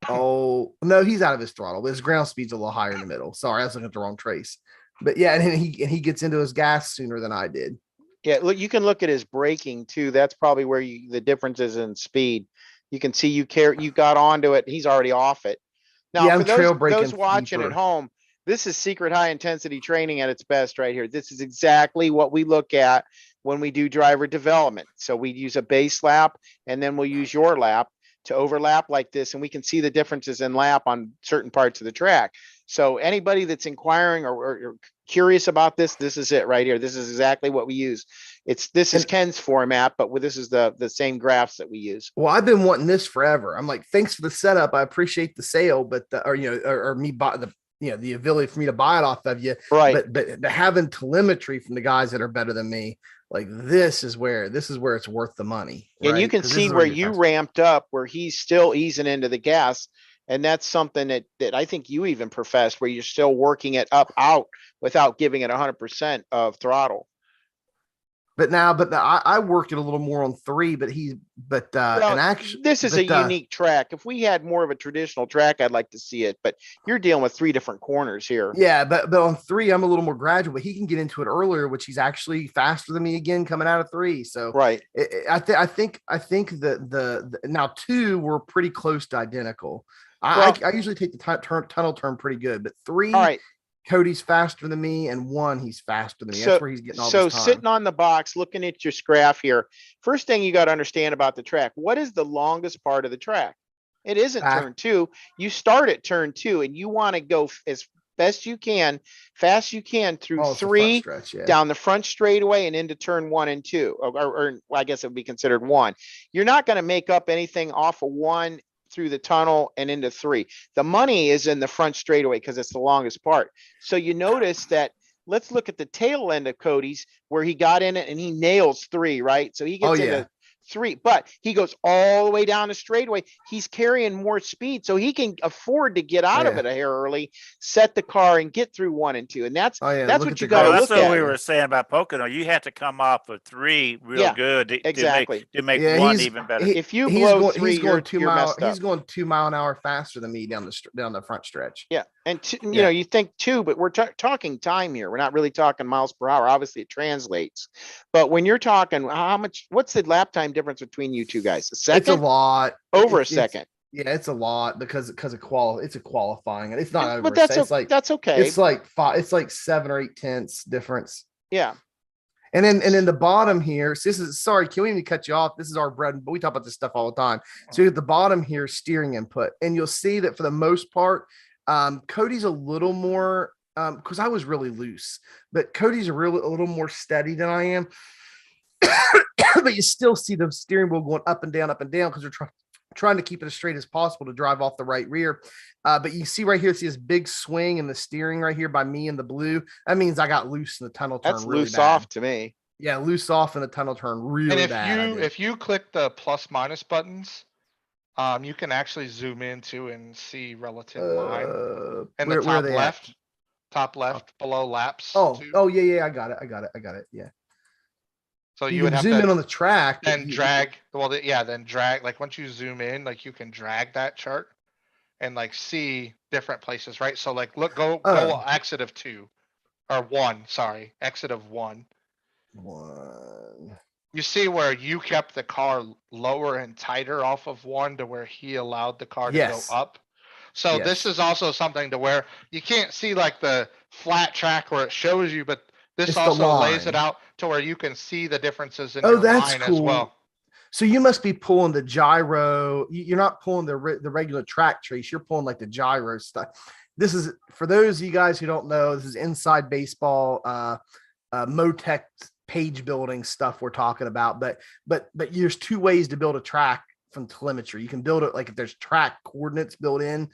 Oh no, he's out of his throttle, but his ground speed's a little higher in the middle. Sorry, I was looking at the wrong Trace. But yeah, and he gets into his gas sooner than I did. Yeah, look, you can look at his braking too. That's probably where the difference is in speed. You can see you got onto it. He's already off it. Now, Yeah, for I'm trail those braking watching at deeper. home, this is secret high intensity training at its best right here. This is exactly what we look at when we do driver development. So we use a base lap and then we'll use your lap to overlap like this, and we can see the differences in lap on certain parts of the track. So anybody that's inquiring or curious about this is it right here. This is exactly what we use. This is Ken's format, but this is the same graphs that we use. Well, I've been wanting this forever. I'm like, thanks for the setup. I appreciate the sale, but or me buy the ability for me to buy it off of you. Right. But having telemetry from the guys that are better than me, like this is where it's worth the money. And you right? can 'Cause this see is where it you gets ramped up, where he's still easing into the gas. And that's something that I think you even professed, where you're still working it out without giving it 100% of throttle. But now I work it a little more on 3, but Well, and actually this is a unique track. If we had more of a traditional track, I'd like to see it, but you're dealing with 3 different corners here. yeah, but on 3, I'm a little more gradual, but he can get into it earlier, which he's actually faster than me again coming out of 3. So Right. I think that the now 2 were pretty close to identical. Well- I usually take the tunnel turn pretty good, but 3, All right. Cody's faster than me, and 1, he's faster than me. That's where he's getting all So this time. sitting on the box, looking at your graph here, first thing you got to understand about the track, what is the longest part of the track? It isn't Back. turn 2. You start at turn 2 and you want to go as best you can, fast you can through Oh, it's the front 3 stretch, yeah. down the front straightaway and into turn 1 and 2, or well, I guess it would be considered 1. You're not going to make up anything off of 1 through the tunnel and into 3. The money is in the front straightaway because it's the longest part. So you notice that. Let's look at the tail end of Cody's where he got in it and he nails 3, right? So he gets into 3, but he goes all the way down the straightaway. He's carrying more speed, so he can afford to get out of it a hair early, set the car, and get through 1 and 2. And that's what you got to Well, look that's what at. we were saying about Pocono. You have to come off of 3 real Yeah, good exactly. to make Yeah, 1 even better. If you blow 3, he's going you're messed up. He's going 2 mile an hour faster than me down the front stretch. Yeah, and you know, you think 2, but we're talking time here. We're not really talking miles per hour. Obviously, it translates, but when you're talking, what's the lap time difference between you two guys? A second? It's a lot. Over a second. Yeah, it's a lot because of it's a qualifying. It's not over. But that's that's okay. It's like 5. It's like 7 or 8 tenths difference. Yeah. And then the bottom here. So this is sorry. Can we even cut you off? This is our bread, but we talk about this stuff all the time. So at the bottom here, steering input, and you'll see that for the most part, Cody's a little more because I was really loose, but Cody's a little more steady than I am. But you still see the steering wheel going up and down because they're trying to keep it as straight as possible to drive off the right rear. But you see right here, see this big swing in the steering right here by me in the blue. That means I got loose in the tunnel turn. That's really loose bad. off to me. Yeah, loose off in the tunnel turn really bad. If you click the plus minus buttons, you can actually zoom into and see relative line. And the top left below laps. Yeah, I got it. Yeah. So you would can have zoom to in on the track then drag. Then drag. Like once you zoom in, like you can drag that chart and like see different places, right? So like go exit of 2 or 1. Sorry, exit of 1. 1. You see where you kept the car lower and tighter off of 1 to where he allowed the car to go up. So this is also something to where you can't see like the flat track where it shows you, but this also lays it out to where you can see the differences in your line as well. So you must be pulling the gyro. You're not pulling the regular track trace. You're pulling like the gyro stuff. This is for those of you guys who don't know. This is inside baseball, Motec page building stuff we're talking about. But there's 2 ways to build a track from telemetry. You can build it like if there's track coordinates built in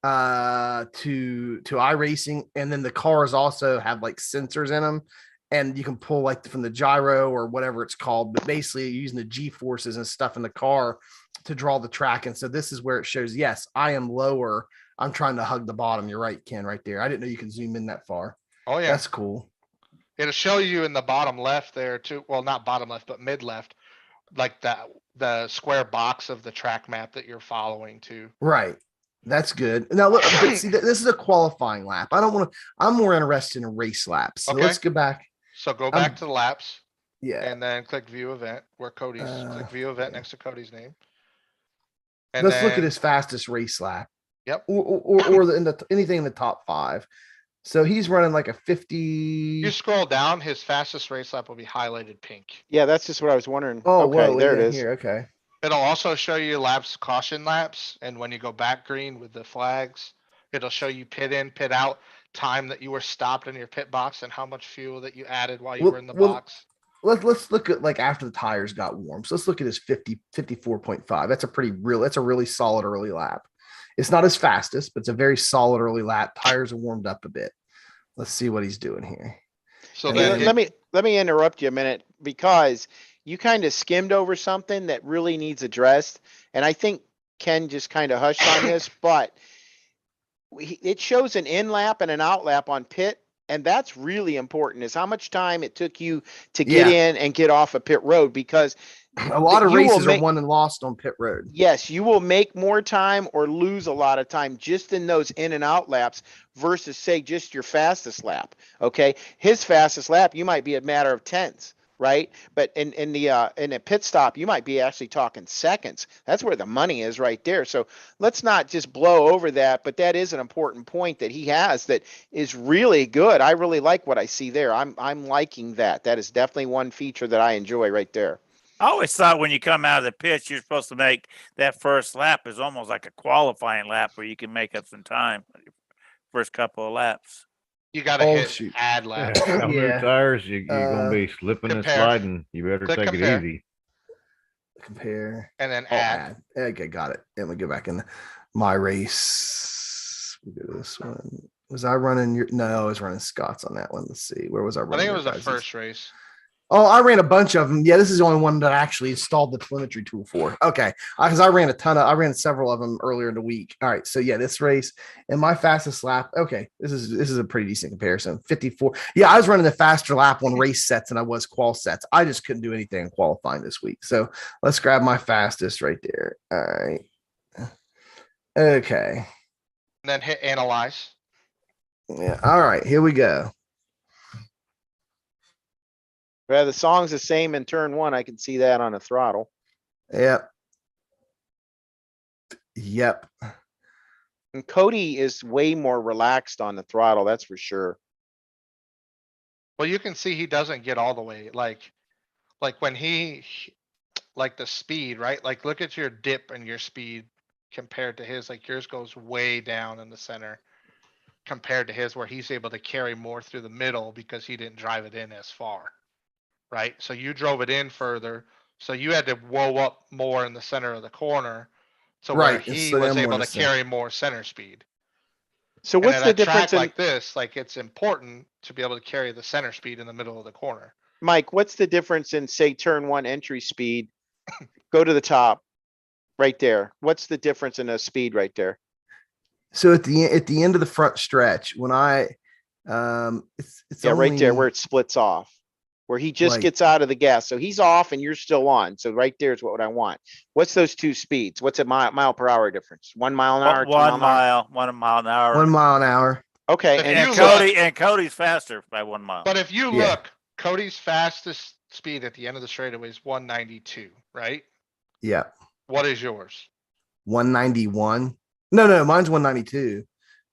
to iRacing, and then the cars also have like sensors in them, and you can pull like from the gyro or whatever it's called, but basically using the G forces and stuff in the car to draw the track. And so this is where it shows, yes, I am lower. I'm trying to hug the bottom. You're right, Ken, right there. I didn't know you can zoom in that far. Oh yeah, that's cool. It'll show you in the bottom left there too. Well, not bottom left, but mid left, like the square box of the track map that you're following too. Right. That's good. Now look, but see, this is a qualifying lap. I'm more interested in race laps. So let's go back. So go back to the laps. Yeah. And then click view event where Cody's click view event next to Cody's name. And let's look at his fastest race lap. Yep. Or anything in the top 5. So he's running like a 50. You scroll down, his fastest race lap will be highlighted pink. Yeah, that's just what I was wondering. Oh, okay, there it is. Here, okay. It'll also show you laps, caution laps, and when you go back green with the flags, it'll show you pit in, pit out, time that you were stopped in your pit box, and how much fuel that you added while you were in the box. Let's look at like after the tires got warm. So let's look at his 54.5. That's a really solid early lap. It's not his fastest, but it's a very solid early lap. Tires are warmed up a bit. Let's see what he's doing here. So let me interrupt you a minute, because you kind of skimmed over something that really needs addressed. And I think Ken just kind of hushed on this, but it shows an in lap and an out lap on pit And that's really important, is how much time it took you to get in and get off a pit road, because a lot of you will races are make- won and lost on pit road. yes, you will make more time or lose a lot of time just in those in and out laps versus, say, just your fastest lap. Okay. His fastest lap, you might be a matter of tenths, right? But in a pit stop, you might be actually talking seconds. That's where the money is right there. So let's not just blow over that, but that is an important point that he has that is really good. I really like what I see there. I'm liking that. That is definitely one feature that I enjoy right there. I always thought when you come out of the pits, you're supposed to make that first lap is almost like a qualifying lap where you can make up some time first couple of laps. You got to Oh, hit shoot. add lap. On new Yeah. tires, you're gonna be slipping and compare. sliding. You better Click take compare. it easy. Compare. And then Oh, add. Okay, got it. And we go back in my race. We go to this one. Was I running your? No, I was running Scott's on that one. Let's see. Where was I I running? think it your was the guys's? first race. Oh, I ran a bunch of them. Yeah, this is the only one that I actually installed the telemetry tool for. Okay, because I ran several of them earlier in the week. All right, so yeah, this race and my fastest lap. Okay, this is a pretty decent comparison. 54. Yeah, I was running the faster lap on race sets than I was qual sets. I just couldn't do anything in qualifying this week. So let's grab my fastest right there. All right. Okay. And then hit analyze. Yeah. All right. Here we go. Yeah, the song's the same in turn one. I can see that on a throttle. Yep. Yep. And Cody is way more relaxed on the throttle. That's for sure. Well, you can see he doesn't get all the way like when like the speed, right? Like look at your dip and your speed compared to his, like yours goes way down in the center compared to his, where he's able to carry more through the middle because he didn't drive it in as far. Right? So you drove it in further. So you had to whoa up more in the center of the corner. So where Right, and he so was then able more to the center. carry more center speed. So And what's at the a track difference in like this, like it's important to be able to carry the center speed in the middle of the corner. Mike? What's the difference in, say, turn one entry speed? Go to the top, right there. What's the difference in a speed right there? So at the end of the front stretch, when it's Yeah, right there only- where it splits off, where he just Right. gets out of the gas. So he's off and you're still on. So right there is what I want. What's those two speeds? What's a mile per hour difference? 1 mile an hour, 2 1 mile an hour? mile, 1 mile an hour. 1 mile an hour. Okay. If And you And Cody's faster by 1 mile. But if you Yeah. look, Cody's fastest speed at the end of the straightaway is 192, right? Yeah. What is yours? 191. No, mine's 192.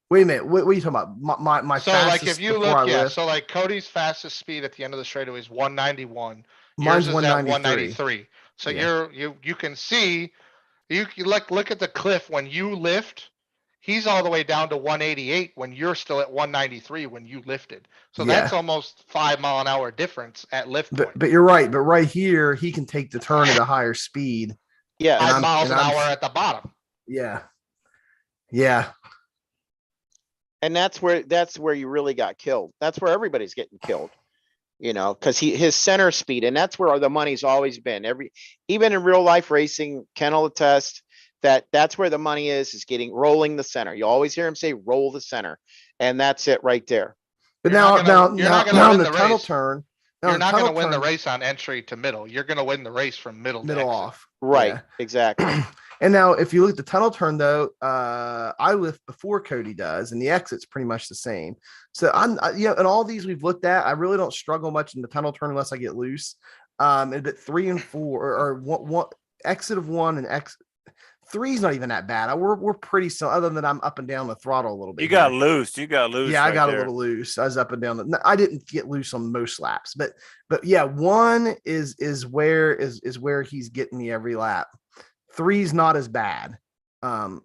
Wait a minute. What are you talking about? My So like fastest if you before I look, yeah, lift, so like Cody's fastest speed at the end of the straightaway is 191. mine's Yours is at 193. 193. So Yeah. you can see, you look at the cliff when you lift, he's all the way down to 188 when you're still at 193 when you lifted. So that's Yeah. almost 5 mile an hour difference at lift point. But you're right. But right here, he can take the turn at a higher speed. yeah. 5 I'm- miles an and I'm- hour at the bottom. Yeah. Yeah. And that's where you really got killed. That's where everybody's getting killed, because his center speed, and that's where the money's always been. Even in real life racing, Ken will attest that's where the money is rolling the center. You always hear him say, roll the center. And that's it right there. But You're now not gonna in win the the tunnel race. turn. You're in not going to tunnel win the turn, race on entry to middle. You're going to win the race from middle to middle exit. off. Right. Yeah. Exactly. And now if you look at the tunnel turn though, I lift before Cody does, and the exit's pretty much the same. So in all these we've looked at, I really don't struggle much in the tunnel turn unless I get loose. But 3 and 4 or one exit of 1 and exit 3 is not even that bad. We're pretty so, other than I'm up and down the throttle a little bit. You got here. loose. Yeah, I got a little loose. I was up and down. I didn't get loose on most laps, but yeah, 1 is where he's getting me every lap. 3's not as bad. Now,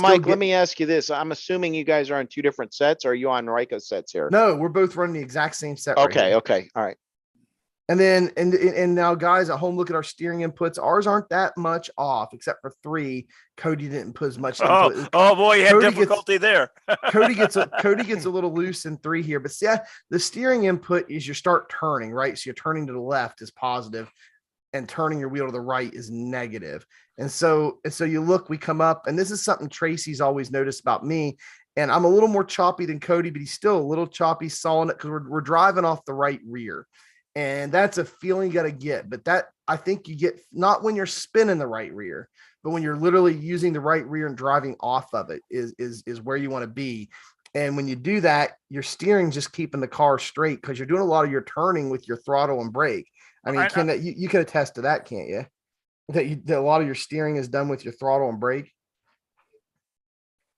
Mike, let me ask you this. I'm assuming you guys are on 2 different sets, or are you on Ryco sets here? No, we're both running the exact same set. right Okay. here. Okay. All right. And then and now guys at home, look at our steering inputs. Ours aren't that much off, except for 3. Cody didn't put as much input. Oh boy, you had Cody difficulty there. Cody gets a little loose in 3 here, but yeah, the steering input is you start turning, right? So you're turning to the left is positive, and turning your wheel to the right is negative. And so you look, we come up, and this is something Tracy's always noticed about me, And I'm a little more choppy than Cody, but he's still a little choppy, sawing it because we're driving off the right rear. And that's a feeling you got to get. But that I think you get not when you're spinning the right rear, but when you're literally using the right rear and driving off of it is where you want to be. And when you do that, your steering just keeping the car straight because you're doing a lot of your turning with your throttle and brake. I mean, you can attest to that, can't you? That a lot of your steering is done with your throttle and brake.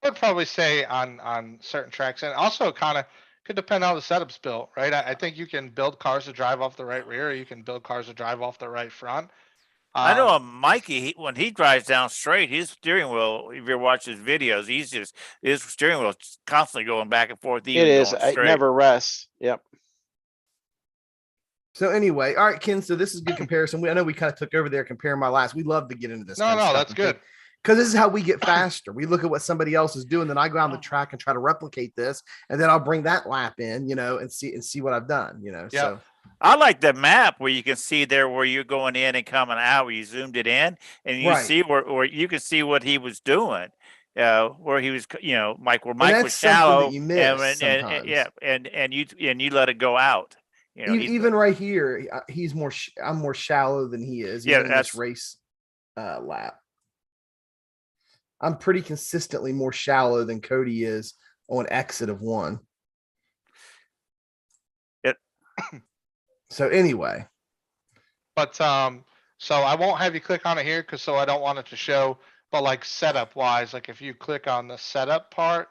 I'd probably say on certain tracks, and also kind of could depend on how the setup's built, right? I think you can build cars to drive off the right rear, or you can build cars to drive off the right front. I know Mikey, when he drives down straight, his steering wheel, if you watch his videos, his steering wheel is constantly going back and forth. It is. Going It straight. never rests. Yep. So anyway, all right, Ken. So this is a good comparison. I know we kind of took over there comparing my last. We love to get into this. No, that's good. Because this is how we get faster. We look at what somebody else is doing, then I go out on the track and try to replicate this, and then I'll bring that lap in, and see what I've done, Yeah. So I like the map where you can see there where you're going in and coming out, where you zoomed it in and you see where you can see what he was doing. Where he was, Mike was shallow, you miss and you let it go out. Even right here, I'm more shallow than he is. Yeah, in this race lap. I'm pretty consistently more shallow than Cody is on exit of 1. So anyway. But so I won't have you click on it here so I don't want it to show, but like setup wise, like if you click on the setup part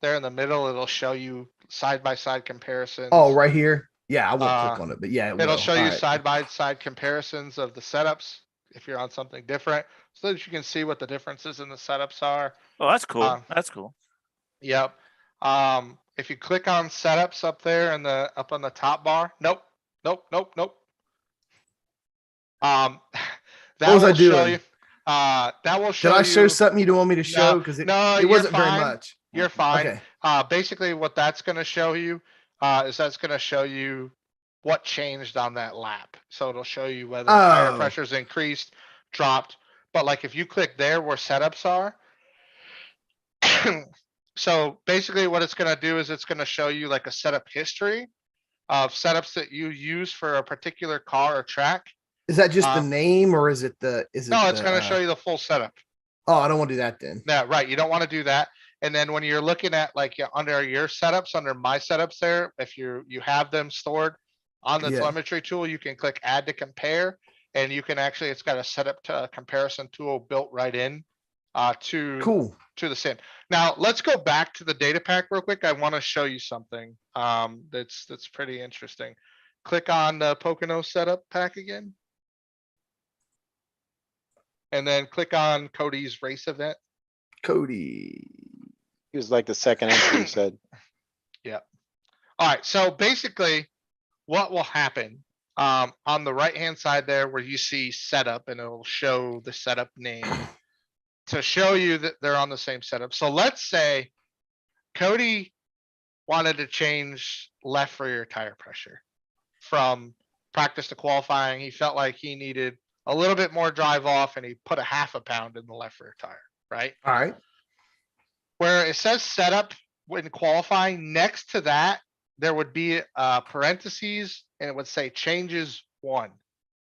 there in the middle, it'll show you side by side comparisons. Oh, right here. Yeah, I won't click on it, but yeah, it'll show you side by side comparisons of the setups if you're on something different, so that you can see what the differences in the setups are. Oh, that's cool. That's cool. Yep. If you click on setups up there in up on the top bar, nope. That was I will show doing? you. That will show. Did I show something you don't want me to show? Because it wasn't very much. You're fine. Okay. Basically, what that's going to show you is that's going to show you what changed on that lap. So it'll show you whether tire pressure's increased, dropped. But like if you click there where setups are, so basically what it's going to do is it's going to show you like a setup history of setups that you use for a particular car or track. Is that just the name, or is it No, it's going to show you the full setup. Oh, I don't want to do that then. Yeah, right. You don't want to do that. And then when you're looking at like under your setups, under my setups there, if you have them stored on the telemetry tool, you can click add to compare, and you can actually, it's got a setup to comparison tool built right in to the sim. Now let's go back to the data pack real quick. I want to show you something that's pretty interesting. Click on the Pocono setup pack again. And then click on Cody's race event. Cody. He was like the second entry, you said. Yeah. All right. So basically what will happen on the right-hand side there where you see setup, and it'll show the setup name to show you that they're on the same setup. So let's say Cody wanted to change left rear tire pressure from practice to qualifying. He felt like he needed a little bit more drive off, and he put a 0.5 pound in the left rear tire, right? All right. Where it says setup when qualifying, next to that, there would be parentheses, and it would say changes 1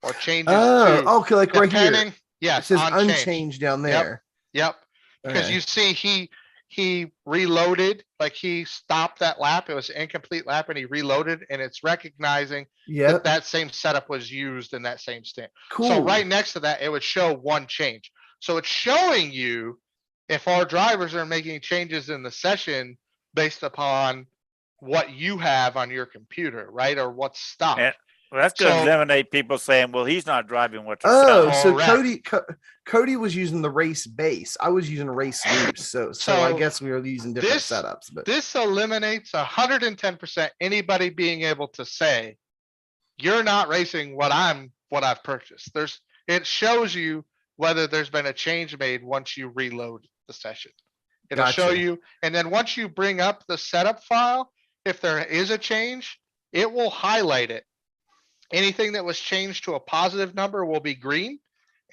or changes 2. Okay, like right here. Yes, it says unchanged down there. Yep. Because you see he reloaded, like he stopped that lap. It was an incomplete lap, and he reloaded, and it's recognizing that same setup was used in that same stand. Cool. So right next to that, it would show 1 change. So it's showing you if our drivers are making changes in the session based upon what you have on your computer, right? Or what's stopped. Well, that's to eliminate people saying, well, he's not driving what you're so Cody was using the race base. I was using race loops. So I guess we were using different setups. But this eliminates 110% anybody being able to say, you're not racing what I've purchased. It shows you whether there's been a change made once you reload the session. It'll show you. And then once you bring up the setup file, if there is a change, it will highlight it. Anything that was changed to a positive number will be green.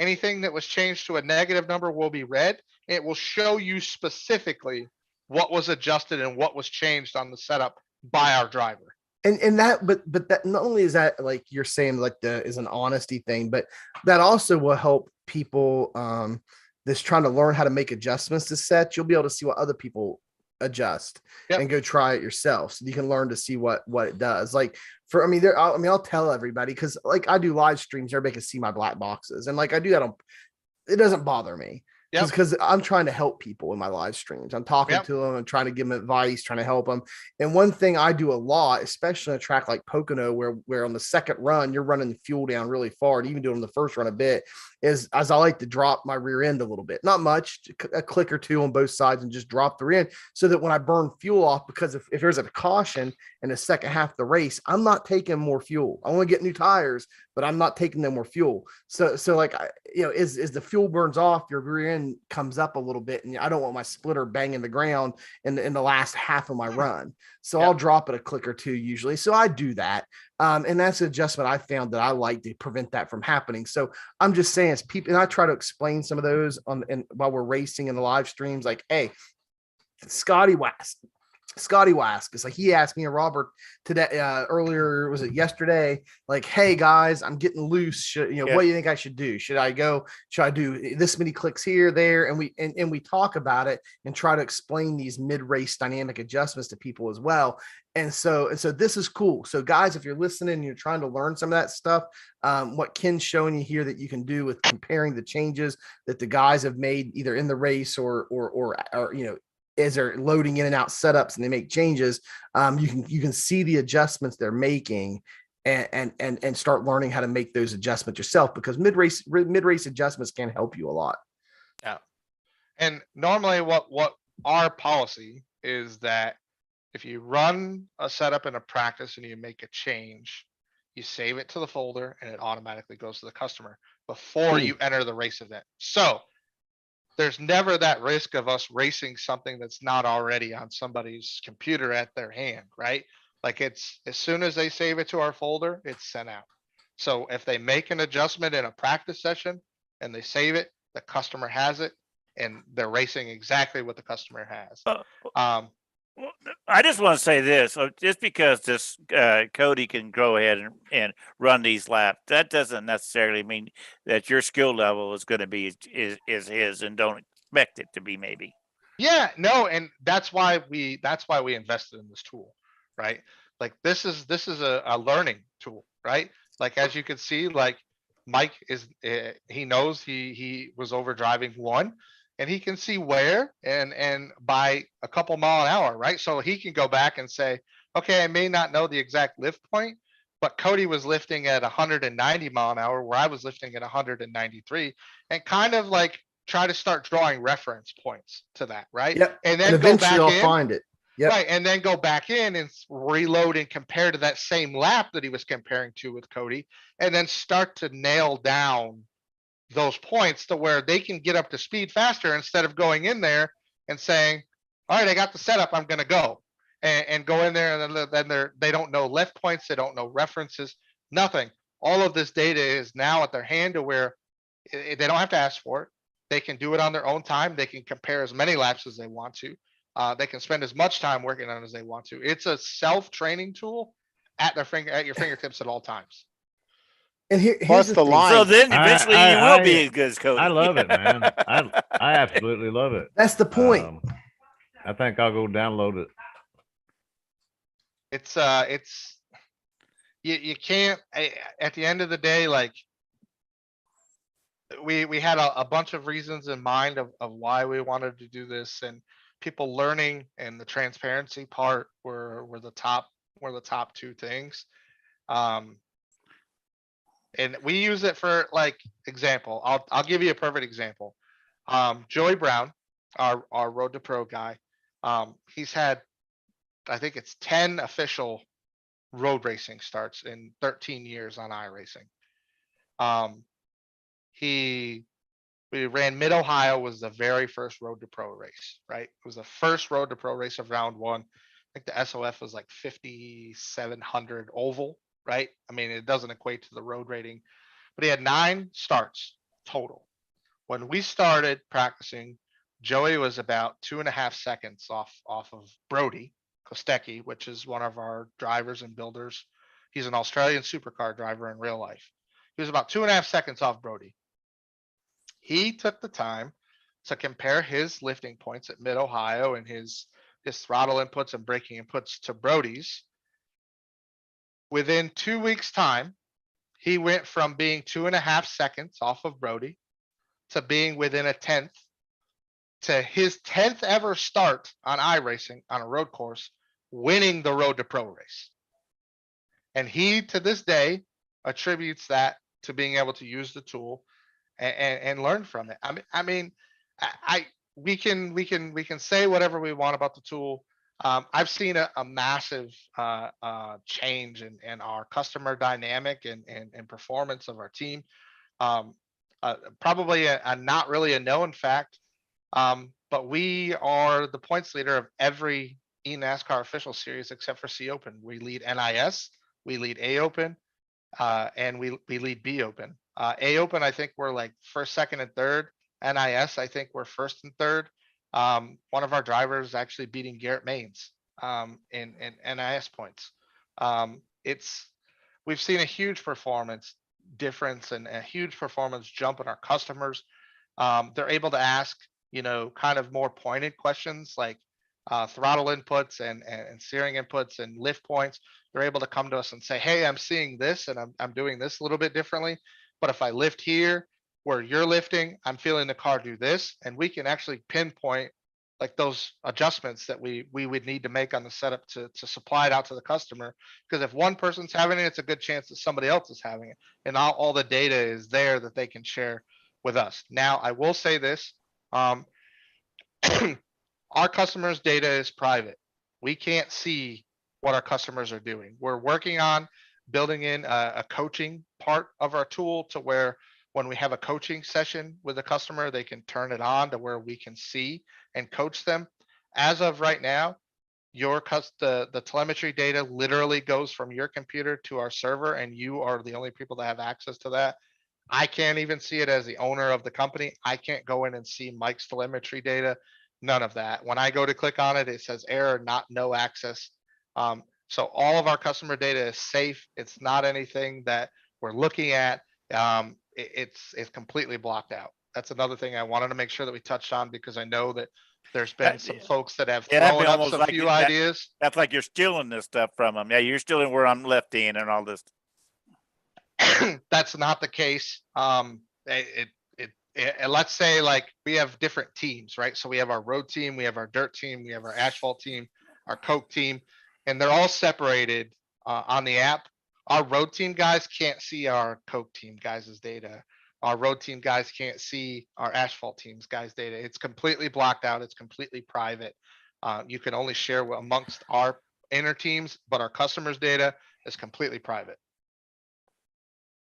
Anything that was changed to a negative number will be red. It will show you specifically what was adjusted and what was changed on the setup by our driver. And that, but that not only is that, like you're saying, like is an honesty thing, but that also will help people that's trying to learn how to make adjustments to sets. You'll be able to see what other people adjust and go try it yourself, so you can learn to see what it does. Like for, I'll tell everybody, because like I do live streams, everybody can see my black boxes, and like I do that on, it doesn't bother me. Because I'm trying to help people in my live streams. I'm talking to them and trying to give them advice, trying to help them. And one thing I do a lot, especially on a track like Pocono, where on the second run, you're running the fuel down really far, and even doing the first run a bit, is as I like to drop my rear end a little bit, not much, a click or two on both sides, and just drop the rear end, so that when I burn fuel off, because if there's a caution in the second half of the race, I'm not taking more fuel. I want to get new tires, but I'm not taking them more fuel. So like, as the fuel burns off, your rear end comes up a little bit, and I don't want my splitter banging the ground in the last half of my run. So I'll drop it a click or two usually. So I do that. And that's an adjustment I found that I like to prevent that from happening. So I'm just saying, as people, and I try to explain some of those while we're racing in the live streams, like, hey, Scotty Wask, it's like he asked me and Robert today, earlier, was it yesterday, like, hey guys, I'm getting loose, what do you think I should do? Should I do this many clicks here, there? And we talk about it and try to explain these mid-race dynamic adjustments to people as well. And so this is cool. So guys, if you're listening and you're trying to learn some of that stuff, what Ken's showing you here that you can do with comparing the changes that the guys have made either in the race or as they're loading in and out setups and they make changes, you can see the adjustments they're making and start learning how to make those adjustments yourself, because mid-race adjustments can help you a lot. Yeah. And normally what our policy is that if you run a setup in a practice and you make a change, you save it to the folder and it automatically goes to the customer before you enter the race event. So there's never that risk of us racing something that's not already on somebody's computer at their hand, right? Like, it's as soon as they save it to our folder, it's sent out. So if they make an adjustment in a practice session and they save it, the customer has it, and they're racing exactly what the customer has. Well, I just want to say this: just because this Cody can go ahead and run these laps, that doesn't necessarily mean that your skill level is going to be is his, and don't expect it to be. Maybe. Yeah, no, and that's why we invested in this tool, right? Like, this is a learning tool, right? Like, as you can see, like, Mike he knows he was over driving one. And he can see where and by a couple mile an hour, right? So he can go back and say, okay, I may not know the exact lift point, but Cody was lifting at 190 mile an hour where I was lifting at 193, and kind of like try to start drawing reference points to that, right? Yep. And then eventually I'll find it. Yep. Right. And then go back in and reload and compare to that same lap that he was comparing to with Cody, and then start to nail down those points to where they can get up to speed faster, instead of going in there and saying, all right, I got the setup, I'm going to go and go in there. And then they don't know left points. They don't know references, nothing. All of this data is now at their hand, to where they don't have to ask for it. They can do it on their own time. They can compare as many laps as they want to. They can spend as much time working on it as they want to. It's a self-training tool at your fingertips at all times. And Plus the line. So then eventually you will be as good as Cody. I love it, man. I absolutely love it. That's the point. I think I'll go download it. It's you can't, at the end of the day, like, we had a bunch of reasons in mind of why we wanted to do this, and people learning and the transparency part were the top two things. And we use it for, like, example. I'll give you a perfect example. Joey Brown, our Road to Pro guy, he's had, I think it's 10 official road racing starts in 13 years on iRacing. We ran Mid Ohio, was the very first Road to Pro race, right? It was the first Road to Pro race of round one. I think the SOF was like 5,700 oval, right? I mean, it doesn't equate to the road rating, but he had 9 starts total. When we started practicing, Joey was about 2.5 seconds off of Brody Kostecki, which is one of our drivers and builders. He's an Australian supercar driver in real life. He was about 2.5 seconds off Brody. He took the time to compare his lifting points at Mid Ohio and his throttle inputs and braking inputs to Brody's. Within 2 weeks' time, he went from being 2.5 seconds off of Brody to being within a tenth, to his 10th ever start on iRacing on a road course, winning the Road to Pro race. And he, to this day, attributes that to being able to use the tool and learn from it. We can say whatever we want about the tool. I've seen a massive change in our customer dynamic and performance of our team. Probably a not really a known fact, but we are the points leader of every eNASCAR official series except for C Open. We lead NIS, we lead A Open, and we lead B Open. A Open, I think we're like first, second, and third. NIS, I think we're first and third. One of our drivers actually beating Garrett Maines in NIS points. We've seen a huge performance difference and a huge performance jump in our customers. They're able to ask, kind of more pointed questions like throttle inputs and steering inputs and lift points. They're able to come to us and say, hey, I'm seeing this and I'm doing this a little bit differently. But if I lift here where you're lifting, I'm feeling the car do this. And we can actually pinpoint like those adjustments that we would need to make on the setup to supply it out to the customer. Because if one person's having it, it's a good chance that somebody else is having it. And all the data is there that they can share with us. Now, I will say this. Our customers' data is private. We can't see what our customers are doing. We're working on building in a coaching part of our tool to where when we have a coaching session with a customer, they can turn it on to where we can see and coach them. As of right now, the telemetry data literally goes from your computer to our server, and you are the only people that have access to that. I can't even see it as the owner of the company. I can't go in and see Mike's telemetry data. None of that. When I go to click on it, it says error, not no access. So all of our customer data is safe. It's not anything that we're looking at. It's completely blocked out. That's another thing I wanted to make sure that we touched on, because I know that there's been some folks that have thrown up some few ideas. That's like you're stealing this stuff from them. Yeah, you're stealing where I'm lifting and all this. That's not the case. Let's say like we have different teams, right? So we have our road team, we have our dirt team, we have our asphalt team, our coke team, and they're all separated on the app. Our road team guys can't see our coke team guys' data. Our road team guys can't see our asphalt teams guys' data. It's completely blocked out. It's completely private. You can only share amongst our inner teams, but our customers' data is completely private.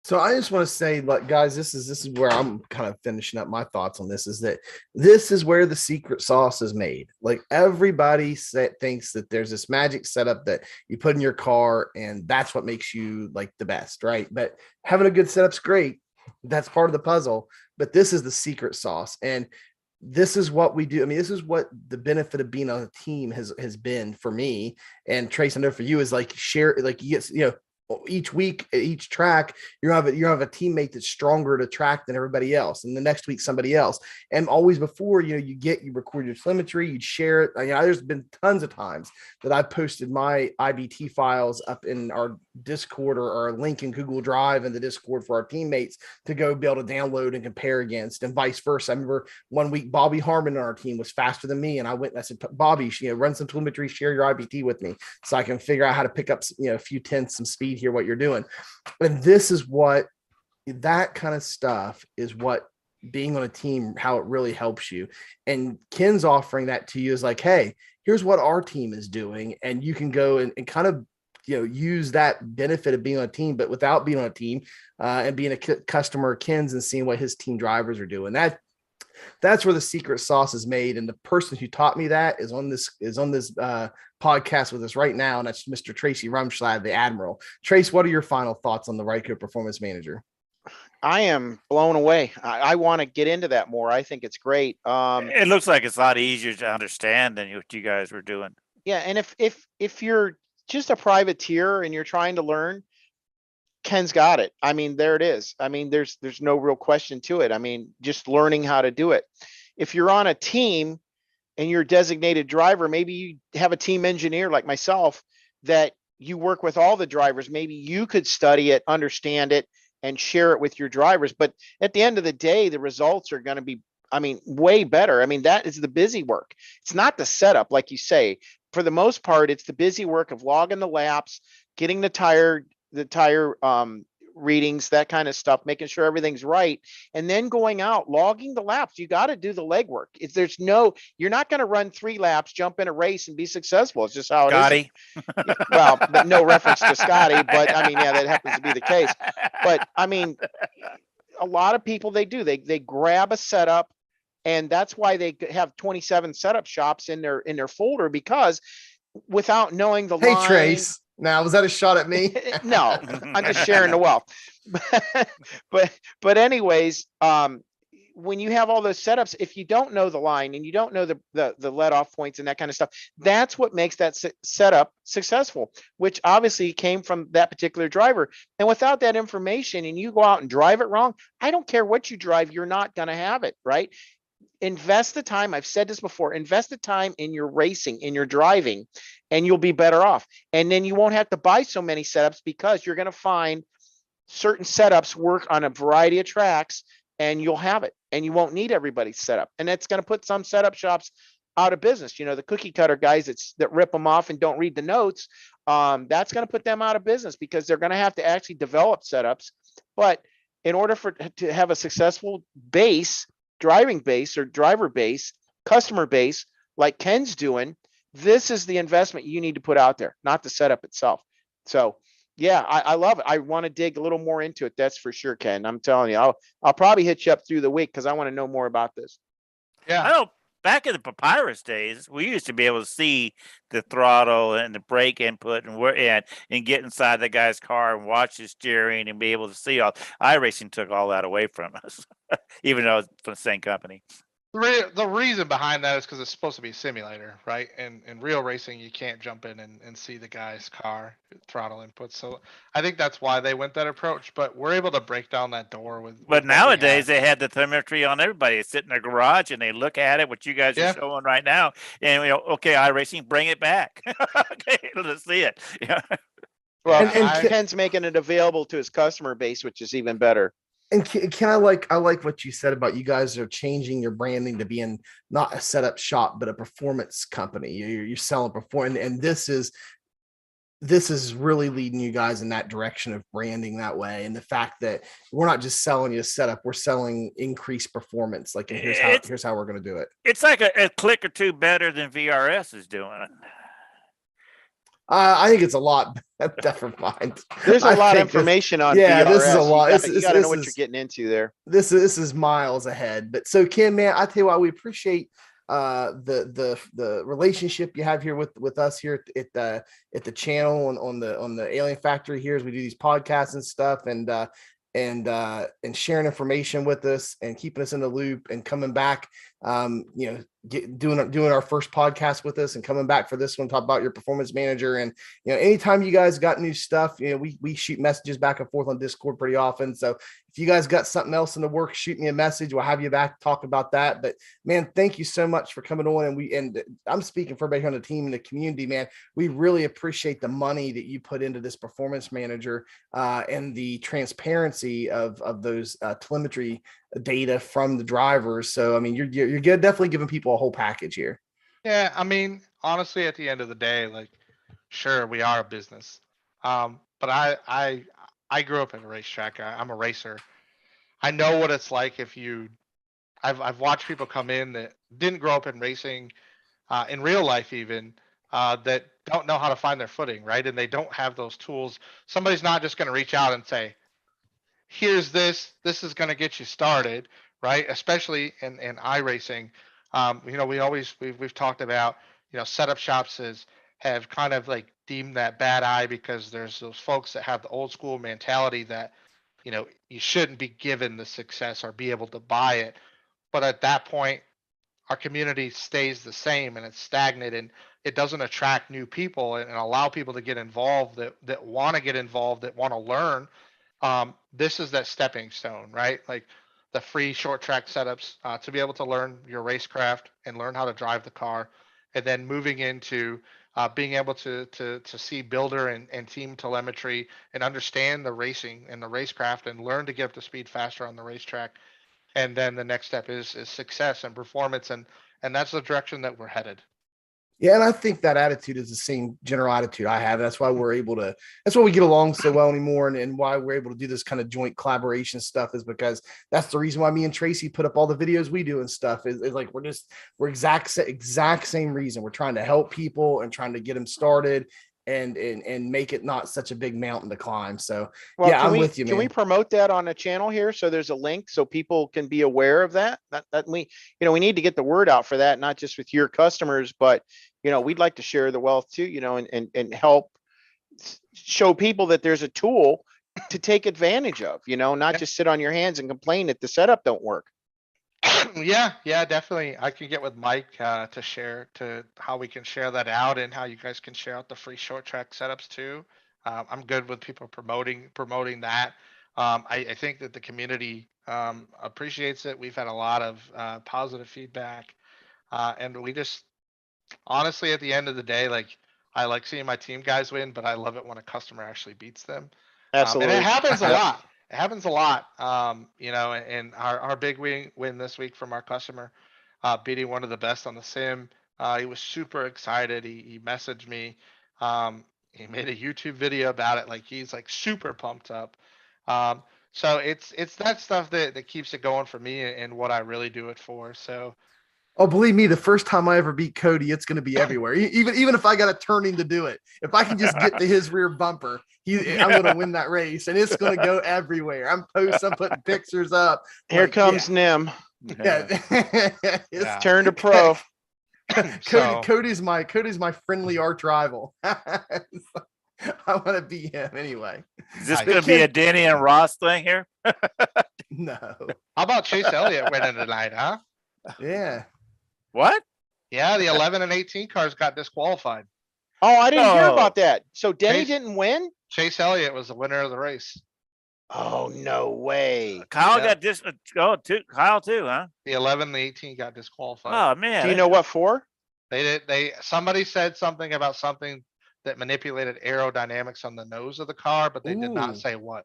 So I just want to say, like, guys, this is where I'm kind of finishing up my thoughts on this, is that this is where the secret sauce is made. Like, everybody thinks that there's this magic setup that you put in your car and that's what makes you like the best, right? But having a good setup's great. That's part of the puzzle, but this is the secret sauce. And this is what we do. I mean, this is what the benefit of being on a team has been for me. And Trace, I know for you, is like share, like you get, each week at each track, you have a teammate that's stronger to track than everybody else, and the next week somebody else. And always before, you record your telemetry, you'd share it. There's been tons of times that I've posted my IBT files up in our Discord or our link in Google Drive in the Discord for our teammates to go be able to download and compare against, and vice versa. I remember one week Bobby Harmon on our team was faster than me, and I went and I said, Bobby, run some telemetry, share your IBT with me so I can figure out how to pick up a few tenths, some speed here, what you're doing. And this is what, that kind of stuff is what being on a team, how it really helps you. And Ken's offering that to you is like, hey, here's what our team is doing, and you can go and kind of use that benefit of being on a team, but without being on a team, and being a customer of Ken's and seeing what his team drivers are doing. That's where the secret sauce is made. And the person who taught me that is on this podcast with us right now. And that's Mr. Tracy Rumschlag, the Admiral. Trace, what are your final thoughts on the Ryco Performance Manager? I am blown away. I want to get into that more. I think it's great. It looks like it's a lot easier to understand than what you guys were doing. Yeah, and if you're just a privateer and you're trying to learn, Ken's got it. I mean, there it is. I mean, there's no real question to it. I mean, just learning how to do it. If you're on a team and you're a designated driver, maybe you have a team engineer like myself that you work with all the drivers. Maybe you could study it, understand it, and share it with your drivers. But at the end of the day, the results are going to be, I mean, way better. I mean, that is the busy work. It's not the setup, like you say. For the most part, it's the busy work of logging the laps, getting the tire readings, that kind of stuff, making sure everything's right, and then going out, logging the laps. You got to do the legwork. If there's no, you're not going to run 3 laps, jump in a race and be successful. It's just how it Scotty. is. Well, no reference to Scotty, but I mean, yeah, that happens to be the case. But I mean, a lot of people, they grab a setup, and that's why they have 27 setup shops in their folder, because without knowing the Hey, line. Trace. Now, was that a shot at me? No, I'm just sharing the wealth. but anyways, when you have all those setups, if you don't know the line and you don't know the let off points and that kind of stuff, that's what makes that setup successful, which obviously came from that particular driver. And without that information, and you go out and drive it wrong, I don't care what you drive, you're not going to have it, right? Invest the time. I've said this before, invest the time in your racing, in your driving, and you'll be better off. And then you won't have to buy so many setups, because you're going to find certain setups work on a variety of tracks, and you'll have it, and you won't need everybody's setup. And that's going to put some setup shops out of business. You know, the cookie cutter guys that rip them off and don't read the notes. That's going to put them out of business, because they're going to have to actually develop setups. But in order to have a successful base, driving base or driver base, customer base, like Ken's doing, this is the investment you need to put out there, not the setup itself. So yeah, I love it. I want to dig a little more into it. That's for sure, Ken. I'm telling you, I'll probably hit you up through the week, because I want to know more about this. Yeah. I know back in the papyrus days, we used to be able to see the throttle and the brake input and get inside the guy's car and watch his steering and be able to see all. iRacing took all that away from us, even though it's from the same company. The reason behind that is because it's supposed to be a simulator, right? And in real racing, you can't jump in and see the guy's car throttle input. So I think that's why they went that approach. But we're able to break down that door with. But nowadays they had the telemetry on everybody. They sit in their garage and they look at it, what you guys are showing right now, and okay, iRacing, bring it back. Okay, let's see it. Yeah. Well, and Ken's making it available to his customer base, which is even better. And can I like what you said about you guys are changing your branding to being not a setup shop, but a performance company. You're selling performance, and this is really leading you guys in that direction of branding that way. And the fact that we're not just selling you a setup, we're selling increased performance. Like here's how we're going to do it. It's like a click or two better than VRS is doing it. I think it's a lot. Never mind. There's a lot of information on. Yeah, VRS. this is a lot. You got to know what you're getting into there. This is miles ahead. But so Ken, man, I tell you what, we appreciate the relationship you have here with us here at the channel and on the Alien Factory here as we do these podcasts and stuff, and sharing information with us and keeping us in the loop and coming back, doing our first podcast with us and coming back for this one, talk about your performance manager. And, anytime you guys got new stuff, we shoot messages back and forth on Discord pretty often. So if you guys got something else in the works, shoot me a message. We'll have you back talk about that. But man, thank you so much for coming on. And I'm speaking for everybody on the team and the community, man. We really appreciate the money that you put into this performance manager and the transparency of those telemetry data from the drivers. So, I mean, you're definitely giving people a whole package here. Yeah. I mean, honestly, at the end of the day, like, sure, we are a business. But I grew up in a racetrack. I'm a racer. I know what it's like I've watched people come in that didn't grow up in racing, in real life even, that don't know how to find their footing, right? And they don't have those tools. Somebody's not just going to reach out and say, here's this is going to get you started, right? Especially in iRacing. We've talked about, setup shops have kind of like deemed that bad eye because there's those folks that have the old school mentality that you shouldn't be given the success or be able to buy it. But at that point, our community stays the same and it's stagnant, and it doesn't attract new people and allow people to get involved that want to get involved, that want to learn. This is that stepping stone, right? Like the free short track setups, to be able to learn your racecraft and learn how to drive the car, and then moving into being able to see builder and team telemetry and understand the racing and the racecraft and learn to get up to speed faster on the racetrack. And then the next step is success and performance, and that's the direction that we're headed. Yeah, and I think that attitude is the same general attitude I have. That's why that's why we get along so well anymore, and why we're able to do this kind of joint collaboration stuff, is because that's the reason why me and Tracy put up all the videos we do and stuff. Is like we're exact same reason. We're trying to help people and trying to get them started and make it not such a big mountain to climb. So Well, yeah, I'm with you, Can we man. promote that on a channel here? So there's a link so people can be aware of that. That we need to get the word out for that, not just with your customers, but we'd like to share the wealth too, and help show people that there's a tool to take advantage of, not just sit on your hands and complain that the setup don't work. Yeah, definitely. I can get with Mike to share to how we can share that out and how you guys can share out the free short track setups too. I'm good with people promoting that. I think that the community appreciates it. We've had a lot of positive feedback, and we just honestly, at the end of the day, like I like seeing my team guys win, but I love it when a customer actually beats them. Absolutely. And it happens a Yep. lot. It happens a lot. And our big win this week from our customer, beating one of the best on the sim. He was super excited. He messaged me. He made a YouTube video about it. Like he's like super pumped up. So it's that stuff that keeps it going for me and what I really do it for. So Oh, believe me, the first time I ever beat Cody, it's going to be everywhere. Even if I got to turn him to do it, if I can just get to his rear bumper, I'm going to win that race, and it's going to go everywhere. I'm putting pictures up. Here Like, comes Nim. Yeah, Yeah. Turn to pro. Cody's my friendly arch rival. I want to beat him anyway. Is this going to be a Danny and Ross thing here? No. How about Chase Elliott winning tonight, huh? Yeah. What? Yeah, the 11 and 18 cars got disqualified. Oh, I didn't hear No. about that. So Denny Chase- didn't win? Chase Elliott was the winner of the race. Oh, no way. Kyle Yeah. got this. Kyle too, huh? The 11 and the 18 got disqualified. Oh man. Do you know what for? Somebody said something about something that manipulated aerodynamics on the nose of the car, but they did Ooh. not say what.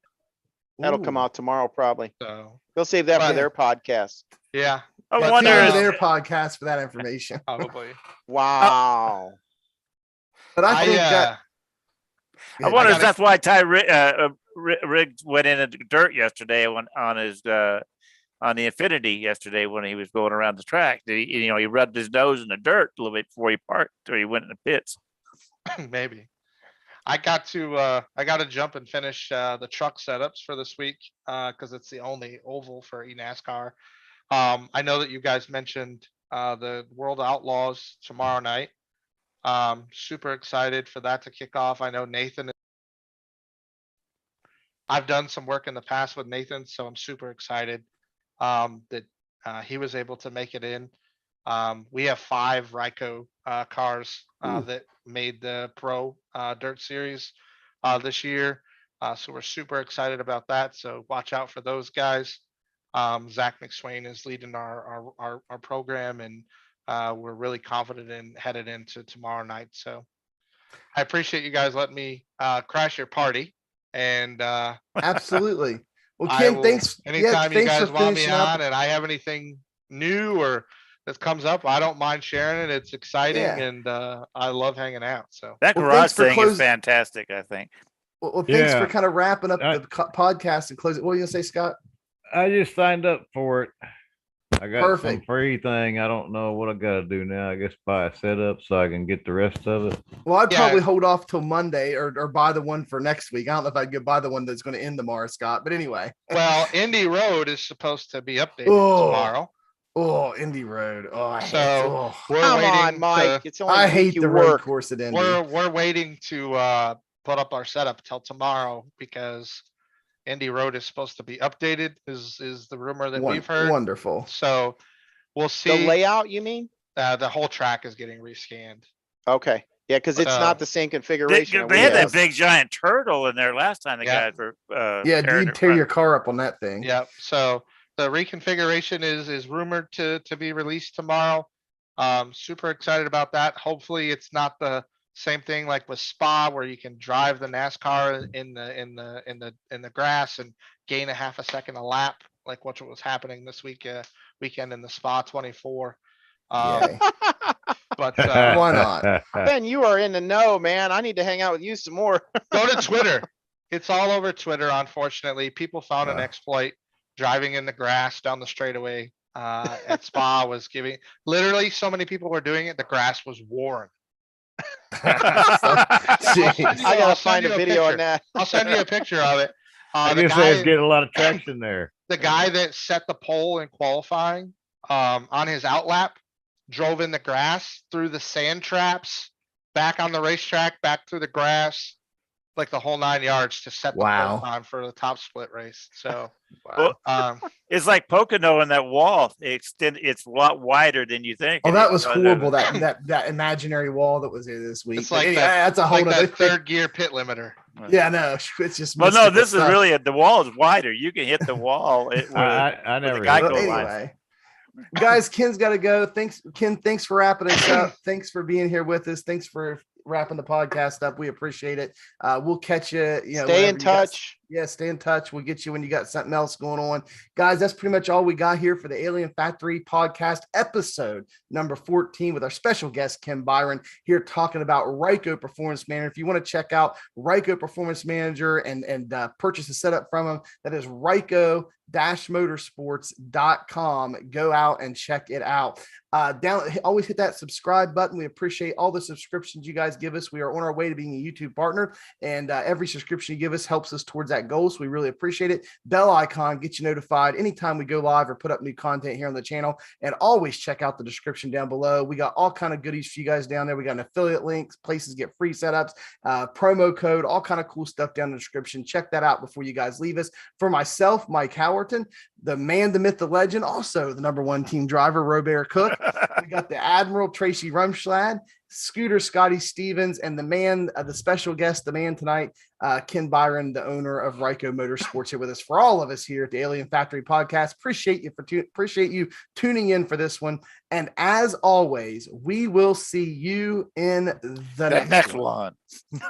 That'll come Ooh. out tomorrow, probably. So They'll save that for Yeah. their podcast. yeah, I But wonder. Tune into Wonder- their podcast for that information. probably. Wow. But I think that I wonder if gotta- that's why Riggs went in the dirt yesterday on his on the Infinity yesterday when he was going around the track. He rubbed his nose in the dirt a little bit before he parked or he went in the pits. maybe. I got to jump and finish the truck setups for this week because it's the only oval for eNASCAR. I know that you guys mentioned the World Outlaws tomorrow night. Super excited for that to kick off. I know Nathan. I've done some work in the past with Nathan, so I'm super excited that he was able to make it in. We have 5 Ryco cars Ooh. that made the Pro Dirt Series this year. So we're super excited about that. So watch out for those guys. Zach McSwain is leading our program, and we're really confident in headed into tomorrow night. So I appreciate you guys letting me crash your party. And absolutely. Well, I Ken, will- thanks. anytime you thanks guys for want me finishing up. on and I have anything new or that comes up, I don't mind sharing it. It's exciting Yeah. and I love hanging out. So That Well, garage thanks for thing is closing- fantastic, I think. Well, thanks Yeah. for kind of wrapping up I- the podcast and closing. What were you gonna say, Scott? I just signed up for it. I got some Perfect. free thing. I don't know what I got to do now. I guess buy a setup so I can get the rest of it. Well, I'd Yeah. probably hold off till Monday or buy the one for next week. I don't know if I'd go buy the one that's going to end tomorrow, Scott. But anyway. well, Indy Road is supposed to be updated Oh, tomorrow. Oh, Indy Road. Oh, I hate So it. we're Come waiting on, Mike. to, It's only I a week hate you the road work. course at Indy. we're waiting to put up our setup till tomorrow because Indy Road is supposed to be updated is the rumor that we've heard. Wonderful. So we'll The see. layout, you mean? The whole track is getting rescanned. Okay. Yeah, because it's So- not the same They, configuration. that they we had have. that big giant turtle in there last time the Yeah. guys were. Yeah, tearing you'd it tear apart. your car up on that thing. Yep. So the reconfiguration is rumored to be released tomorrow. Super excited about that. Hopefully it's not the same thing like with Spa where you can drive the NASCAR in the grass and gain a half a second a lap, like what was happening this weekend in the Spa 24. Yay. But Why not? Ben, you are in the know, man. I need to hang out with you some more. go to Twitter. It's all over Twitter. Unfortunately, people found an Uh. exploit driving in the grass down the straightaway at Spa was giving literally so many people were doing it. The grass was worn. Jeez. I I'll gotta send find you a a video on picture. that. I'll send you a picture of it. I The guess say it's guy, getting a lot of traction there. the guy that set the pole in qualifying on his outlap drove in the grass through the sand traps, back on the racetrack, back through the grass, like the whole 9 yards to set the Wow. pole time for the top split race. So Wow. It's like Pocono in that wall. It's a lot wider than you think. Oh, it that is. was horrible. That imaginary wall that was here this week. it's But like anyway, that, that's a whole like other that thing. third gear pit limiter. Yeah, no, it's just. Well, no, mystical this is stuff. really the wall is wider. You can hit the wall. I never. guy hit Well, go that. line. anyway, guys, Ken's got to go. Thanks, Ken. Thanks for wrapping us up. Thanks for being here with us. Thanks for wrapping the podcast up. We appreciate it. We'll catch you. Stay whenever in you got- touch. Yeah, stay in touch. We'll get you when you got something else going on. Guys, that's pretty much all we got here for the Alien Factory podcast episode number 14 with our special guest, Kim Biron, here talking about Ryco Performance Manager. If you want to check out Ryco Performance Manager and purchase a setup from them, that is Ryco-motorsports.com. Go out and check it out. Always hit that subscribe button. We appreciate all the subscriptions you guys give us. We are on our way to being a YouTube partner, and every subscription you give us helps us towards that goal. So we really appreciate it. Bell icon gets you notified anytime we go live or put up new content here on the channel. And always check out the description down below. We got all kind of goodies for you guys down there. We got an affiliate links, places get free setups, promo code, all kind of cool stuff down in the description. Check that out before you guys leave us. For myself, Mike Howerton, the man, the myth, the legend, also the #1 team driver, Robert Cook. We got the Admiral Tracy Rumschlad, Scooter Scotty Stevens, and the man, the special guest, the man tonight, Ken Biron, the owner of Ryco Motorsports, here with us. For all of us here at the Alien Factory Podcast, appreciate you tuning in for this one. And as always, we will see you in the That next next one. one.